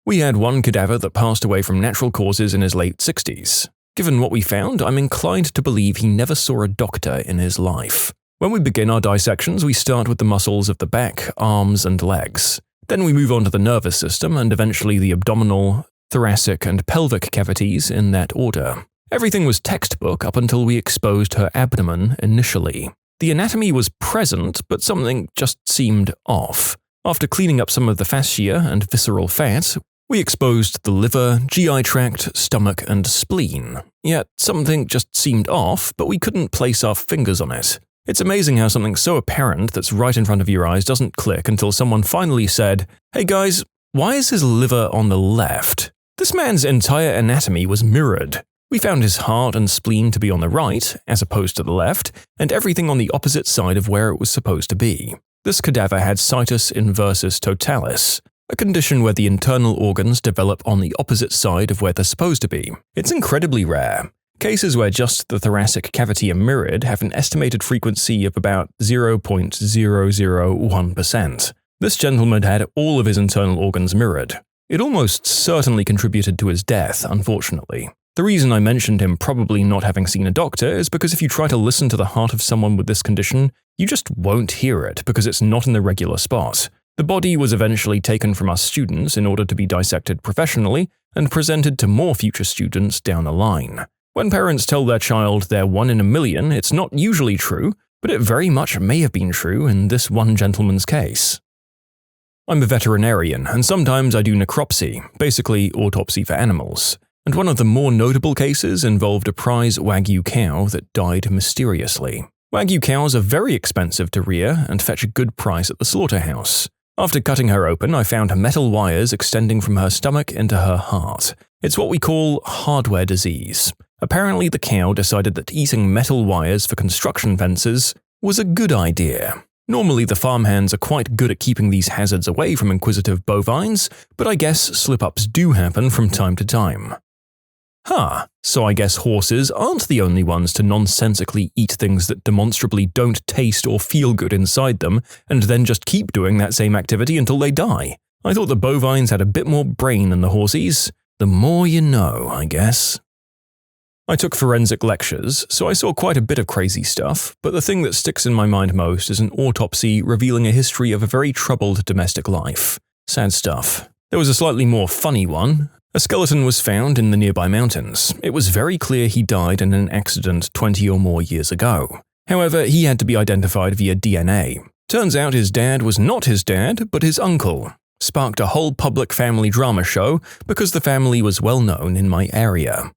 We had 1 cadaver that passed away from natural causes in his late 60s. Given what we found, I'm inclined to believe he never saw a doctor in his life. When we begin our dissections, we start with the muscles of the back, arms, and legs. Then we move on to the nervous system and eventually the abdominal, thoracic, and pelvic cavities in that order. Everything was textbook up until we exposed her abdomen initially. The anatomy was present, but something just seemed off. After cleaning up some of the fascia and visceral fat, we exposed the liver, GI tract, stomach, and spleen. Yet something just seemed off, but we couldn't place our fingers on it. It's amazing how something so apparent that's right in front of your eyes doesn't click until someone finally said, "Hey guys, why is his liver on the left?" This man's entire anatomy was mirrored. We found his heart and spleen to be on the right, as opposed to the left, and everything on the opposite side of where it was supposed to be. This cadaver had situs inversus totalis, a condition where the internal organs develop on the opposite side of where they're supposed to be. It's incredibly rare. Cases where just the thoracic cavity are mirrored have an estimated frequency of about 0.001%. This gentleman had all of his internal organs mirrored. It almost certainly contributed to his death, unfortunately. The reason I mentioned him probably not having seen a doctor is because if you try to listen to the heart of someone with this condition, you just won't hear it because it's not in the regular spot. The body was eventually taken from us students in order to be dissected professionally and presented to more future students down the line. When parents tell their child they're 1 in a million, it's not usually true, but it very much may have been true in this one gentleman's case. I'm a veterinarian, and sometimes I do necropsy, basically autopsy for animals. And one of the more notable cases involved a prize Wagyu cow that died mysteriously. Wagyu cows are very expensive to rear and fetch a good price at the slaughterhouse. After cutting her open, I found metal wires extending from her stomach into her heart. It's what we call hardware disease. Apparently the cow decided that eating metal wires for construction fences was a good idea. Normally the farmhands are quite good at keeping these hazards away from inquisitive bovines, but I guess slip-ups do happen from time to time. So I guess horses aren't the only ones to nonsensically eat things that demonstrably don't taste or feel good inside them, and then just keep doing that same activity until they die. I thought the bovines had a bit more brain than the horsies. The more you know, I guess. I took forensic lectures, so I saw quite a bit of crazy stuff, but the thing that sticks in my mind most is an autopsy revealing a history of a very troubled domestic life. Sad stuff. There was a slightly more funny one. A skeleton was found in the nearby mountains. It was very clear he died in an accident 20 or more years ago. However, he had to be identified via DNA. Turns out his dad was not his dad, but his uncle. Sparked a whole public family drama show because the family was well known in my area.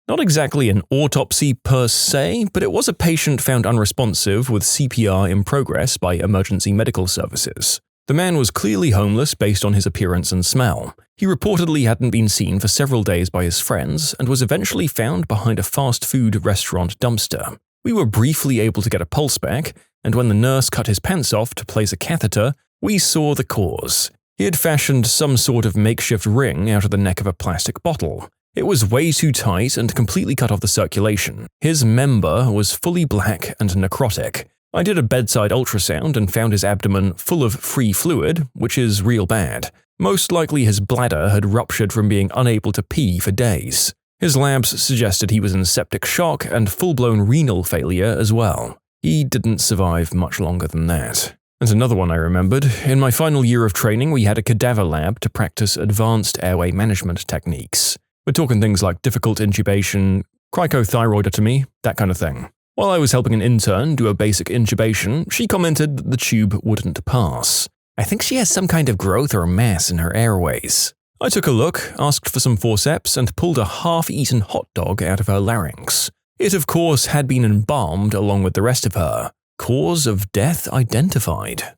Not exactly an autopsy per se, but it was a patient found unresponsive with CPR in progress by emergency medical services. The man was clearly homeless based on his appearance and smell. He reportedly hadn't been seen for several days by his friends and was eventually found behind a fast food restaurant dumpster. We were briefly able to get a pulse back, and when the nurse cut his pants off to place a catheter, we saw the cause. He had fashioned some sort of makeshift ring out of the neck of a plastic bottle. It was way too tight and completely cut off the circulation. His member was fully black and necrotic. I did a bedside ultrasound and found his abdomen full of free fluid, which is real bad. Most likely his bladder had ruptured from being unable to pee for days. His labs suggested he was in septic shock and full-blown renal failure as well. He didn't survive much longer than that. And another one I remembered, in my final year of training we had a cadaver lab to practice advanced airway management techniques. We're talking things like difficult intubation, cricothyroidotomy, that kind of thing. While I was helping an intern do a basic intubation, she commented that the tube wouldn't pass. I think she has some kind of growth or mass in her airways. I took a look, asked for some forceps, and pulled a half-eaten hot dog out of her larynx. It, of course, had been embalmed along with the rest of her. Cause of death identified.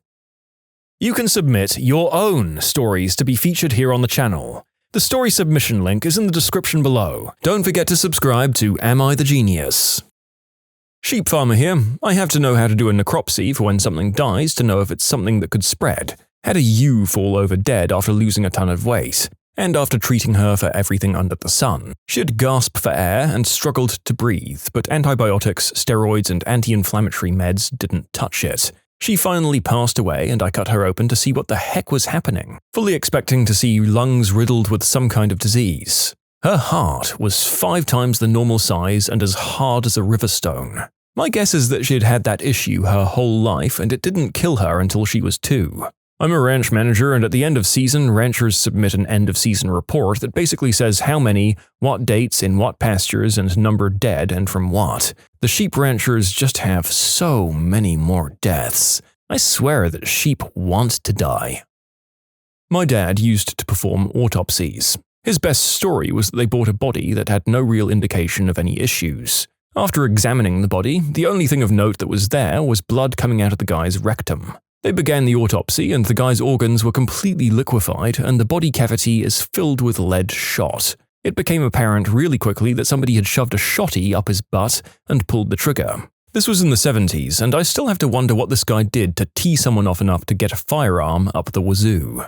You can submit your own stories to be featured here on the channel. The story submission link is in the description below. Don't forget to subscribe to Am I the Genius? Sheep farmer here. I have to know how to do a necropsy for when something dies to know if it's something that could spread. Had a ewe fall over dead after losing a ton of weight, and after treating her for everything under the sun. She'd gasp for air and struggled to breathe, but antibiotics, steroids, and anti-inflammatory meds didn't touch it. She finally passed away and I cut her open to see what the heck was happening, fully expecting to see lungs riddled with some kind of disease. Her heart was 5 times the normal size and as hard as a river stone. My guess is that she'd had that issue her whole life and it didn't kill her until she was 2. I'm a ranch manager, and at the end of season, ranchers submit an end-of-season report that basically says how many, what dates, in what pastures, and number dead and from what. The sheep ranchers just have so many more deaths. I swear that sheep want to die. My dad used to perform autopsies. His best story was that they bought a body that had no real indication of any issues. After examining the body, the only thing of note that was there was blood coming out of the guy's rectum. They began the autopsy, and the guy's organs were completely liquefied, and the body cavity is filled with lead shot. It became apparent really quickly that somebody had shoved a shotty up his butt and pulled the trigger. This was in the 70s, and I still have to wonder what this guy did to tee someone off enough to get a firearm up the wazoo.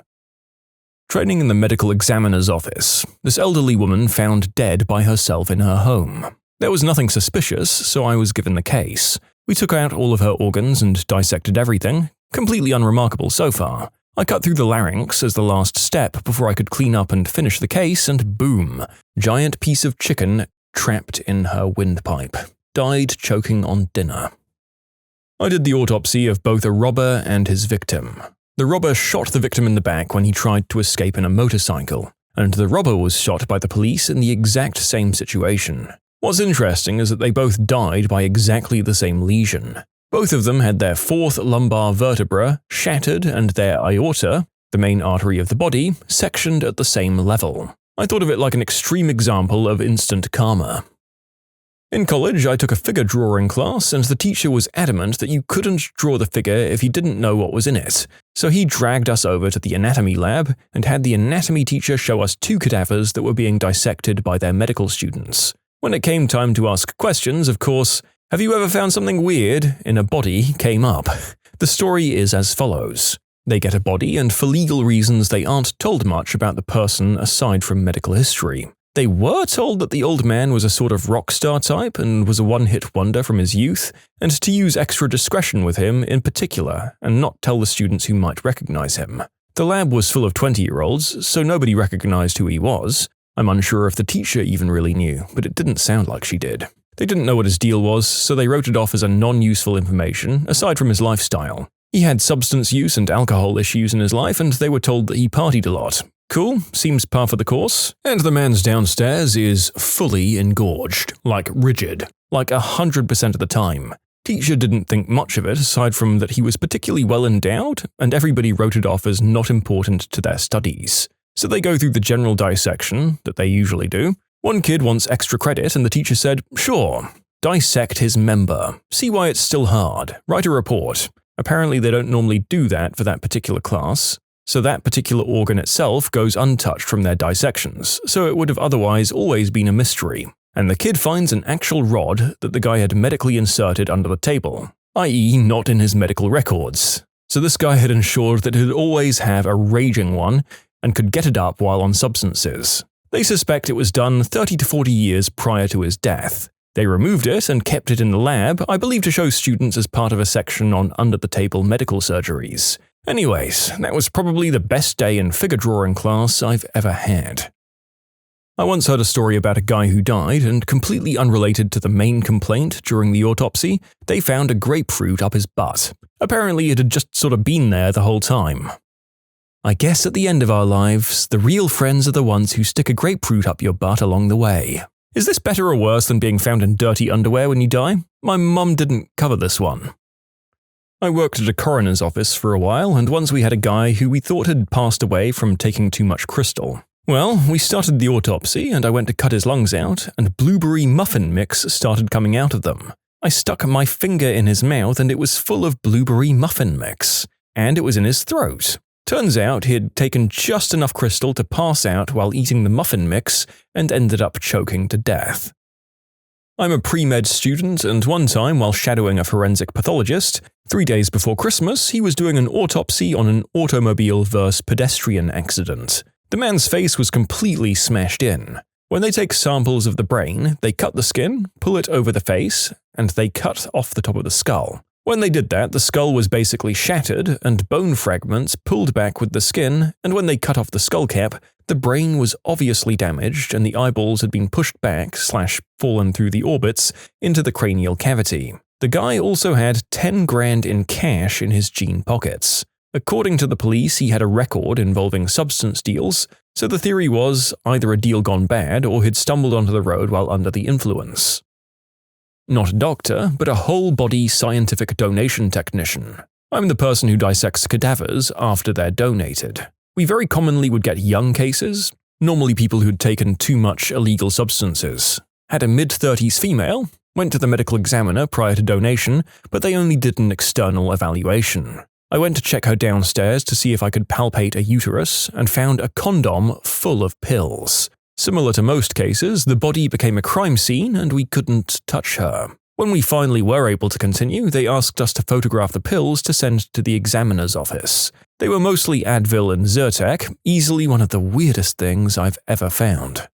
Training in the medical examiner's office, this elderly woman found dead by herself in her home. There was nothing suspicious, so I was given the case. We took out all of her organs and dissected everything. Completely unremarkable so far. I cut through the larynx as the last step before I could clean up and finish the case, and boom, giant piece of chicken trapped in her windpipe. Died choking on dinner. I did the autopsy of both a robber and his victim. The robber shot the victim in the back when he tried to escape in a motorcycle, and the robber was shot by the police in the exact same situation. What's interesting is that they both died by exactly the same lesion. Both of them had their fourth lumbar vertebra shattered and their aorta, the main artery of the body, sectioned at the same level. I thought of it like an extreme example of instant karma. In college, I took a figure drawing class, and the teacher was adamant that you couldn't draw the figure if you didn't know what was in it. So he dragged us over to the anatomy lab and had the anatomy teacher show us 2 cadavers that were being dissected by their medical students. When it came time to ask questions, of course, "Have you ever found something weird in a body?" came up. The story is as follows. They get a body, and for legal reasons they aren't told much about the person aside from medical history. They were told that the old man was a sort of rock star type and was a one-hit wonder from his youth, and to use extra discretion with him in particular and not tell the students who might recognize him. The lab was full of 20-year-olds, so nobody recognized who he was. I'm unsure if the teacher even really knew, but it didn't sound like she did. They didn't know what his deal was, so they wrote it off as a non-useful information, aside from his lifestyle. He had substance use and alcohol issues in his life, and they were told that he partied a lot. Cool, seems par for the course. And the man's downstairs is fully engorged, like rigid, like 100% of the time. Teacher didn't think much of it, aside from that he was particularly well endowed, and everybody wrote it off as not important to their studies. So they go through the general dissection, that they usually do. One kid wants extra credit, and the teacher said, "Sure, dissect his member. See why it's still hard. Write a report." Apparently they don't normally do that for that particular class, so that particular organ itself goes untouched from their dissections, so it would have otherwise always been a mystery. And the kid finds an actual rod that the guy had medically inserted under the table, i.e. not in his medical records. So this guy had ensured that he'd always have a raging one and could get it up while on substances. They suspect it was done 30 to 40 years prior to his death. They removed it and kept it in the lab, I believe to show students as part of a section on under-the-table medical surgeries. Anyways, that was probably the best day in figure drawing class I've ever had. I once heard a story about a guy who died, and completely unrelated to the main complaint during the autopsy, they found a grapefruit up his butt. Apparently it had just sort of been there the whole time. I guess at the end of our lives, the real friends are the ones who stick a grapefruit up your butt along the way. Is this better or worse than being found in dirty underwear when you die? My mum didn't cover this one. I worked at a coroner's office for a while, and once we had a guy who we thought had passed away from taking too much crystal. Well, we started the autopsy, and I went to cut his lungs out, and blueberry muffin mix started coming out of them. I stuck my finger in his mouth, and it was full of blueberry muffin mix. And it was in his throat. Turns out he had taken just enough crystal to pass out while eating the muffin mix and ended up choking to death. I'm a pre-med student, and one time while shadowing a forensic pathologist, 3 days before Christmas, he was doing an autopsy on an automobile versus pedestrian accident. The man's face was completely smashed in. When they take samples of the brain, they cut the skin, pull it over the face, and they cut off the top of the skull. When they did that, the skull was basically shattered and bone fragments pulled back with the skin, and when they cut off the skull cap, the brain was obviously damaged and the eyeballs had been pushed back / fallen through the orbits into the cranial cavity. The guy also had 10 grand in cash in his jean pockets. According to the police, he had a record involving substance deals, so the theory was either a deal gone bad or he'd stumbled onto the road while under the influence. Not a doctor, but a whole-body scientific donation technician. I'm the person who dissects cadavers after they're donated. We very commonly would get young cases, normally people who'd taken too much illegal substances. Had a mid-30s female, went to the medical examiner prior to donation, but they only did an external evaluation. I went to check her downstairs to see if I could palpate a uterus and found a condom full of pills. Similar to most cases, the body became a crime scene and we couldn't touch her. When we finally were able to continue, they asked us to photograph the pills to send to the examiner's office. They were mostly Advil and Zyrtec, easily one of the weirdest things I've ever found.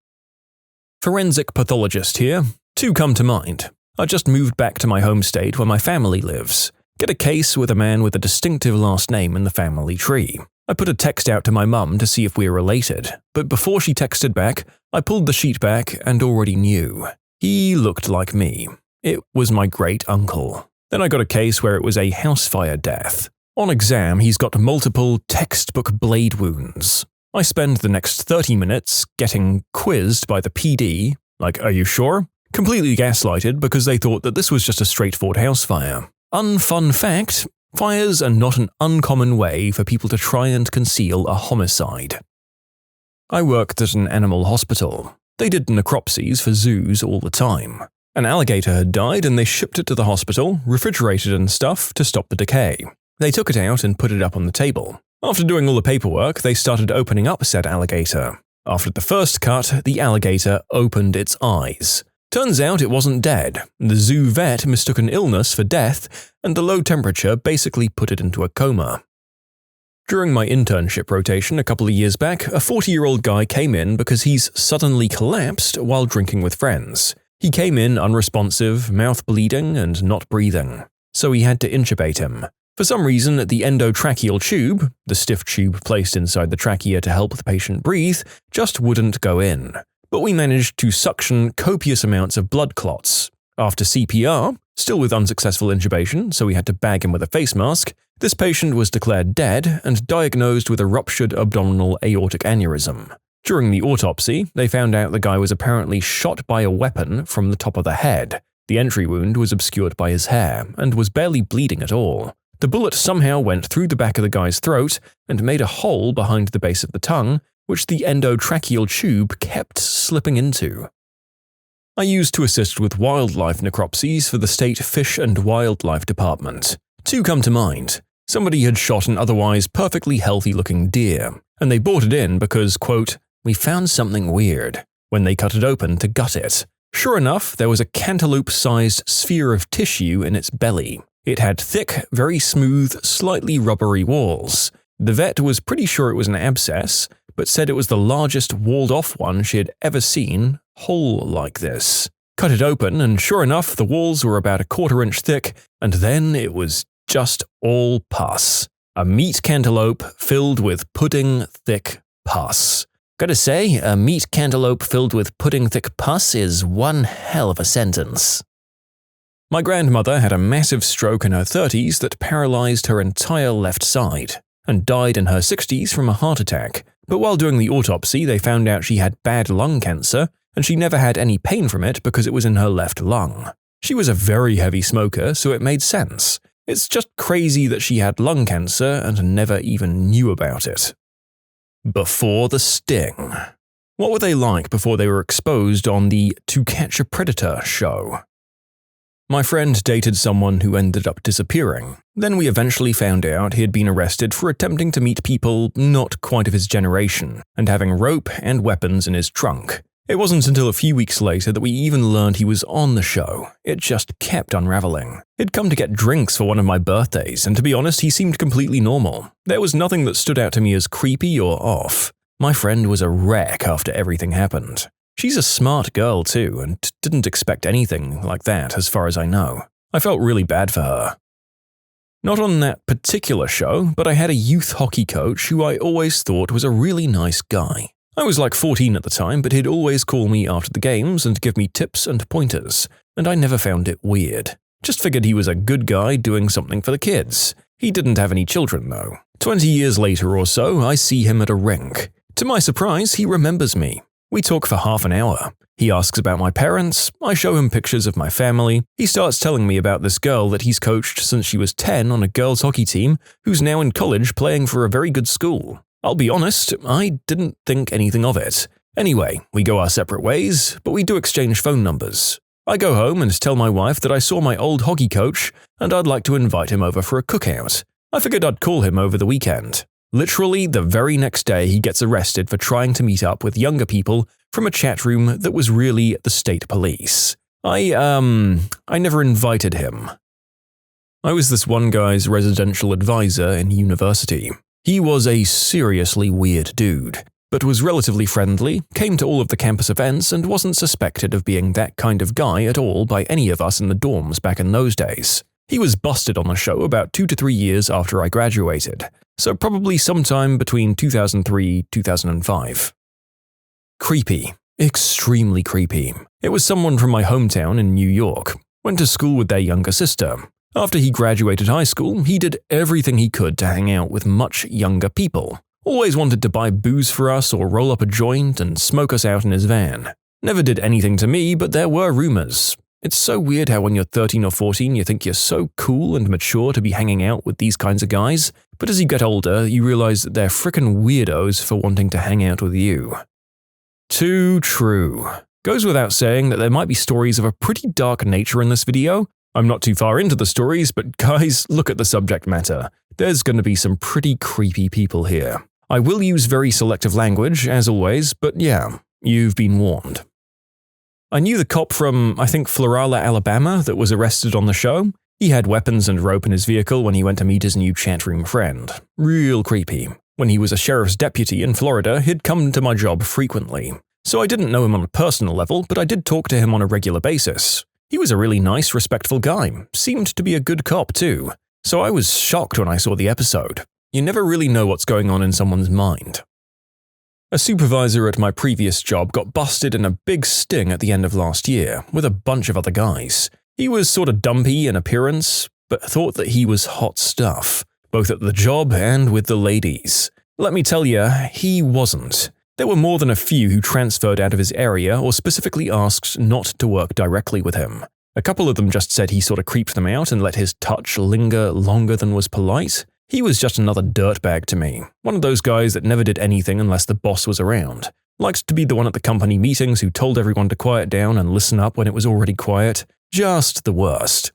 Forensic pathologist here. Two come to mind. I just moved back to my home state where my family lives. Get a case with a man with a distinctive last name in the family tree. I put a text out to my mum to see if we're related, but before she texted back, I pulled the sheet back and already knew. He looked like me. It was my great uncle. Then I got a case where it was a house fire death. On exam, he's got multiple textbook blade wounds. I spend the next 30 minutes getting quizzed by the PD, like, are you sure? Completely gaslighted because they thought that this was just a straightforward house fire. Unfun fact, fires are not an uncommon way for people to try and conceal a homicide. I worked at an animal hospital. They did necropsies for zoos all the time. An alligator had died and they shipped it to the hospital, refrigerated and stuff, to stop the decay. They took it out and put it up on the table. After doing all the paperwork, they started opening up said alligator. After the first cut, the alligator opened its eyes. Turns out it wasn't dead. The zoo vet mistook an illness for death, and the low temperature basically put it into a coma. During my internship rotation a couple of years back, a 40-year-old guy came in because he's suddenly collapsed while drinking with friends. He came in unresponsive, mouth bleeding, and not breathing. So we had to intubate him. For some reason, the endotracheal tube, the stiff tube placed inside the trachea to help the patient breathe, just wouldn't go in. But we managed to suction copious amounts of blood clots. After CPR, still with unsuccessful intubation, so we had to bag him with a face mask, this patient was declared dead and diagnosed with a ruptured abdominal aortic aneurysm. During the autopsy, they found out the guy was apparently shot by a weapon from the top of the head. The entry wound was obscured by his hair and was barely bleeding at all. The bullet somehow went through the back of the guy's throat and made a hole behind the base of the tongue, which the endotracheal tube kept slipping into. I used to assist with wildlife necropsies for the State Fish and Wildlife Department. Two come to mind. Somebody had shot an otherwise perfectly healthy-looking deer, and they brought it in because, quote, we found something weird, when they cut it open to gut it. Sure enough, there was a cantaloupe-sized sphere of tissue in its belly. It had thick, very smooth, slightly rubbery walls. The vet was pretty sure it was an abscess, but said it was the largest walled-off one she had ever seen, whole like this. Cut it open, and sure enough, the walls were about a quarter-inch thick, and then it was just all pus. A meat cantaloupe filled with pudding-thick pus. Gotta say, a meat cantaloupe filled with pudding-thick pus is one hell of a sentence. My grandmother had a massive stroke in her 30s that paralyzed her entire left side, and died in her 60s from a heart attack. But while doing the autopsy, they found out she had bad lung cancer, and she never had any pain from it because it was in her left lung. She was a very heavy smoker, so it made sense. It's just crazy that she had lung cancer and never even knew about it. Before the sting. What were they like before they were exposed on the To Catch a Predator show? My friend dated someone who ended up disappearing. Then we eventually found out he had been arrested for attempting to meet people not quite of his generation, and having rope and weapons in his trunk. It wasn't until a few weeks later that we even learned he was on the show. It just kept unraveling. He'd come to get drinks for one of my birthdays, and to be honest, he seemed completely normal. There was nothing that stood out to me as creepy or off. My friend was a wreck after everything happened. She's a smart girl too, and didn't expect anything like that as far as I know. I felt really bad for her. Not on that particular show, but I had a youth hockey coach who I always thought was a really nice guy. I was like 14 at the time, but he'd always call me after the games and give me tips and pointers, and I never found it weird. Just figured he was a good guy doing something for the kids. He didn't have any children, though. 20 years later or so, I see him at a rink. To my surprise, he remembers me. We talk for half an hour. He asks about my parents, I show him pictures of my family. He starts telling me about this girl that he's coached since she was 10 on a girls' hockey team, who's now in college playing for a very good school. I'll be honest, I didn't think anything of it. Anyway, we go our separate ways, but we do exchange phone numbers. I go home and tell my wife that I saw my old hockey coach and I'd like to invite him over for a cookout. I figured I'd call him over the weekend. Literally, the very next day he gets arrested for trying to meet up with younger people from a chat room that was really the state police. I never invited him. I was this one guy's residential advisor in university. He was a seriously weird dude, but was relatively friendly, came to all of the campus events, and wasn't suspected of being that kind of guy at all by any of us in the dorms back in those days. He was busted on the show about 2 to 3 years after I graduated, so probably sometime between 2003–2005. Creepy. Extremely creepy. It was someone from my hometown in New York. Went to school with their younger sister. After he graduated high school, he did everything he could to hang out with much younger people. Always wanted to buy booze for us or roll up a joint and smoke us out in his van. Never did anything to me, but there were rumors. It's so weird how when you're 13 or 14 you think you're so cool and mature to be hanging out with these kinds of guys, but as you get older you realize that they're frickin' weirdos for wanting to hang out with you. Too true. Goes without saying that there might be stories of a pretty dark nature in this video. I'm not too far into the stories, but guys, look at the subject matter. There's going to be some pretty creepy people here. I will use very selective language, as always, but yeah, you've been warned. I knew the cop from, I think, Florala, Alabama, that was arrested on the show. He had weapons and rope in his vehicle when he went to meet his new chat room friend. Real creepy. When he was a sheriff's deputy in Florida, he'd come to my job frequently. So I didn't know him on a personal level, but I did talk to him on a regular basis. He was a really nice, respectful guy. Seemed to be a good cop, too. So I was shocked when I saw the episode. You never really know what's going on in someone's mind. A supervisor at my previous job got busted in a big sting at the end of last year, with a bunch of other guys. He was sort of dumpy in appearance, but thought that he was hot stuff, both at the job and with the ladies. Let me tell you, he wasn't. There were more than a few who transferred out of his area or specifically asked not to work directly with him. A couple of them just said he sort of creeped them out and let his touch linger longer than was polite. He was just another dirtbag to me, one of those guys that never did anything unless the boss was around. Liked to be the one at the company meetings who told everyone to quiet down and listen up when it was already quiet. Just the worst.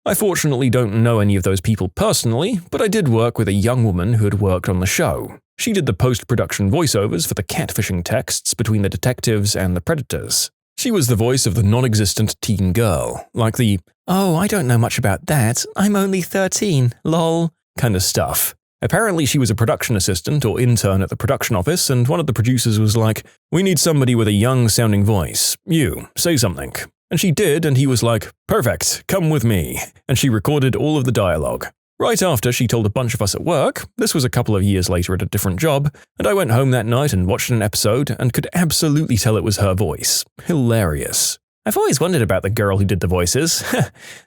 I fortunately don't know any of those people personally, but I did work with a young woman who had worked on the show. She did the post-production voiceovers for the catfishing texts between the detectives and the predators. She was the voice of the non-existent teen girl, like the, "Oh, I don't know much about that, I'm only 13, lol," kind of stuff. Apparently she was a production assistant or intern at the production office, and one of the producers was like, "We need somebody with a young-sounding voice. You, say something." And she did, and he was like, "Perfect, come with me." And she recorded all of the dialogue. Right after she told a bunch of us at work, this was a couple of years later at a different job, and I went home that night and watched an episode and could absolutely tell it was her voice. Hilarious. I've always wondered about the girl who did the voices.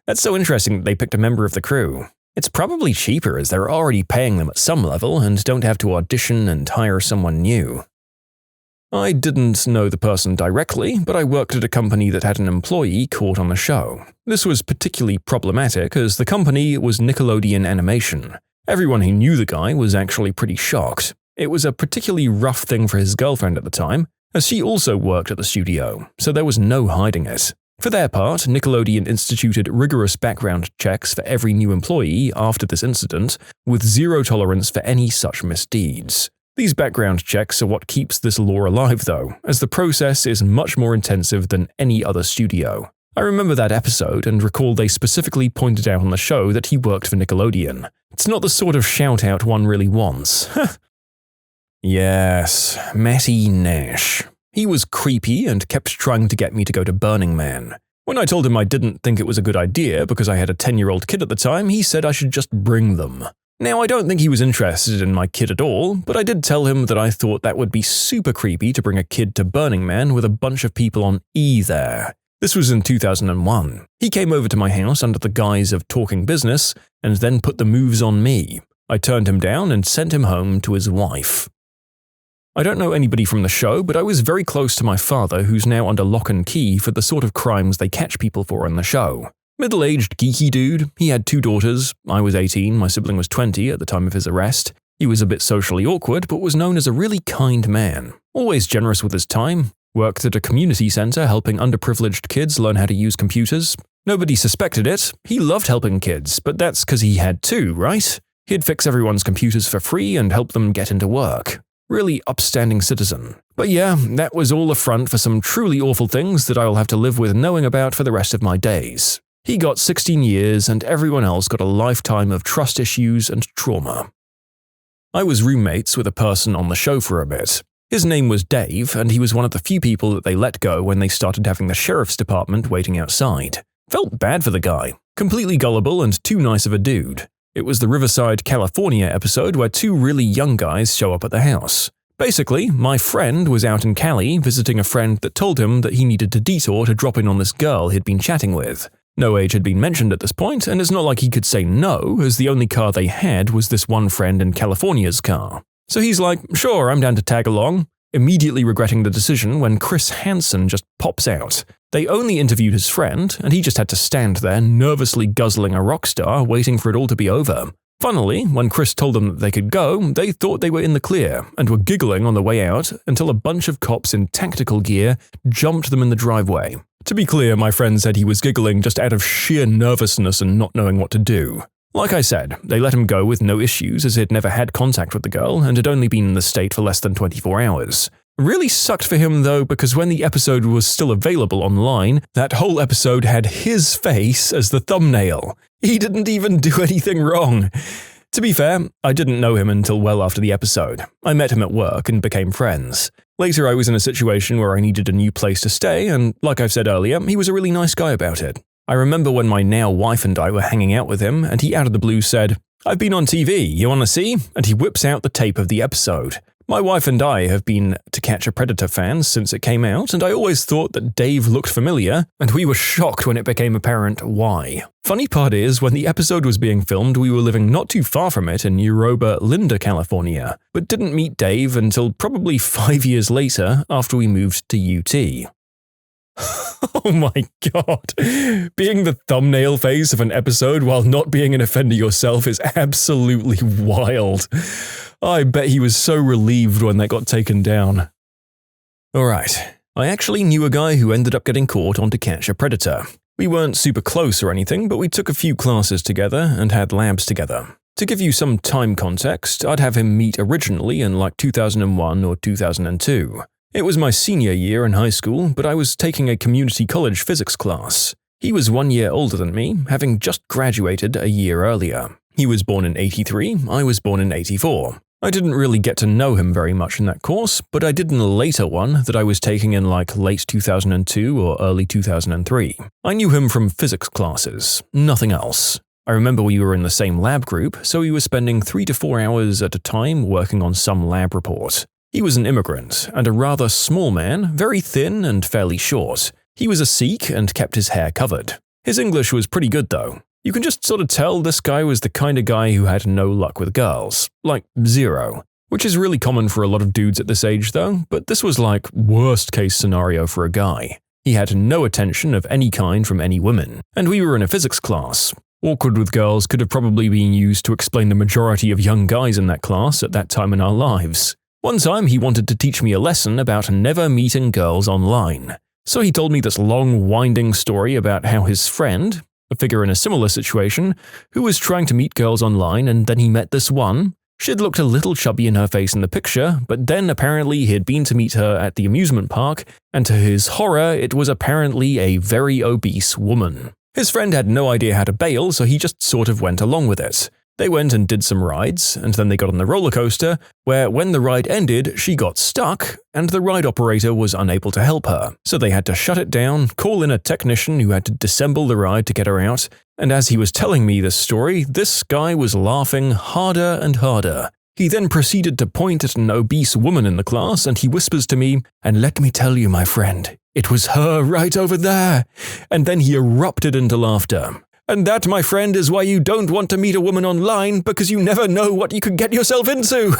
That's so interesting that they picked a member of the crew. It's probably cheaper as they're already paying them at some level and don't have to audition and hire someone new. I didn't know the person directly, but I worked at a company that had an employee caught on the show. This was particularly problematic as the company was Nickelodeon Animation. Everyone who knew the guy was actually pretty shocked. It was a particularly rough thing for his girlfriend at the time, as she also worked at the studio, so there was no hiding it. For their part, Nickelodeon instituted rigorous background checks for every new employee after this incident, with zero tolerance for any such misdeeds. These background checks are what keeps this lore alive though, as the process is much more intensive than any other studio. I remember that episode and recall they specifically pointed out on the show that he worked for Nickelodeon. It's not the sort of shout-out one really wants. Yes, Matty Nash. He was creepy and kept trying to get me to go to Burning Man. When I told him I didn't think it was a good idea because I had a 10-year-old kid at the time, he said I should just bring them. Now, I don't think he was interested in my kid at all, but I did tell him that I thought that would be super creepy to bring a kid to Burning Man with a bunch of people on E there. This was in 2001. He came over to my house under the guise of talking business and then put the moves on me. I turned him down and sent him home to his wife. I don't know anybody from the show, but I was very close to my father, who's now under lock and key for the sort of crimes they catch people for in the show. Middle-aged, geeky dude. He had 2 daughters. I was 18, my sibling was 20 at the time of his arrest. He was a bit socially awkward, but was known as a really kind man. Always generous with his time. Worked at a community center helping underprivileged kids learn how to use computers. Nobody suspected it. He loved helping kids, but that's because he had to, right? He'd fix everyone's computers for free and help them get into work. Really upstanding citizen. But yeah, that was all a front for some truly awful things that I'll have to live with knowing about for the rest of my days. He got 16 years and everyone else got a lifetime of trust issues and trauma. I was roommates with a person on the show for a bit. His name was Dave, and he was one of the few people that they let go when they started having the sheriff's department waiting outside. Felt bad for the guy. Completely gullible and too nice of a dude. It was the Riverside, California episode where 2 really young guys show up at the house. Basically, my friend was out in Cali visiting a friend that told him that he needed to detour to drop in on this girl he'd been chatting with. No age had been mentioned at this point, and it's not like he could say no, as the only car they had was this one friend in California's car. So he's like, sure, I'm down to tag along, immediately regretting the decision when Chris Hansen just pops out. They only interviewed his friend, and he just had to stand there nervously guzzling a rock star, waiting for it all to be over. Funnily, when Chris told them that they could go, they thought they were in the clear, and were giggling on the way out until a bunch of cops in tactical gear jumped them in the driveway. To be clear, my friend said he was giggling just out of sheer nervousness and not knowing what to do. Like I said, they let him go with no issues as he'd never had contact with the girl and had only been in the state for less than 24 hours. Really sucked for him though, because when the episode was still available online, that whole episode had his face as the thumbnail. He didn't even do anything wrong. To be fair, I didn't know him until well after the episode. I met him at work and became friends. Later I was in a situation where I needed a new place to stay, and like I've said earlier, he was a really nice guy about it. I remember when my now wife and I were hanging out with him, and he out of the blue said, "I've been on TV, you wanna see?" And he whips out the tape of the episode. My wife and I have been To Catch a Predator fans since it came out, and I always thought that Dave looked familiar, and we were shocked when it became apparent why. Funny part is, when the episode was being filmed, we were living not too far from it in Europa Linda, California, but didn't meet Dave until probably 5 years later after we moved to UT. Oh my god. Being the thumbnail face of an episode while not being an offender yourself is absolutely wild. I bet he was so relieved when that got taken down. Alright, I actually knew a guy who ended up getting caught on To Catch a Predator. We weren't super close or anything, but we took a few classes together and had labs together. To give you some time context, I'd have him meet originally in like 2001 or 2002. It was my senior year in high school, but I was taking a community college physics class. He was 1 year older than me, having just graduated a year earlier. He was born in '83, I was born in '84. I didn't really get to know him very much in that course, but I did in a later one that I was taking in like late 2002 or early 2003. I knew him from physics classes, nothing else. I remember we were in the same lab group, so we were spending 3 to 4 hours at a time working on some lab report. He was an immigrant, and a rather small man, very thin and fairly short. He was a Sikh and kept his hair covered. His English was pretty good though. You can just sort of tell this guy was the kind of guy who had no luck with girls. Like, zero. Which is really common for a lot of dudes at this age though, but this was like worst case scenario for a guy. He had no attention of any kind from any women, and we were in a physics class. Awkward with girls could have probably been used to explain the majority of young guys in that class at that time in our lives. One time he wanted to teach me a lesson about never meeting girls online. So he told me this long, winding story about how his friend, a figure in a similar situation, who was trying to meet girls online and then he met this one. She'd looked a little chubby in her face in the picture, but then apparently he'd been to meet her at the amusement park, and to his horror, it was apparently a very obese woman. His friend had no idea how to bail, so he just sort of went along with it. They went and did some rides, and then they got on the roller coaster, where when the ride ended, she got stuck, and the ride operator was unable to help her. So they had to shut it down, call in a technician who had to disassemble the ride to get her out, and as he was telling me this story, this guy was laughing harder and harder. He then proceeded to point at an obese woman in the class, and he whispers to me, "And let me tell you, my friend, It was her right over there. And then he erupted into laughter. And that, my friend, is why you don't want to meet a woman online, because you never know what you could get yourself into.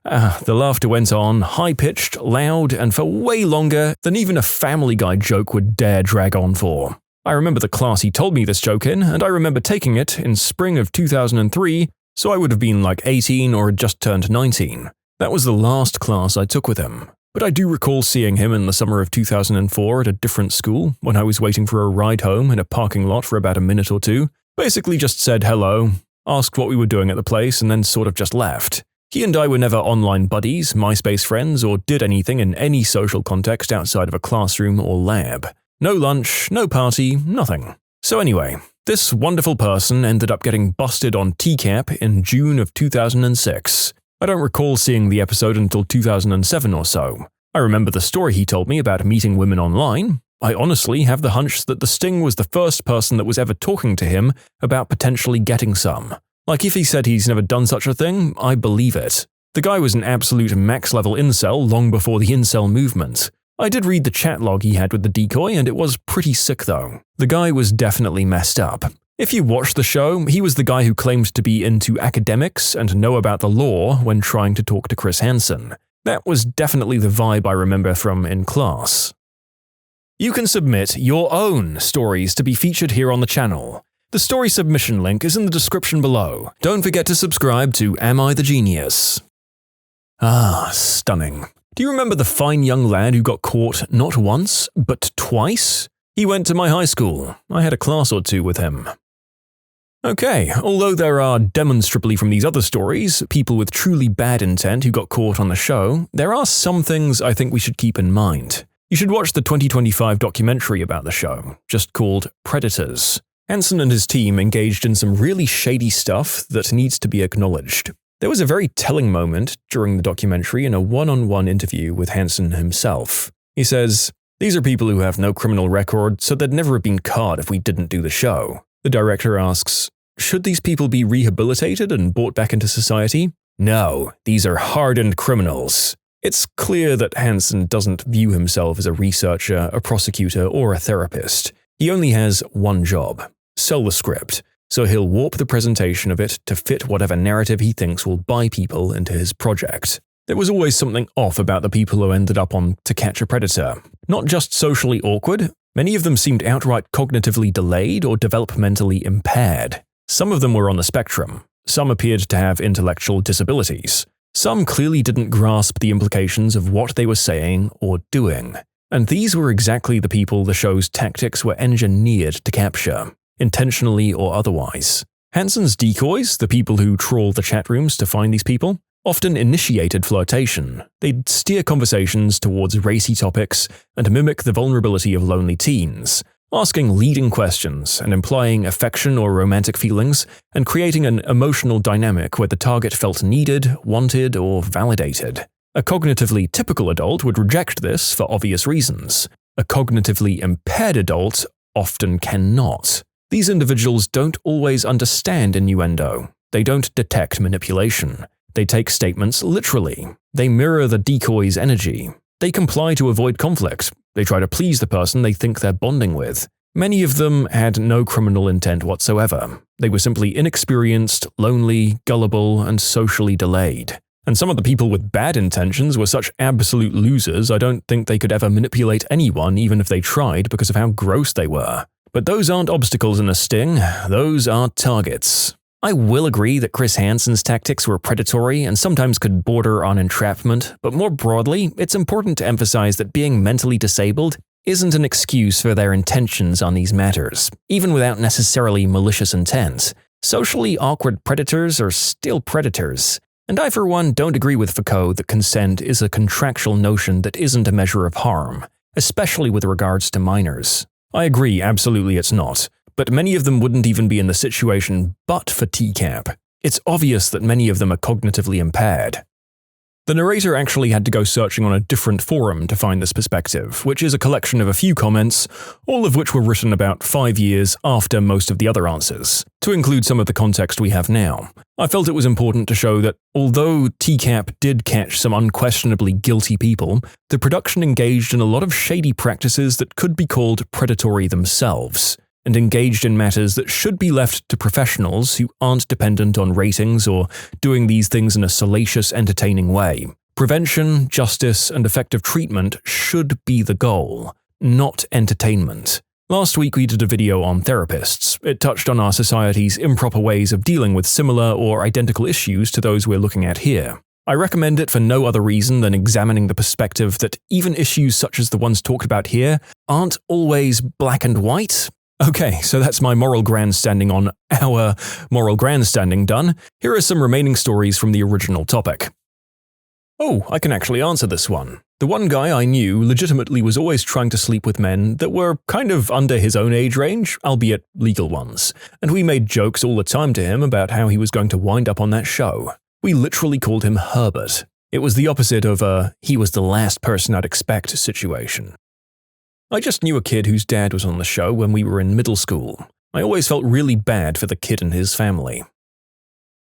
The laughter went on, high-pitched, loud, and for way longer than even a Family Guy joke would dare drag on for. I remember the class he told me this joke in, and I remember taking it in spring of 2003, so I would have been like 18 or had just turned 19. That was the last class I took with him. But I do recall seeing him in the summer of 2004 at a different school when I was waiting for a ride home in a parking lot for about a minute or two. Basically just said hello, asked what we were doing at the place, and then sort of just left. He and I were never online buddies, MySpace friends, or did anything in any social context outside of a classroom or lab. No lunch, no party, nothing. So anyway, this wonderful person ended up getting busted on TCAP in June of 2006. I don't recall seeing the episode until 2007 or so. I remember the story he told me about meeting women online. I honestly have the hunch that the Sting was the first person that was ever talking to him about potentially getting some. Like, if he said he's never done such a thing, I believe it. The guy was an absolute max-level incel long before the incel movement. I did read the chat log he had with the decoy, and it was pretty sick though. The guy was definitely messed up. If you watch the show, he was the guy who claimed to be into academics and know about the law when trying to talk to Chris Hansen. That was definitely the vibe I remember from in class. You can submit your own stories to be featured here on the channel. The story submission link is in the description below. Don't forget to subscribe to Am I the Genius? Ah, stunning. Do you remember the fine young lad who got caught not once, but twice? He went to my high school. I had a class or two with him. Okay, although there are demonstrably from these other stories people with truly bad intent who got caught on the show, there are some things I think we should keep in mind. You should watch the 2025 documentary about the show, just called Predators. Hansen and his team engaged in some really shady stuff that needs to be acknowledged. There was a very telling moment during the documentary in a one-on-one interview with Hansen himself. He says, "These are people who have no criminal record, so they'd never have been caught if we didn't do the show." The director asks, "Should these people be rehabilitated and brought back into society?" "No, these are hardened criminals." It's clear that Hansen doesn't view himself as a researcher, a prosecutor, or a therapist. He only has one job: sell the script, so he'll warp the presentation of it to fit whatever narrative he thinks will buy people into his project. There was always something off about the people who ended up on To Catch a Predator. Not just socially awkward, many of them seemed outright cognitively delayed or developmentally impaired. Some of them were on the spectrum. Some appeared to have intellectual disabilities. Some clearly didn't grasp the implications of what they were saying or doing. And these were exactly the people the show's tactics were engineered to capture, intentionally or otherwise. Hansen's decoys, the people who trawl the chat rooms to find these people, often initiated flirtation. They'd steer conversations towards racy topics and mimic the vulnerability of lonely teens, asking leading questions and implying affection or romantic feelings, and creating an emotional dynamic where the target felt needed, wanted, or validated. A cognitively typical adult would reject this for obvious reasons. A cognitively impaired adult often cannot. These individuals don't always understand innuendo. They don't detect manipulation. They take statements literally. They mirror the decoy's energy. They comply to avoid conflict. They try to please the person they think they're bonding with. Many of them had no criminal intent whatsoever. They were simply inexperienced, lonely, gullible, and socially delayed. And some of the people with bad intentions were such absolute losers I don't think they could ever manipulate anyone even if they tried because of how gross they were. But those aren't obstacles in a sting, those are targets. I will agree that Chris Hansen's tactics were predatory and sometimes could border on entrapment, but more broadly, it's important to emphasize that being mentally disabled isn't an excuse for their intentions on these matters, even without necessarily malicious intent. Socially awkward predators are still predators. And I, for one, don't agree with Foucault that consent is a contractual notion that isn't a measure of harm, especially with regards to minors. I agree, absolutely it's not. But many of them wouldn't even be in the situation but for TCAP. It's obvious that many of them are cognitively impaired. The narrator actually had to go searching on a different forum to find this perspective, which is a collection of a few comments, all of which were written about 5 years after most of the other answers, to include some of the context we have now. I felt it was important to show that although TCAP did catch some unquestionably guilty people, the production engaged in a lot of shady practices that could be called predatory themselves, and engaged in matters that should be left to professionals who aren't dependent on ratings or doing these things in a salacious, entertaining way. Prevention, justice, and effective treatment should be the goal, not entertainment. Last week we did a video on therapists. It touched on our society's improper ways of dealing with similar or identical issues to those we're looking at here. I recommend it for no other reason than examining the perspective that even issues such as the ones talked about here aren't always black and white. Okay, so that's my moral grandstanding on our moral grandstanding done. Here are some remaining stories from the original topic. Oh, I can actually answer this one. The one guy I knew legitimately was always trying to sleep with men that were kind of under his own age range, albeit legal ones, and we made jokes all the time to him about how he was going to wind up on that show. We literally called him Herbert. It was the opposite of a "he was the last person I'd expect" situation. I just knew a kid whose dad was on the show when we were in middle school. I always felt really bad for the kid and his family.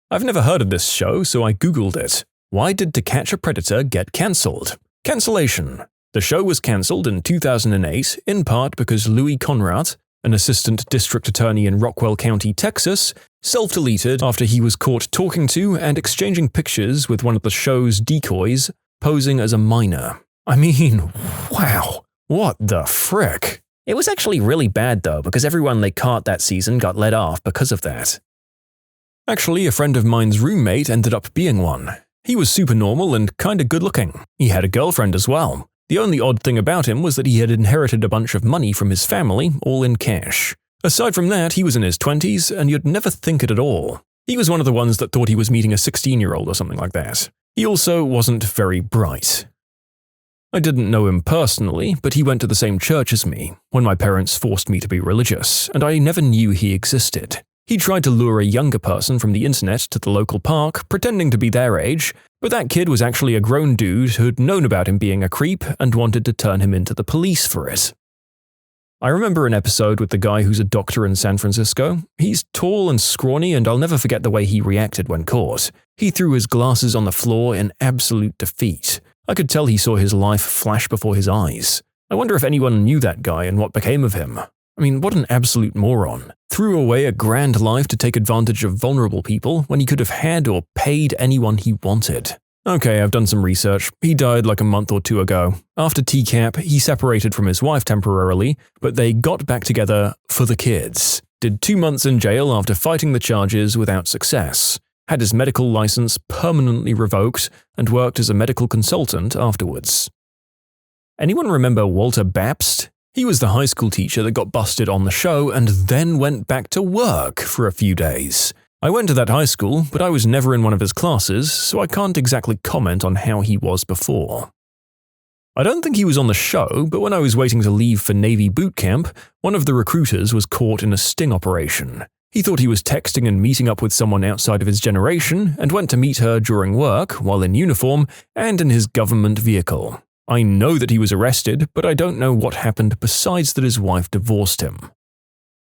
I've never heard of this show, so I googled it. Why did To Catch a Predator get cancelled? Cancellation. The show was cancelled in 2008 in part because Louis Conrad, an assistant district attorney in Rockwell County, Texas, self-deleted after he was caught talking to and exchanging pictures with one of the show's decoys, posing as a minor. I mean, wow. What the frick? It was actually really bad though, because everyone they caught that season got let off because of that. Actually, a friend of mine's roommate ended up being one. He was super normal and kinda good looking. He had a girlfriend as well. The only odd thing about him was that he had inherited a bunch of money from his family, all in cash. Aside from that, he was in his 20s, and you'd never think it at all. He was one of the ones that thought he was meeting a 16-year-old or something like that. He also wasn't very bright. I didn't know him personally, but he went to the same church as me, when my parents forced me to be religious, and I never knew he existed. He tried to lure a younger person from the internet to the local park, pretending to be their age, but that kid was actually a grown dude who'd known about him being a creep and wanted to turn him into the police for it. I remember an episode with the guy who's a doctor in San Francisco. He's tall and scrawny, and I'll never forget the way he reacted when caught. He threw his glasses on the floor in absolute defeat. I could tell he saw his life flash before his eyes. I wonder if anyone knew that guy and what became of him. I mean, what an absolute moron. Threw away a grand life to take advantage of vulnerable people when he could have had or paid anyone he wanted. Okay, I've done some research. He died like a month or two ago. After TCAP, he separated from his wife temporarily, but they got back together for the kids. Did 2 months in jail after fighting the charges without success. Had his medical license permanently revoked, and worked as a medical consultant afterwards. Anyone remember Walter Babst? He was the high school teacher that got busted on the show and then went back to work for a few days. I went to that high school, but I was never in one of his classes, so I can't exactly comment on how he was before. I don't think he was on the show, but when I was waiting to leave for Navy boot camp, one of the recruiters was caught in a sting operation. He thought he was texting and meeting up with someone outside of his generation and went to meet her during work while in uniform and in his government vehicle. I know that he was arrested, but I don't know what happened besides that his wife divorced him.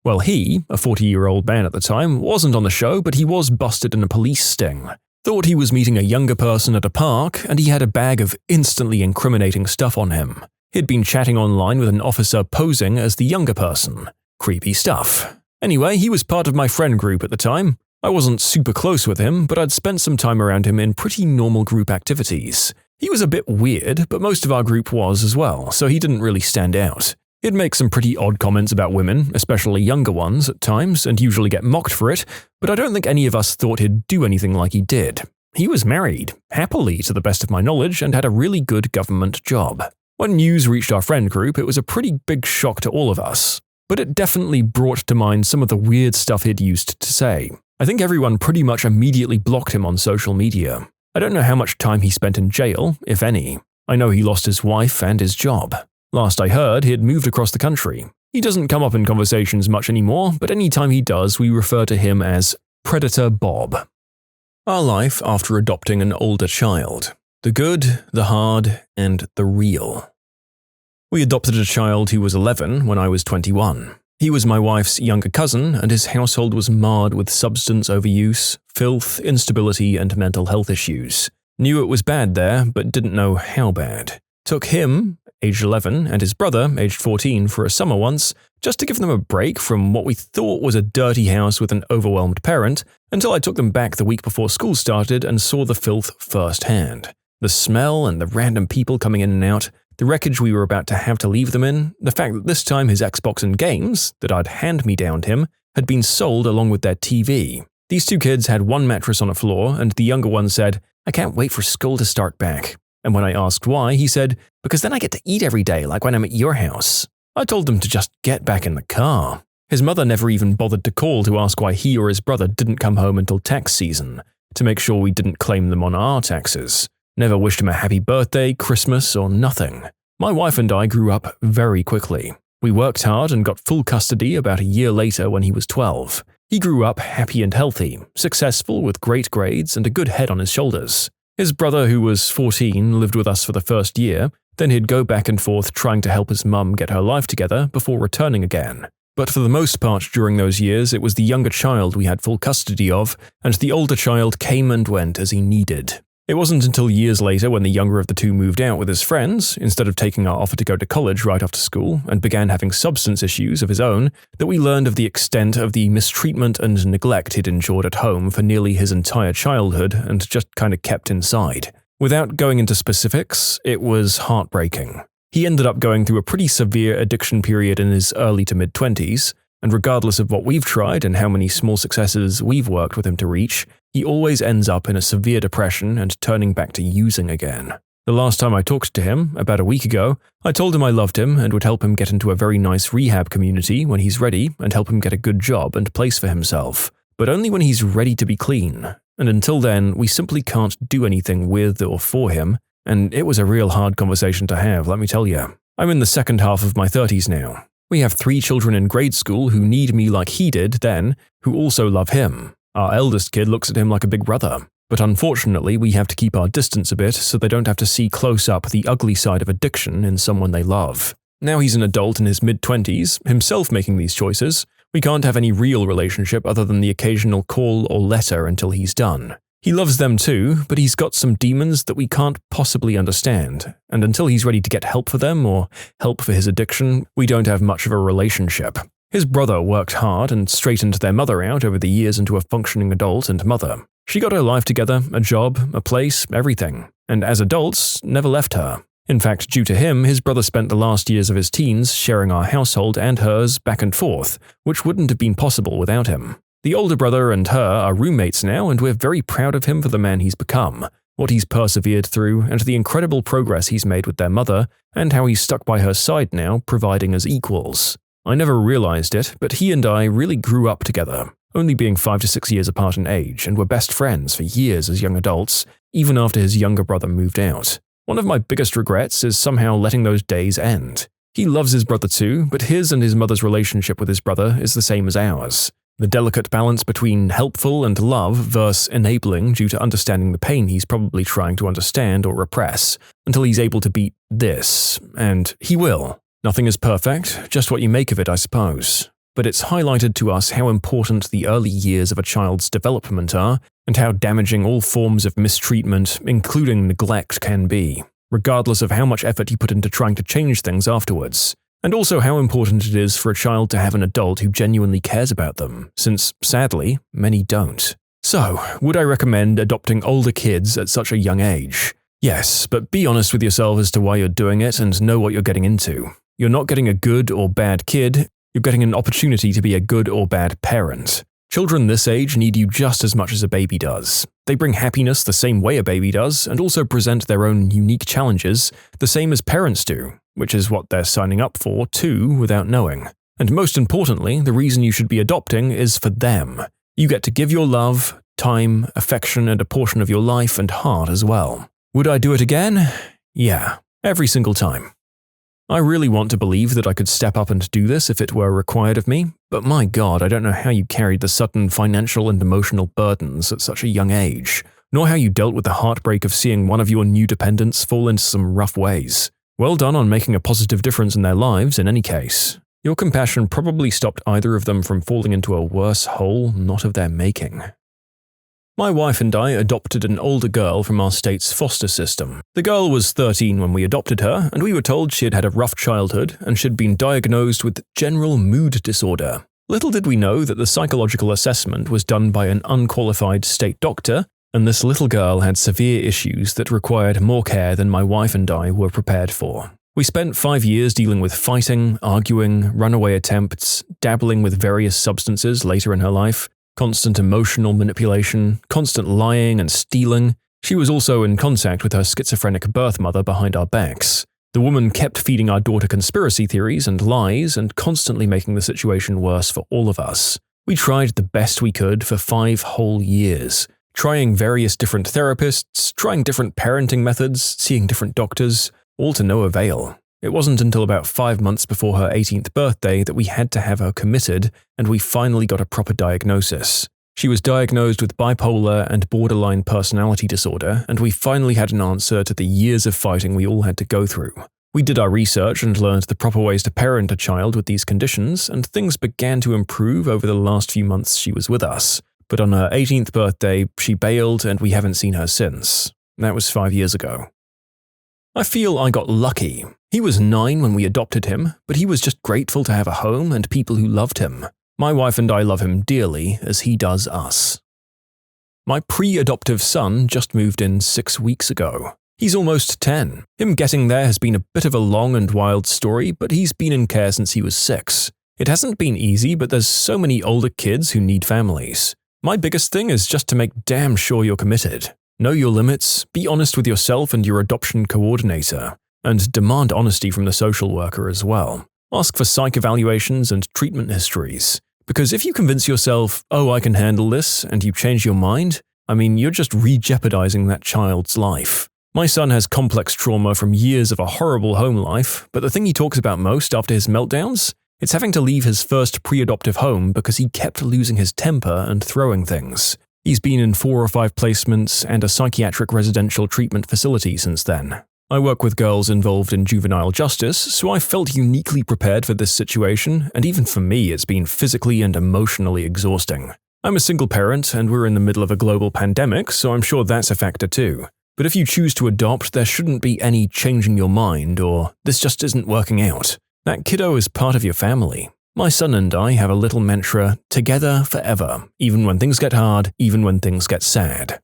Well, he, a 40-year-old man at the time, wasn't on the show, but he was busted in a police sting. Thought he was meeting a younger person at a park, and he had a bag of instantly incriminating stuff on him. He'd been chatting online with an officer posing as the younger person. Creepy stuff. Anyway, he was part of my friend group at the time. I wasn't super close with him, but I'd spent some time around him in pretty normal group activities. He was a bit weird, but most of our group was as well, so he didn't really stand out. He'd make some pretty odd comments about women, especially younger ones at times, and usually get mocked for it, but I don't think any of us thought he'd do anything like he did. He was married, happily to the best of my knowledge, and had a really good government job. When news reached our friend group, it was a pretty big shock to all of us. But it definitely brought to mind some of the weird stuff he'd used to say. I think everyone pretty much immediately blocked him on social media. I don't know how much time he spent in jail, if any. I know he lost his wife and his job. Last I heard, he had moved across the country. He doesn't come up in conversations much anymore, but anytime he does, we refer to him as Predator Bob. Our life after adopting an older child. The good, the hard, and the real. We adopted a child who was 11 when I was 21. He was my wife's younger cousin, and his household was marred with substance overuse, filth, instability, and mental health issues. Knew it was bad there, but didn't know how bad. Took him, aged 11, and his brother, aged 14, for a summer once, just to give them a break from what we thought was a dirty house with an overwhelmed parent, until I took them back the week before school started and saw the filth firsthand. The smell and the random people coming in and out, the wreckage we were about to have to leave them in, the fact that this time his Xbox and games, that I'd hand-me-downed him, had been sold along with their TV. These two kids had one mattress on a floor, and the younger one said, "I can't wait for school to start back." And when I asked why, he said, "Because then I get to eat every day like when I'm at your house." I told them to just get back in the car. His mother never even bothered to call to ask why he or his brother didn't come home until tax season, to make sure we didn't claim them on our taxes. Never wished him a happy birthday, Christmas, or nothing. My wife and I grew up very quickly. We worked hard and got full custody about a year later when he was 12. He grew up happy and healthy, successful with great grades and a good head on his shoulders. His brother, who was 14, lived with us for the first year, then he'd go back and forth trying to help his mum get her life together before returning again. But for the most part during those years, it was the younger child we had full custody of, and the older child came and went as he needed. It wasn't until years later when the younger of the two moved out with his friends, instead of taking our offer to go to college right after school, and began having substance issues of his own, that we learned of the extent of the mistreatment and neglect he'd endured at home for nearly his entire childhood and just kind of kept inside. Without going into specifics, it was heartbreaking. He ended up going through a pretty severe addiction period in his early to mid-20s, and regardless of what we've tried and how many small successes we've worked with him to reach, he always ends up in a severe depression and turning back to using again. The last time I talked to him, about a week ago, I told him I loved him and would help him get into a very nice rehab community when he's ready and help him get a good job and place for himself. But only when he's ready to be clean. And until then, we simply can't do anything with or for him, and it was a real hard conversation to have, let me tell you. I'm in the second half of my 30s now. We have 3 children in grade school who need me like he did then, who also love him. Our eldest kid looks at him like a big brother. But unfortunately, we have to keep our distance a bit so they don't have to see close up the ugly side of addiction in someone they love. Now he's an adult in his mid-20s, himself making these choices. We can't have any real relationship other than the occasional call or letter until he's done. He loves them too, but he's got some demons that we can't possibly understand, and until he's ready to get help for them or help for his addiction, we don't have much of a relationship. His brother worked hard and straightened their mother out over the years into a functioning adult and mother. She got her life together, a job, a place, everything, and as adults, never left her. In fact, due to him, his brother spent the last years of his teens sharing our household and hers back and forth, which wouldn't have been possible without him. The older brother and her are roommates now, and we're very proud of him for the man he's become, what he's persevered through, and the incredible progress he's made with their mother, and how he's stuck by her side now, providing as equals. I never realized it, but he and I really grew up together, only being 5 to 6 years apart in age, and were best friends for years as young adults, even after his younger brother moved out. One of my biggest regrets is somehow letting those days end. He loves his brother too, but his and his mother's relationship with his brother is the same as ours. The delicate balance between helpful and love versus enabling due to understanding the pain he's probably trying to understand or repress, until he's able to beat this, and he will. Nothing is perfect, just what you make of it, I suppose. But it's highlighted to us how important the early years of a child's development are, and how damaging all forms of mistreatment, including neglect, can be, regardless of how much effort you put into trying to change things afterwards. And also how important it is for a child to have an adult who genuinely cares about them, since, sadly, many don't. So, would I recommend adopting older kids at such a young age? Yes, but be honest with yourself as to why you're doing it and know what you're getting into. You're not getting a good or bad kid, you're getting an opportunity to be a good or bad parent. Children this age need you just as much as a baby does. They bring happiness the same way a baby does, and also present their own unique challenges, the same as parents do, which is what they're signing up for too without knowing. And most importantly, the reason you should be adopting is for them. You get to give your love, time, affection, and a portion of your life and heart as well. Would I do it again? Yeah, every single time. I really want to believe that I could step up and do this if it were required of me, but my God, I don't know how you carried the sudden financial and emotional burdens at such a young age, nor how you dealt with the heartbreak of seeing one of your new dependents fall into some rough ways. Well done on making a positive difference in their lives in any case. Your compassion probably stopped either of them from falling into a worse hole not of their making. My wife and I adopted an older girl from our state's foster system. The girl was 13 when we adopted her, and we were told she had had a rough childhood and she'd been diagnosed with general mood disorder. Little did we know that the psychological assessment was done by an unqualified state doctor, and this little girl had severe issues that required more care than my wife and I were prepared for. We spent 5 years dealing with fighting, arguing, runaway attempts, dabbling with various substances later in her life, constant emotional manipulation, constant lying and stealing. She was also in contact with her schizophrenic birth mother behind our backs. The woman kept feeding our daughter conspiracy theories and lies and constantly making the situation worse for all of us. We tried the best we could for 5 whole years, trying various different therapists, trying different parenting methods, seeing different doctors, all to no avail. It wasn't until about 5 months before her 18th birthday that we had to have her committed, and we finally got a proper diagnosis. She was diagnosed with bipolar and borderline personality disorder, and we finally had an answer to the years of fighting we all had to go through. We did our research and learned the proper ways to parent a child with these conditions, and things began to improve over the last few months she was with us. But on her 18th birthday, she bailed, and we haven't seen her since. That was 5 years ago. I feel I got lucky. He was 9 when we adopted him, but he was just grateful to have a home and people who loved him. My wife and I love him dearly, as he does us. My pre-adoptive son just moved in 6 weeks ago. He's almost 10. Him getting there has been a bit of a long and wild story, but he's been in care since he was 6. It hasn't been easy, but there's so many older kids who need families. My biggest thing is just to make damn sure you're committed. Know your limits, be honest with yourself and your adoption coordinator, and demand honesty from the social worker as well. Ask for psych evaluations and treatment histories, because if you convince yourself, oh, I can handle this, and you change your mind, you're just re-jeopardizing that child's life. My son has complex trauma from years of a horrible home life, but the thing he talks about most after his meltdowns? It's having to leave his first pre-adoptive home because he kept losing his temper and throwing things. He's been in 4 or 5 placements and a psychiatric residential treatment facility since then. I work with girls involved in juvenile justice, so I felt uniquely prepared for this situation, and even for me it's been physically and emotionally exhausting. I'm a single parent, and we're in the middle of a global pandemic, so I'm sure that's a factor too. But if you choose to adopt, there shouldn't be any changing your mind or this just isn't working out. That kiddo is part of your family. My son and I have a little mantra, together forever, even when things get hard, even when things get sad.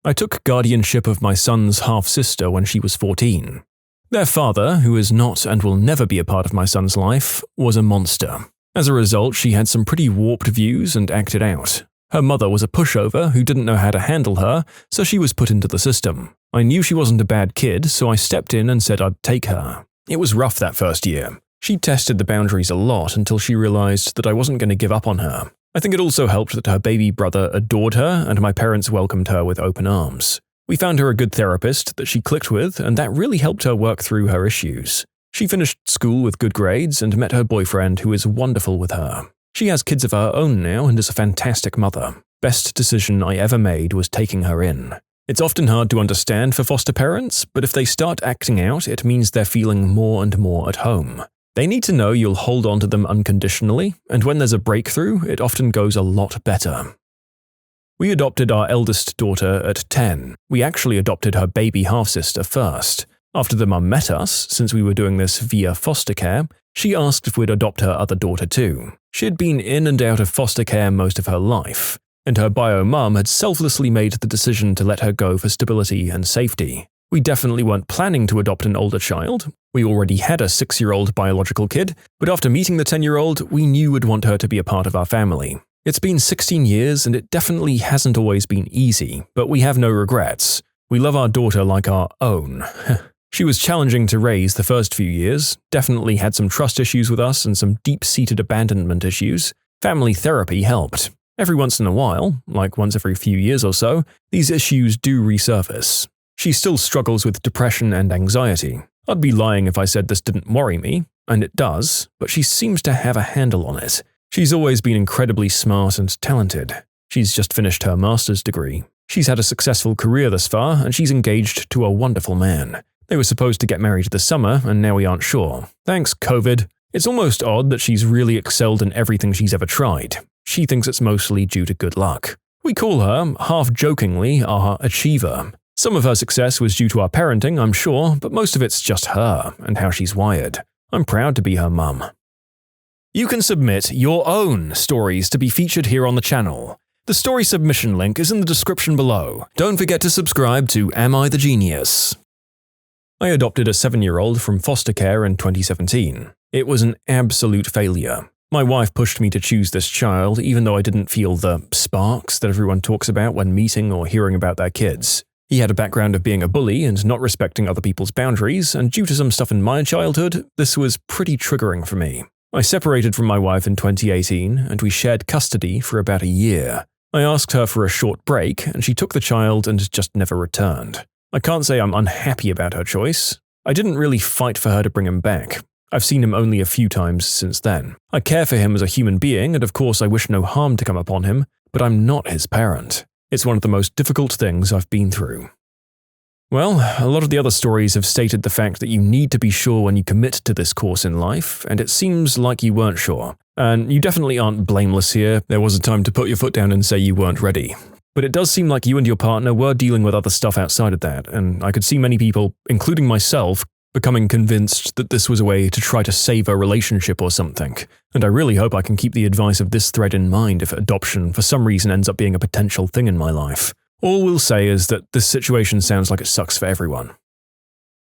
I took guardianship of my son's half-sister when she was 14. Their father, who is not and will never be a part of my son's life, was a monster. As a result, she had some pretty warped views and acted out. Her mother was a pushover who didn't know how to handle her, so she was put into the system. I knew she wasn't a bad kid, so I stepped in and said I'd take her. It was rough that first year. She tested the boundaries a lot until she realized that I wasn't going to give up on her. I think it also helped that her baby brother adored her and my parents welcomed her with open arms. We found her a good therapist that she clicked with, and that really helped her work through her issues. She finished school with good grades and met her boyfriend who is wonderful with her. She has kids of her own now and is a fantastic mother. Best decision I ever made was taking her in. It's often hard to understand for foster parents, but if they start acting out, it means they're feeling more and more at home. They need to know you'll hold on to them unconditionally, and when there's a breakthrough, it often goes a lot better. We adopted our eldest daughter at 10. We actually adopted her baby half-sister first. After the mum met us, since we were doing this via foster care, she asked if we'd adopt her other daughter too. She had been in and out of foster care most of her life, and her bio mum had selflessly made the decision to let her go for stability and safety. We definitely weren't planning to adopt an older child. We already had a 6-year-old biological kid, but after meeting the 10-year-old, we knew we'd want her to be a part of our family. It's been 16 years and it definitely hasn't always been easy, but we have no regrets. We love our daughter like our own. She was challenging to raise the first few years, definitely had some trust issues with us and some deep-seated abandonment issues. Family therapy helped. Every once in a while, like once every few years or so, these issues do resurface. She still struggles with depression and anxiety. I'd be lying if I said this didn't worry me, and it does, but she seems to have a handle on it. She's always been incredibly smart and talented. She's just finished her master's degree. She's had a successful career thus far, and she's engaged to a wonderful man. They were supposed to get married this summer, and now we aren't sure. Thanks, COVID. It's almost odd that she's really excelled in everything she's ever tried. She thinks it's mostly due to good luck. We call her, half-jokingly, our achiever. Some of her success was due to our parenting, I'm sure, but most of it's just her and how she's wired. I'm proud to be her mum. You can submit your own stories to be featured here on the channel. The story submission link is in the description below. Don't forget to subscribe to Am I the Genius? I adopted a 7-year-old from foster care in 2017. It was an absolute failure. My wife pushed me to choose this child even though I didn't feel the sparks that everyone talks about when meeting or hearing about their kids. He had a background of being a bully and not respecting other people's boundaries, and due to some stuff in my childhood, this was pretty triggering for me. I separated from my wife in 2018, and we shared custody for about a year. I asked her for a short break, and she took the child and just never returned. I can't say I'm unhappy about her choice. I didn't really fight for her to bring him back. I've seen him only a few times since then. I care for him as a human being, and of course I wish no harm to come upon him, but I'm not his parent. It's one of the most difficult things I've been through. Well, a lot of the other stories have stated the fact that you need to be sure when you commit to this course in life, and it seems like you weren't sure. And you definitely aren't blameless here. There was a time to put your foot down and say you weren't ready. But it does seem like you and your partner were dealing with other stuff outside of that, and I could see many people, including myself, becoming convinced that this was a way to try to save a relationship or something. And I really hope I can keep the advice of this thread in mind if adoption for some reason ends up being a potential thing in my life. All we'll say is that this situation sounds like it sucks for everyone.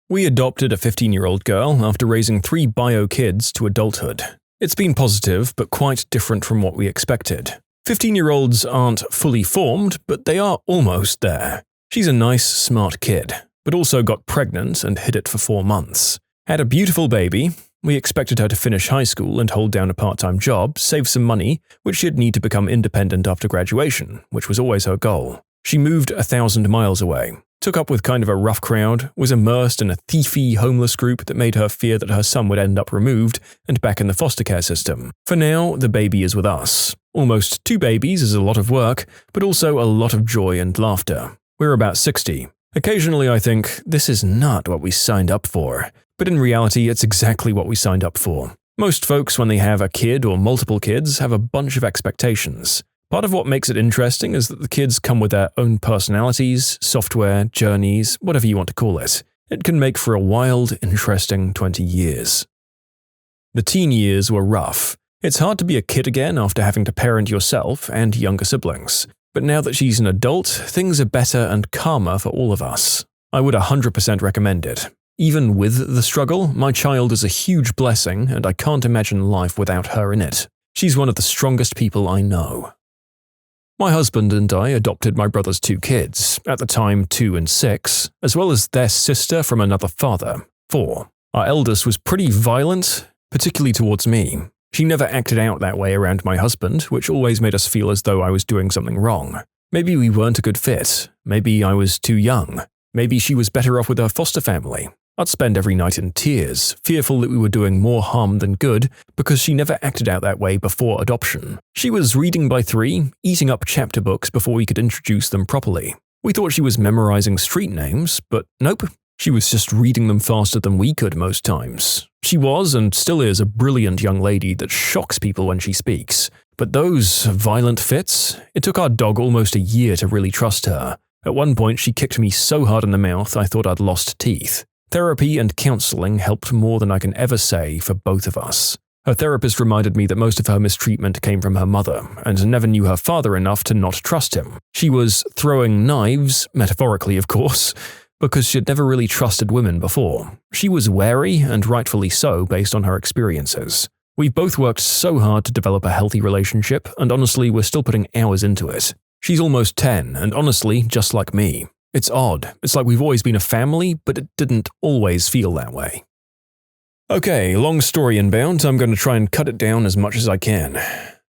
We adopted a 15-year-old girl after raising 3 bio kids to adulthood. It's been positive, but quite different from what we expected. 15-year-olds aren't fully formed, but they are almost there. She's a nice, smart kid, but also got pregnant and hid it for 4 months. Had a beautiful baby. We expected her to finish high school and hold down a part-time job, save some money, which she'd need to become independent after graduation, which was always her goal. She moved 1,000 miles away, took up with kind of a rough crowd, was immersed in a thiefy homeless group that made her fear that her son would end up removed and back in the foster care system. For now, the baby is with us. Almost 2 babies is a lot of work, but also a lot of joy and laughter. We're about 60. Occasionally I think, this is not what we signed up for. But in reality, it's exactly what we signed up for. Most folks, when they have a kid or multiple kids, have a bunch of expectations. Part of what makes it interesting is that the kids come with their own personalities, software, journeys, whatever you want to call it. It can make for a wild, interesting 20 years. The teen years were rough. It's hard to be a kid again after having to parent yourself and younger siblings. But now that she's an adult, things are better and calmer for all of us. I would 100% recommend it. Even with the struggle, my child is a huge blessing and I can't imagine life without her in it. She's one of the strongest people I know. My husband and I adopted my brother's 2 kids, at the time 2 and 6, as well as their sister from another father, 4. Our eldest was pretty violent, particularly towards me. She never acted out that way around my husband, which always made us feel as though I was doing something wrong. Maybe we weren't a good fit. Maybe I was too young. Maybe she was better off with her foster family. I'd spend every night in tears, fearful that we were doing more harm than good because she never acted out that way before adoption. She was reading by 3, eating up chapter books before we could introduce them properly. We thought she was memorizing street names, but nope. She was just reading them faster than we could most times. She was and still is a brilliant young lady that shocks people when she speaks. But those violent fits, it took our dog almost a year to really trust her. At one point she kicked me so hard in the mouth I thought I'd lost teeth. Therapy and counseling helped more than I can ever say for both of us. Her therapist reminded me that most of her mistreatment came from her mother, and never knew her father enough to not trust him. She was throwing knives, metaphorically of course, because she'd never really trusted women before. She was wary, and rightfully so based on her experiences. We've both worked so hard to develop a healthy relationship, and honestly we're still putting hours into it. She's almost 10, and honestly, just like me. It's odd. It's like we've always been a family, but it didn't always feel that way. Okay, long story inbound, I'm going to try and cut it down as much as I can.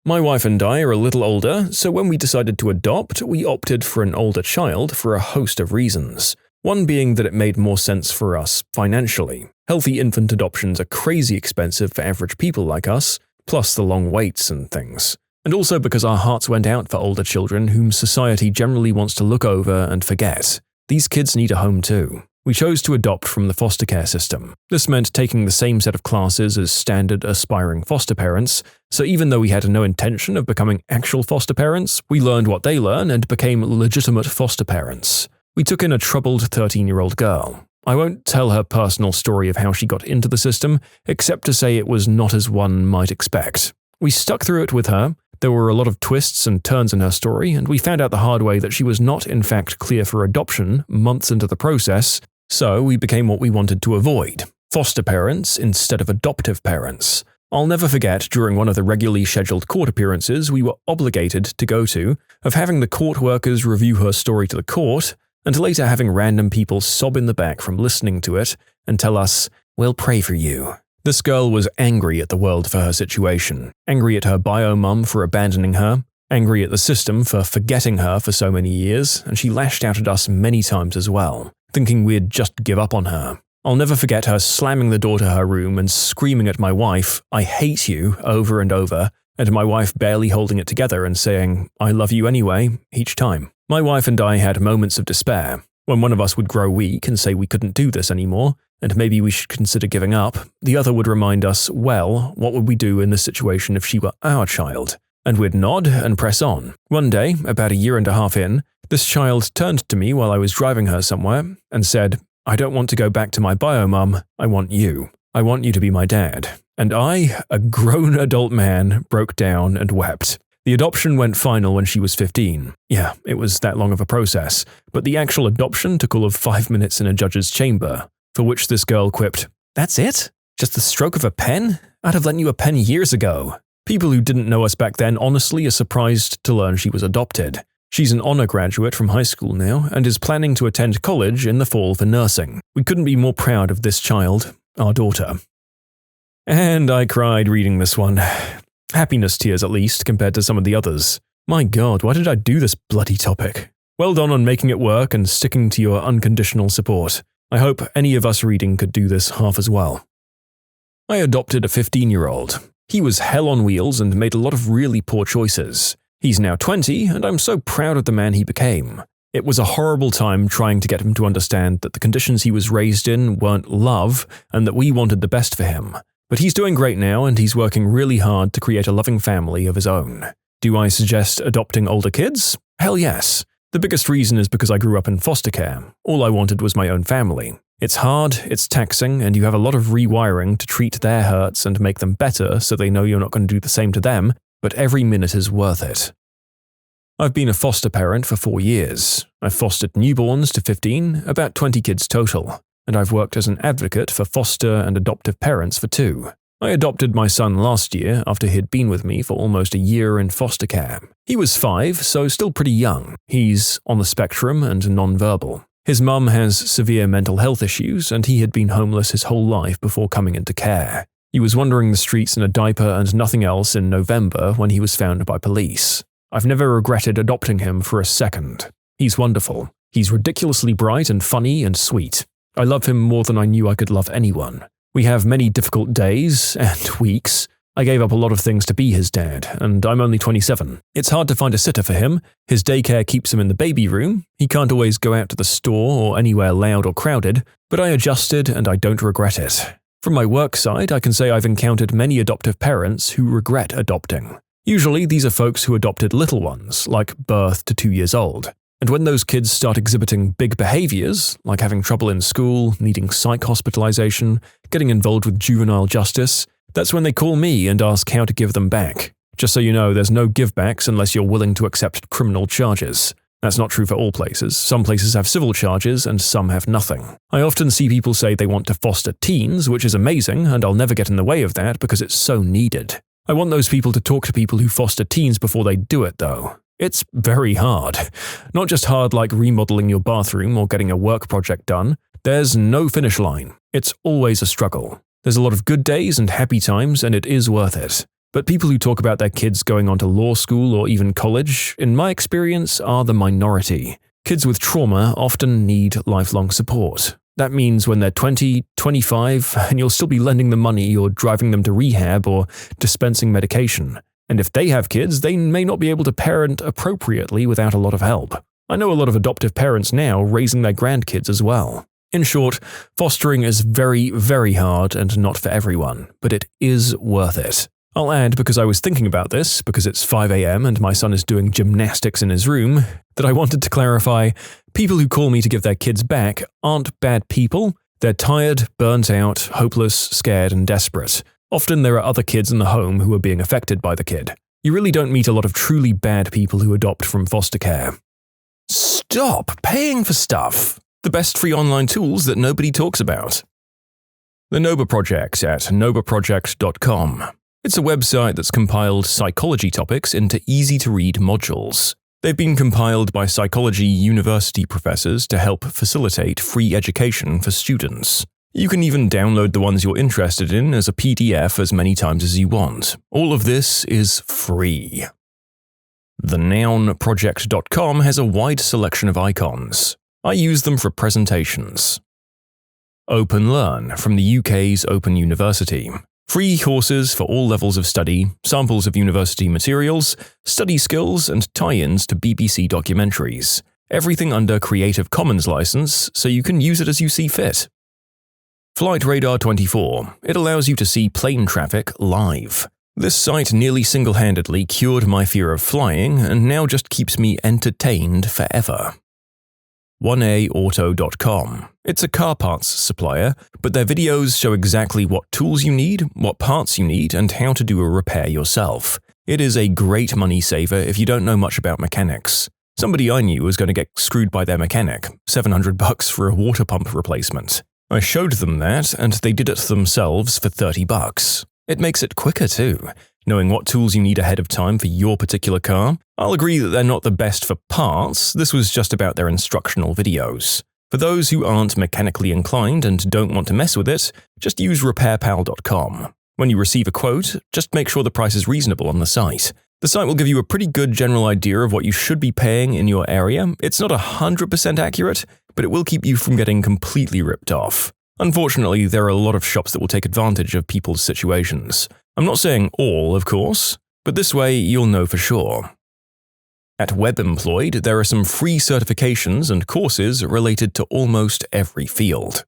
My wife and I are a little older, so when we decided to adopt, we opted for an older child for a host of reasons. One being that it made more sense for us financially. Healthy infant adoptions are crazy expensive for average people like us, plus the long waits and things. and also because our hearts went out for older children whom society generally wants to look over and forget. These kids need a home too. We chose to adopt from the foster care system. This meant taking the same set of classes as standard aspiring foster parents, so even though we had no intention of becoming actual foster parents, we learned what they learn and became legitimate foster parents. We took in a troubled 13-year-old girl. I won't tell her personal story of how she got into the system, except to say it was not as one might expect. We stuck through it with her. There were a lot of twists and turns in her story, and we found out the hard way that she was not in fact clear for adoption months into the process, so we became what we wanted to avoid: foster parents instead of adoptive parents. I'll never forget, during one of the regularly scheduled court appearances we were obligated to go to, of having the court workers review her story to the court, and later having random people sob in the back from listening to it and tell us, "We'll pray for you." This girl was angry at the world for her situation, angry at her bio mum for abandoning her, angry at the system for forgetting her for so many years, and she lashed out at us many times as well, thinking we'd just give up on her. I'll never forget her slamming the door to her room and screaming at my wife, "I hate you," over and over, and my wife barely holding it together and saying, "I love you anyway," each time. My wife and I had moments of despair. When one of us would grow weak and say we couldn't do this anymore, and maybe we should consider giving up, the other would remind us, well, what would we do in this situation if she were our child? And we'd nod and press on. One day, about a year and a half in, this child turned to me while I was driving her somewhere and said, "I don't want to go back to my bio mum, I want you. I want you to be my dad." And I, a grown adult man, broke down and wept. The adoption went final when she was 15. Yeah, it was that long of a process, but the actual adoption took all of 5 minutes in a judge's chamber, for which this girl quipped, "That's it? Just the stroke of a pen? I'd have lent you a pen years ago." People who didn't know us back then honestly are surprised to learn she was adopted. She's an honor graduate from high school now and is planning to attend college in the fall for nursing. We couldn't be more proud of this child, our daughter. And I cried reading this one. Happiness tears at least, compared to some of the others. My God, why did I do this bloody topic? Well done on making it work and sticking to your unconditional support. I hope any of us reading could do this half as well. I adopted a 15-year-old. He was hell on wheels and made a lot of really poor choices. He's now 20, and I'm so proud of the man he became. It was a horrible time trying to get him to understand that the conditions he was raised in weren't love and that we wanted the best for him. But he's doing great now, and he's working really hard to create a loving family of his own. Do I suggest adopting older kids? Hell yes. The biggest reason is because I grew up in foster care. All I wanted was my own family. It's hard, it's taxing, and you have a lot of rewiring to treat their hurts and make them better so they know you're not going to do the same to them, but every minute is worth it. I've been a foster parent for 4 years. I've fostered newborns to 15, about 20 kids total. And I've worked as an advocate for foster and adoptive parents for 2. I adopted my son last year after he'd been with me for almost a year in foster care. He was 5, so still pretty young. He's on the spectrum and non-verbal. His mum has severe mental health issues, and he had been homeless his whole life before coming into care. He was wandering the streets in a diaper and nothing else in November when he was found by police. I've never regretted adopting him for a second. He's wonderful. He's ridiculously bright and funny and sweet. I love him more than I knew I could love anyone. We have many difficult days and weeks. I gave up a lot of things to be his dad, and I'm only 27. It's hard to find a sitter for him. His daycare keeps him in the baby room. He can't always go out to the store or anywhere loud or crowded, but I adjusted and I don't regret it. From my work side, I can say I've encountered many adoptive parents who regret adopting. Usually, these are folks who adopted little ones, like birth to 2 years old. And when those kids start exhibiting big behaviors, like having trouble in school, needing psych hospitalization, getting involved with juvenile justice, that's when they call me and ask how to give them back. Just so you know, there's no givebacks unless you're willing to accept criminal charges. That's not true for all places. Some places have civil charges and some have nothing. I often see people say they want to foster teens, which is amazing, and I'll never get in the way of that because it's so needed. I want those people to talk to people who foster teens before they do it, though. It's very hard. Not just hard like remodeling your bathroom or getting a work project done. There's no finish line. It's always a struggle. There's a lot of good days and happy times, and it is worth it. But people who talk about their kids going on to law school or even college, in my experience, are the minority. Kids with trauma often need lifelong support. That means when they're 20, 25, and you'll still be lending them money or driving them to rehab or dispensing medication. And if they have kids, they may not be able to parent appropriately without a lot of help. I know a lot of adoptive parents now raising their grandkids as well. In short, fostering is very, very hard and not for everyone, but it is worth it. I'll add, because I was thinking about this, because it's 5 a.m. and my son is doing gymnastics in his room, that I wanted to clarify, people who call me to give their kids back aren't bad people. They're tired, burnt out, hopeless, scared, and desperate. Often there are other kids in the home who are being affected by the kid. You really don't meet a lot of truly bad people who adopt from foster care. Stop paying for stuff! The best free online tools that nobody talks about. The Noba Project at nobaproject.com. It's a website that's compiled psychology topics into easy-to-read modules. They've been compiled by psychology university professors to help facilitate free education for students. You can even download the ones you're interested in as a PDF as many times as you want. All of this is free. TheNounProject.com has a wide selection of icons. I use them for presentations. OpenLearn from the UK's Open University. Free courses for all levels of study, samples of university materials, study skills, and tie-ins to BBC documentaries. Everything under Creative Commons license, so you can use it as you see fit. Flight Radar 24. It allows you to see plane traffic live. This site nearly single-handedly cured my fear of flying and now just keeps me entertained forever. 1AAuto.com. It's a car parts supplier, but their videos show exactly what tools you need, what parts you need, and how to do a repair yourself. It is a great money saver if you don't know much about mechanics. Somebody I knew was going to get screwed by their mechanic, $700 for a water pump replacement. I showed them that, and they did it themselves for $30. It makes it quicker too, knowing what tools you need ahead of time for your particular car. I'll agree that they're not the best for parts, this was just about their instructional videos. For those who aren't mechanically inclined and don't want to mess with it, just use repairpal.com. When you receive a quote, just make sure the price is reasonable on the site. The site will give you a pretty good general idea of what you should be paying in your area. It's not 100% accurate, but it will keep you from getting completely ripped off. Unfortunately, there are a lot of shops that will take advantage of people's situations. I'm not saying all, of course, but this way you'll know for sure. At WebEmployed, there are some free certifications and courses related to almost every field.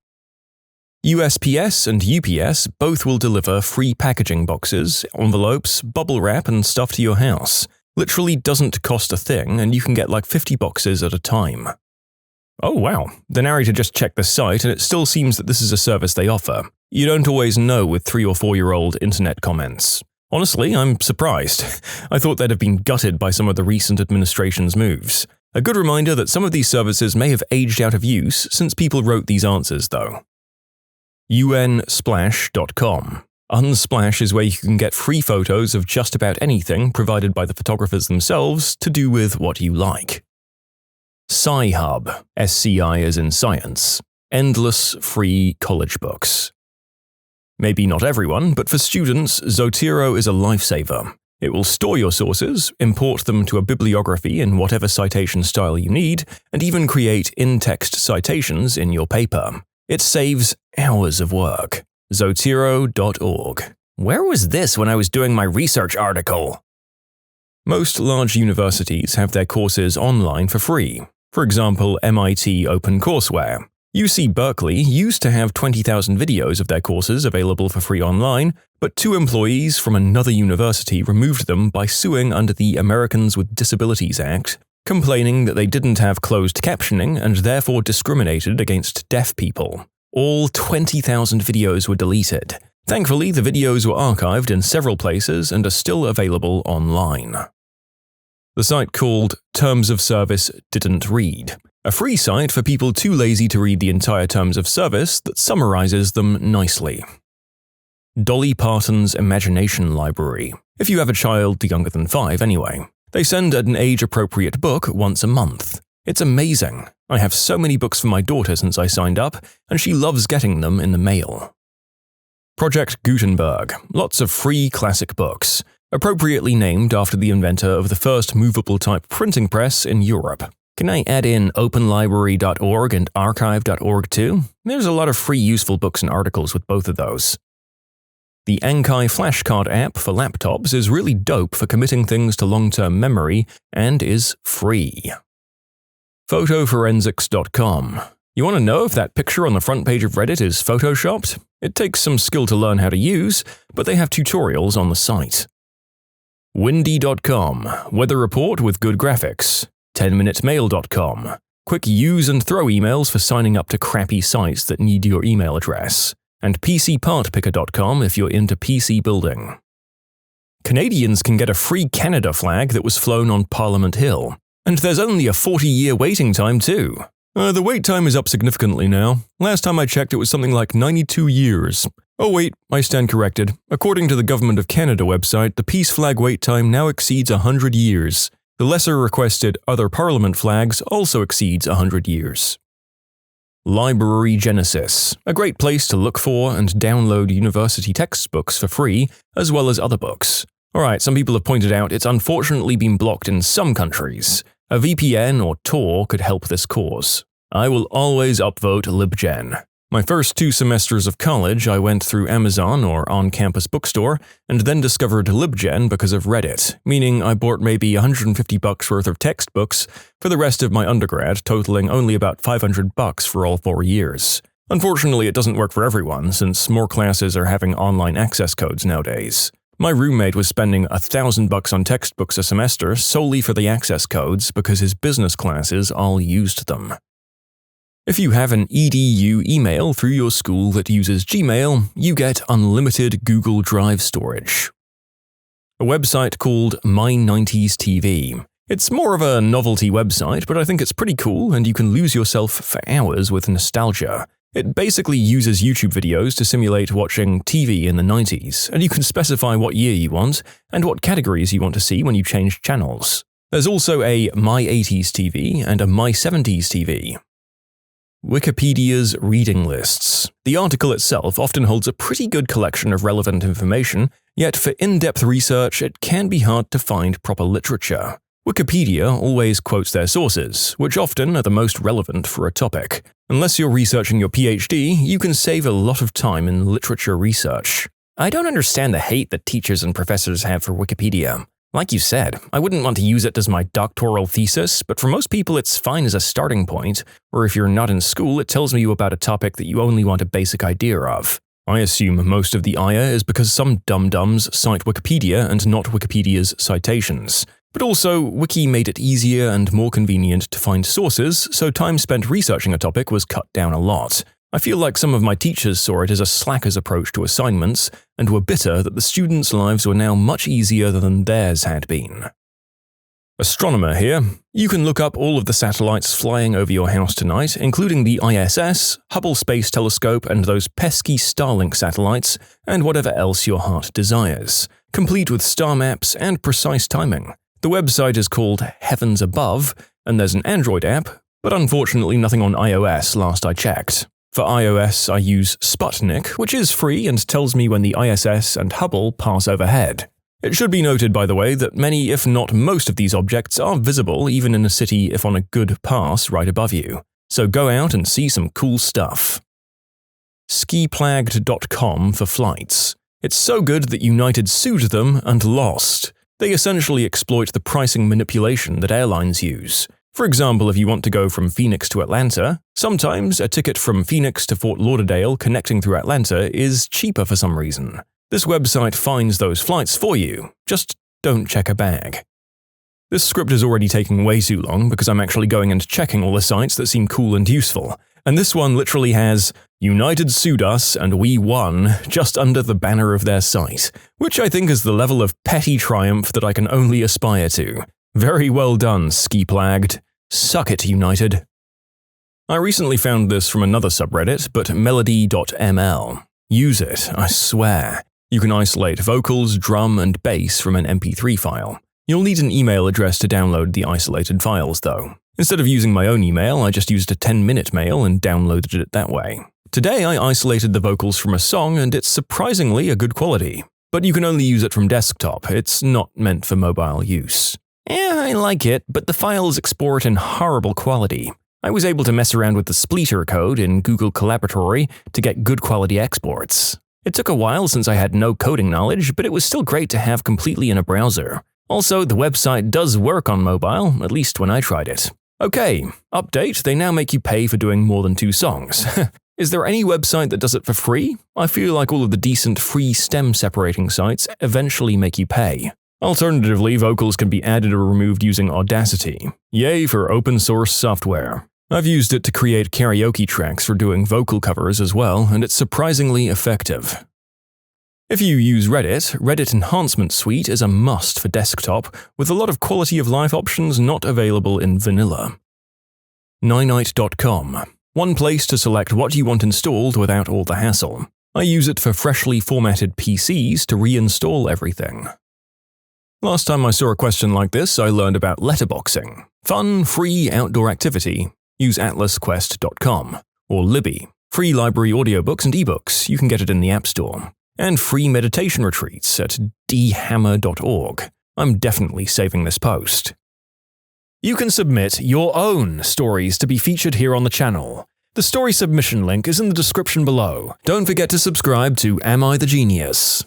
USPS and UPS both will deliver free packaging boxes, envelopes, bubble wrap, and stuff to your house. Literally doesn't cost a thing, and you can get like 50 boxes at a time. Oh wow, the narrator just checked the site and it still seems that this is a service they offer. You don't always know with 3 or 4-year-old internet comments. Honestly, I'm surprised. I thought they'd have been gutted by some of the recent administration's moves. A good reminder that some of these services may have aged out of use since people wrote these answers though. Unsplash.com. Unsplash is where you can get free photos of just about anything provided by the photographers themselves to do with what you like. Sci-Hub, SCI as in science, endless free college books. Maybe not everyone, but for students, Zotero is a lifesaver. It will store your sources, import them to a bibliography in whatever citation style you need, and even create in-text citations in your paper. It saves hours of work. Zotero.org. Where was this when I was doing my research article? Most large universities have their courses online for free. For example, MIT OpenCourseWare. UC Berkeley used to have 20,000 videos of their courses available for free online, but 2 employees from another university removed them by suing under the Americans with Disabilities Act, complaining that they didn't have closed captioning and therefore discriminated against deaf people. All 20,000 videos were deleted. Thankfully, the videos were archived in several places and are still available online. The site called Terms of Service Didn't Read, a free site for people too lazy to read the entire Terms of Service that summarizes them nicely. Dolly Parton's Imagination Library, if you have a child younger than 5 anyway. They send an age-appropriate book once a month. It's amazing. I have so many books for my daughter since I signed up, and she loves getting them in the mail. Project Gutenberg, lots of free classic books, appropriately named after the inventor of the first movable-type printing press in Europe. Can I add in openlibrary.org and archive.org too? There's a lot of free useful books and articles with both of those. The Ankai flashcard app for laptops is really dope for committing things to long-term memory and is free. Photoforensics.com. You want to know if that picture on the front page of Reddit is photoshopped? It takes some skill to learn how to use, but they have tutorials on the site. Windy.com. Weather report with good graphics. 10minutemail.com. Quick use and throw emails for signing up to crappy sites that need your email address. And PCPartPicker.com if you're into PC building. Canadians can get a free Canada flag that was flown on Parliament Hill. And there's only a 40-year waiting time too. The wait time is up significantly now. Last time I checked it was something like 92 years. Oh wait, I stand corrected. According to the Government of Canada website, the peace flag wait time now exceeds 100 years. The lesser requested other Parliament flags also exceeds 100 years. Library Genesis, a great place to look for and download university textbooks for free, as well as other books. Alright, some people have pointed out it's unfortunately been blocked in some countries. A VPN or Tor could help this cause. I will always upvote LibGen. My first 2 semesters of college, I went through Amazon or on-campus bookstore, and then discovered LibGen because of Reddit, meaning I bought maybe $150 worth of textbooks for the rest of my undergrad, totaling only about $500 for all 4 years. Unfortunately, it doesn't work for everyone, since more classes are having online access codes nowadays. My roommate was spending $1,000 on textbooks a semester solely for the access codes because his business classes all used them. If you have an EDU email through your school that uses Gmail, you get unlimited Google Drive storage. A website called My90s.TV. It's more of a novelty website, but I think it's pretty cool and you can lose yourself for hours with nostalgia. It basically uses YouTube videos to simulate watching TV in the 90s, and you can specify what year you want and what categories you want to see when you change channels. There's also a My80s.TV and a My70s.TV. Wikipedia's reading lists. The article itself often holds a pretty good collection of relevant information, yet for in-depth research it can be hard to find proper literature. Wikipedia always quotes their sources, which often are the most relevant for a topic. Unless you're researching your PhD, you can save a lot of time in literature research. I don't understand the hate that teachers and professors have for Wikipedia. Like you said, I wouldn't want to use it as my doctoral thesis, but for most people it's fine as a starting point, or if you're not in school, it tells you about a topic that you only want a basic idea of. I assume most of the ire is because some dum-dums cite Wikipedia and not Wikipedia's citations. But also, Wiki made it easier and more convenient to find sources, so time spent researching a topic was cut down a lot. I feel like some of my teachers saw it as a slacker's approach to assignments, and were bitter that the students' lives were now much easier than theirs had been. Astronomer here. You can look up all of the satellites flying over your house tonight, including the ISS, Hubble Space Telescope, and those pesky Starlink satellites, and whatever else your heart desires, complete with star maps and precise timing. The website is called Heavens Above, and there's an Android app, but unfortunately nothing on iOS last I checked. For iOS, I use Sputnik, which is free and tells me when the ISS and Hubble pass overhead. It should be noted, by the way, that many, if not most of these objects are visible even in a city if on a good pass right above you. So go out and see some cool stuff. Skiplagged.com for flights. It's so good that United sued them and lost. They essentially exploit the pricing manipulation that airlines use. For example, if you want to go from Phoenix to Atlanta, sometimes a ticket from Phoenix to Fort Lauderdale connecting through Atlanta is cheaper for some reason. This website finds those flights for you, just don't check a bag. This script is already taking way too long because I'm actually going and checking all the sites that seem cool and useful, and this one literally has United sued us and we won just under the banner of their site, which I think is the level of petty triumph that I can only aspire to. Very well done, Skiplagged. Suck it, United. I recently found this from another subreddit, but melody.ml. Use it, I swear. You can isolate vocals, drum, and bass from an MP3 file. You'll need an email address to download the isolated files, though. Instead of using my own email, I just used a 10-minute mail and downloaded it that way. Today, I isolated the vocals from a song, and it's surprisingly a good quality. But you can only use it from desktop, it's not meant for mobile use. I like it, but the files export in horrible quality. I was able to mess around with the splitter code in Google Collaboratory to get good quality exports. It took a while since I had no coding knowledge, but it was still great to have completely in a browser. Also, the website does work on mobile, at least when I tried it. Okay, update, they now make you pay for doing more than 2 songs. Is there any website that does it for free? I feel like all of the decent free stem separating sites eventually make you pay. Alternatively, vocals can be added or removed using Audacity. Yay for open source software. I've used it to create karaoke tracks for doing vocal covers as well, and it's surprisingly effective. If you use Reddit, Reddit Enhancement Suite is a must for desktop, with a lot of quality of life options not available in vanilla. Ninite.com. One place to select what you want installed without all the hassle. I use it for freshly formatted PCs to reinstall everything. Last time I saw a question like this, I learned about letterboxing. Fun, free outdoor activity. Use atlasquest.com. Or Libby. Free library audiobooks and ebooks. You can get it in the App Store. And free meditation retreats at dhammer.org. I'm definitely saving this post. You can submit your own stories to be featured here on the channel. The story submission link is in the description below. Don't forget to subscribe to Am I the Genius?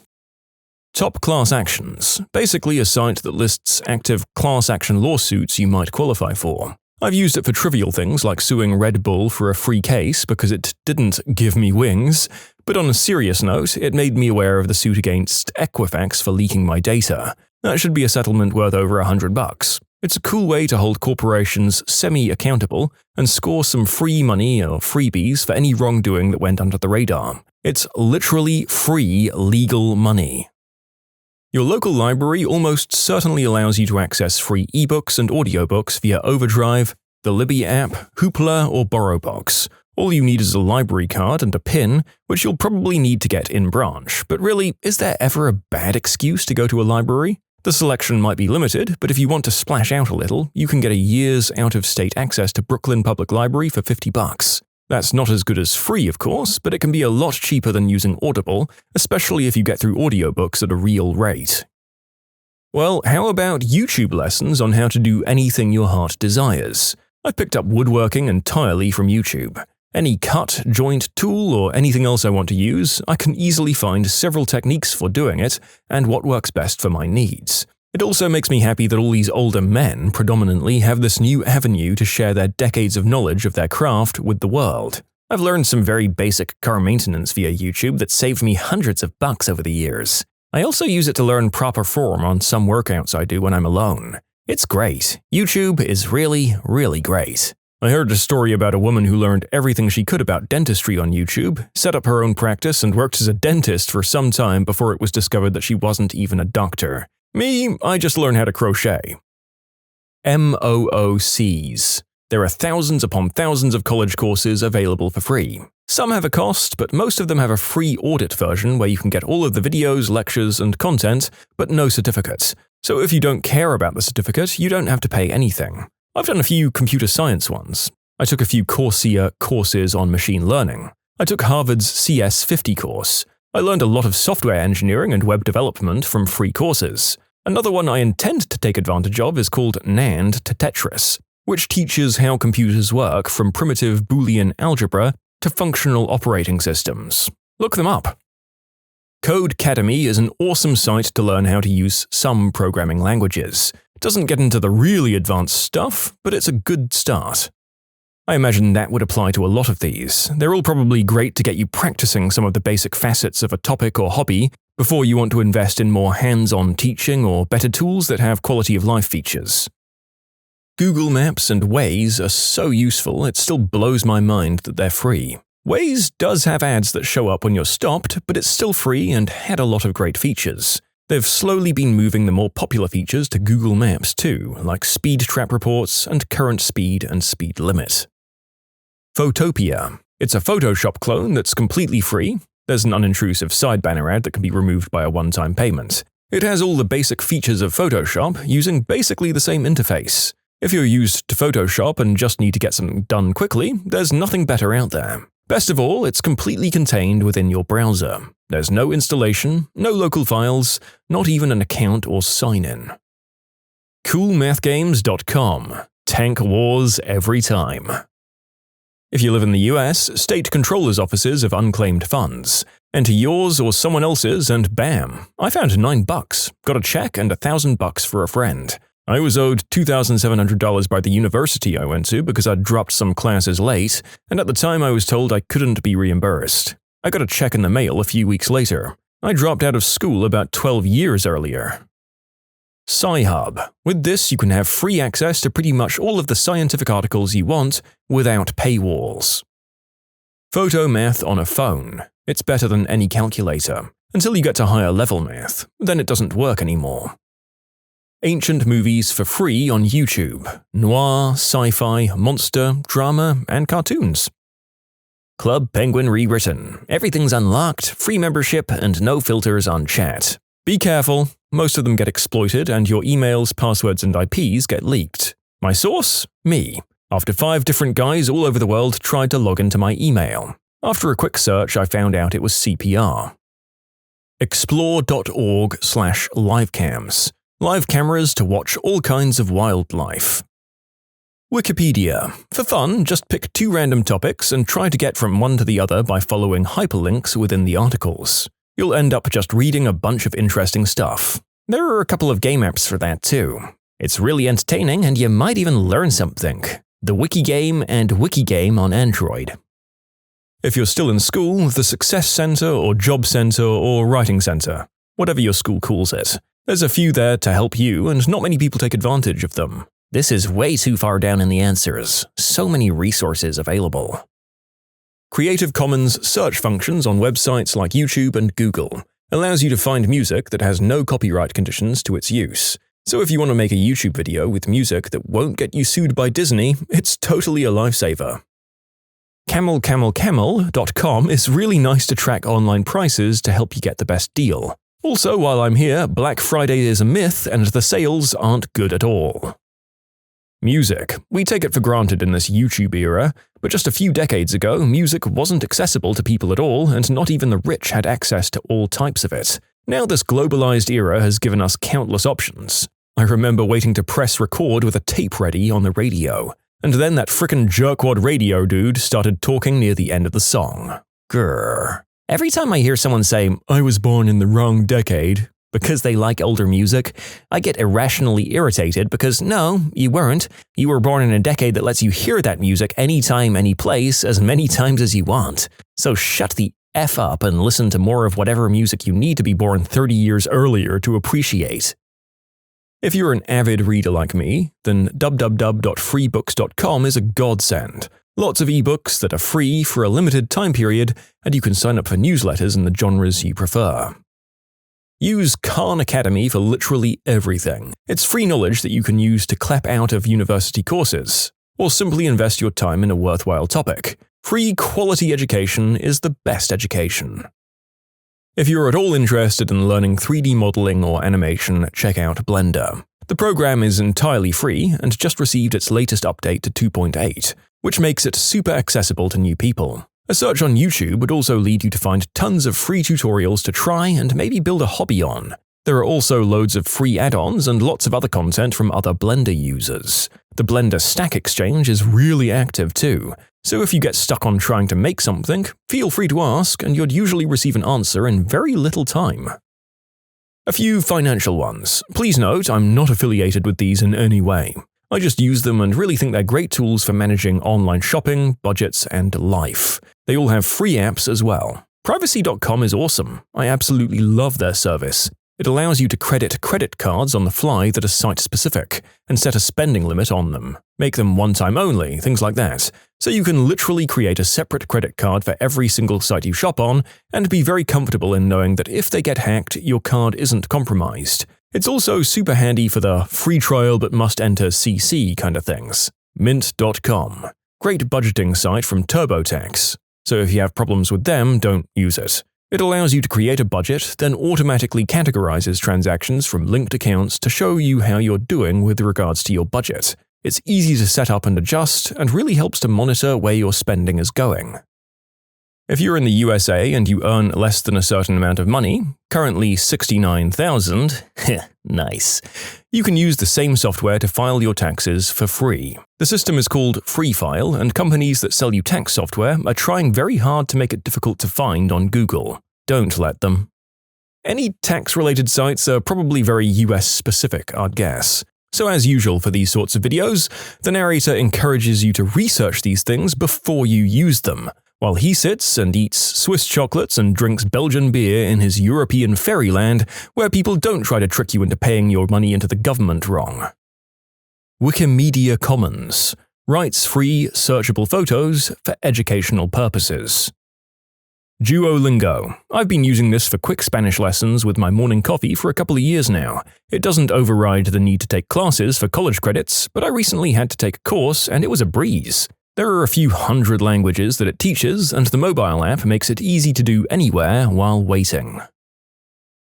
Top Class Actions. Basically a site that lists active class action lawsuits you might qualify for. I've used it for trivial things like suing Red Bull for a free case because it didn't give me wings, but on a serious note, it made me aware of the suit against Equifax for leaking my data. That should be a settlement worth over $100. It's a cool way to hold corporations semi-accountable and score some free money or freebies for any wrongdoing that went under the radar. It's literally free legal money. Your local library almost certainly allows you to access free ebooks and audiobooks via Overdrive, the Libby app, Hoopla, or BorrowBox. All you need is a library card and a PIN, which you'll probably need to get in branch. But really, is there ever a bad excuse to go to a library? The selection might be limited, but if you want to splash out a little, you can get a year's out-of-state access to Brooklyn Public Library for $50. That's not as good as free, of course, but it can be a lot cheaper than using Audible, especially if you get through audiobooks at a real rate. Well, how about YouTube lessons on how to do anything your heart desires? I picked up woodworking entirely from YouTube. Any cut, joint, tool, or anything else I want to use, I can easily find several techniques for doing it and what works best for my needs. It also makes me happy that all these older men predominantly have this new avenue to share their decades of knowledge of their craft with the world. I've learned some very basic car maintenance via YouTube that saved me hundreds of bucks over the years. I also use it to learn proper form on some workouts I do when I'm alone. It's great. YouTube is really, really great. I heard a story about a woman who learned everything she could about dentistry on YouTube, set up her own practice, and worked as a dentist for some time before it was discovered that she wasn't even a doctor. Me, I just learned how to crochet. MOOCs. There are thousands upon thousands of college courses available for free. Some have a cost, but most of them have a free audit version where you can get all of the videos, lectures, and content, but no certificate. So if you don't care about the certificate, you don't have to pay anything. I've done a few computer science ones. I took a few Coursera courses on machine learning. I took Harvard's CS50 course. I learned a lot of software engineering and web development from free courses. Another one I intend to take advantage of is called NAND to Tetris, which teaches how computers work from primitive Boolean algebra to functional operating systems. Look them up. Codecademy is an awesome site to learn how to use some programming languages. It doesn't get into the really advanced stuff, but it's a good start. I imagine that would apply to a lot of these. They're all probably great to get you practicing some of the basic facets of a topic or hobby before you want to invest in more hands-on teaching or better tools that have quality of life features. Google Maps and Waze are so useful, it still blows my mind that they're free. Waze does have ads that show up when you're stopped, but it's still free and had a lot of great features. They've slowly been moving the more popular features to Google Maps too, like speed trap reports and current speed and speed limit. Photopia. It's a Photoshop clone that's completely free. There's an unintrusive side banner ad that can be removed by a one-time payment. It has all the basic features of Photoshop using basically the same interface. If you're used to Photoshop and just need to get something done quickly, there's nothing better out there. Best of all, it's completely contained within your browser. There's no installation, no local files, not even an account or sign-in. CoolMathGames.com. Tank wars every time. If you live in the US, state controllers' offices of unclaimed funds. Enter yours or someone else's and bam, I found $9, got a check and $1,000 for a friend. I was owed $2,700 by the university I went to because I'd dropped some classes late, and at the time I was told I couldn't be reimbursed. I got a check in the mail a few weeks later. I dropped out of school about 12 years earlier. Sci-Hub. With this, you can have free access to pretty much all of the scientific articles you want without paywalls. Photo math on a phone. It's better than any calculator, until you get to higher level math, then it doesn't work anymore. Ancient movies for free on YouTube. Noir, sci-fi, monster, drama, and cartoons. Club Penguin rewritten. Everything's unlocked, free membership, and no filters on chat. Be careful, most of them get exploited and your emails, passwords, and IPs get leaked. My source? Me. After 5 different guys all over the world tried to log into my email. After a quick search, I found out it was CPR. Explore.org/livecams. Live cameras to watch all kinds of wildlife. Wikipedia. For fun, just pick 2 random topics and try to get from one to the other by following hyperlinks within the articles. You'll end up just reading a bunch of interesting stuff. There are a couple of game apps for that too. It's really entertaining and you might even learn something. The Wikigame and Wikigame on Android. If you're still in school, the Success Center or Job Center or Writing Center, whatever your school calls it. There's a few there to help you and not many people take advantage of them. This is way too far down in the answers. So many resources available. Creative Commons search functions on websites like YouTube and Google allows you to find music that has no copyright conditions to its use. So if you want to make a YouTube video with music that won't get you sued by Disney, it's totally a lifesaver. CamelCamelCamel.com is really nice to track online prices to help you get the best deal. Also, while I'm here, Black Friday is a myth and the sales aren't good at all. Music. We take it for granted in this YouTube era, but just a few decades ago, music wasn't accessible to people at all, and not even the rich had access to all types of it. Now this globalized era has given us countless options. I remember waiting to press record with a tape ready on the radio, and then that frickin' jerkwad radio dude started talking near the end of the song. Grrr. Every time I hear someone say, "I was born in the wrong decade," because they like older music, I get irrationally irritated because no, you weren't. You were born in a decade that lets you hear that music anytime, any place, as many times as you want. So shut the F up and listen to more of whatever music you need to be born 30 years earlier to appreciate. If you're an avid reader like me, then www.freebooks.com is a godsend. Lots of ebooks that are free for a limited time period, and you can sign up for newsletters in the genres you prefer. Use Khan Academy for literally everything. It's free knowledge that you can use to clap out of university courses, or simply invest your time in a worthwhile topic. Free quality education is the best education. If you're at all interested in learning 3D modeling or animation, check out Blender. The program is entirely free and just received its latest update to 2.8, which makes it super accessible to new people. A search on YouTube would also lead you to find tons of free tutorials to try and maybe build a hobby on. There are also loads of free add-ons and lots of other content from other Blender users. The Blender Stack Exchange is really active too, so if you get stuck on trying to make something, feel free to ask and you'd usually receive an answer in very little time. A few financial ones. Please note, I'm not affiliated with these in any way. I just use them and really think they're great tools for managing online shopping, budgets, and life. They all have free apps as well. Privacy.com is awesome. I absolutely love their service. It allows you to credit credit cards on the fly that are site-specific, and set a spending limit on them. Make them one-time only, things like that. So you can literally create a separate credit card for every single site you shop on, and be very comfortable in knowing that if they get hacked, your card isn't compromised. It's also super handy for the free trial but must enter CC kind of things. Mint.com. Great budgeting site from TurboTax. So if you have problems with them, don't use it. It allows you to create a budget, then automatically categorizes transactions from linked accounts to show you how you're doing with regards to your budget. It's easy to set up and adjust, and really helps to monitor where your spending is going. If you're in the USA and you earn less than a certain amount of money, currently $69,000, nice, you can use the same software to file your taxes for free. The system is called Free File, and companies that sell you tax software are trying very hard to make it difficult to find on Google. don't let them. Any tax-related sites are probably very US-specific, I'd guess. So as usual for these sorts of videos, the narrator encourages you to research these things before you use them, while he sits and eats Swiss chocolates and drinks Belgian beer in his European fairyland where people don't try to trick you into paying your money into the government wrong. Wikimedia Commons – rights-free, searchable photos for educational purposes. Duolingo. I've been using this for quick Spanish lessons with my morning coffee for a couple of years now. It doesn't override the need to take classes for college credits, but I recently had to take a course and it was a breeze. There are a few hundred languages that it teaches, and the mobile app makes it easy to do anywhere while waiting.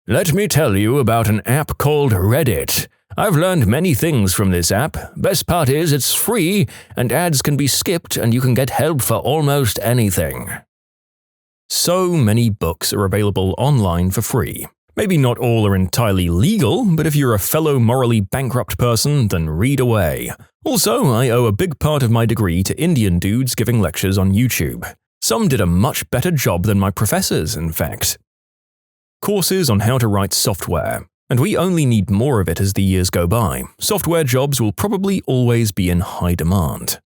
Let me tell you about an app called Reddit. I've learned many things from this app. Best part is it's free, and ads can be skipped and you can get help for almost anything. So many books are available online for free. Maybe not all are entirely legal, but if you're a fellow morally bankrupt person, then read away. Also, I owe a big part of my degree to Indian dudes giving lectures on YouTube. Some did a much better job than my professors, in fact. Courses on how to write software. And we only need more of it as the years go by. Software jobs will probably always be in high demand.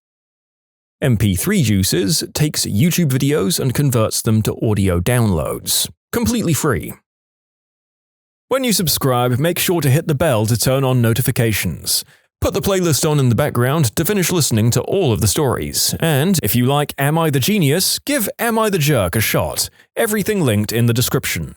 MP3 Juices takes YouTube videos and converts them to audio downloads. Completely free. When you subscribe, make sure to hit the bell to turn on notifications. Put the playlist on in the background to finish listening to all of the stories. And if you like Am I the Genius, give Am I the Jerk a shot. Everything linked in the description.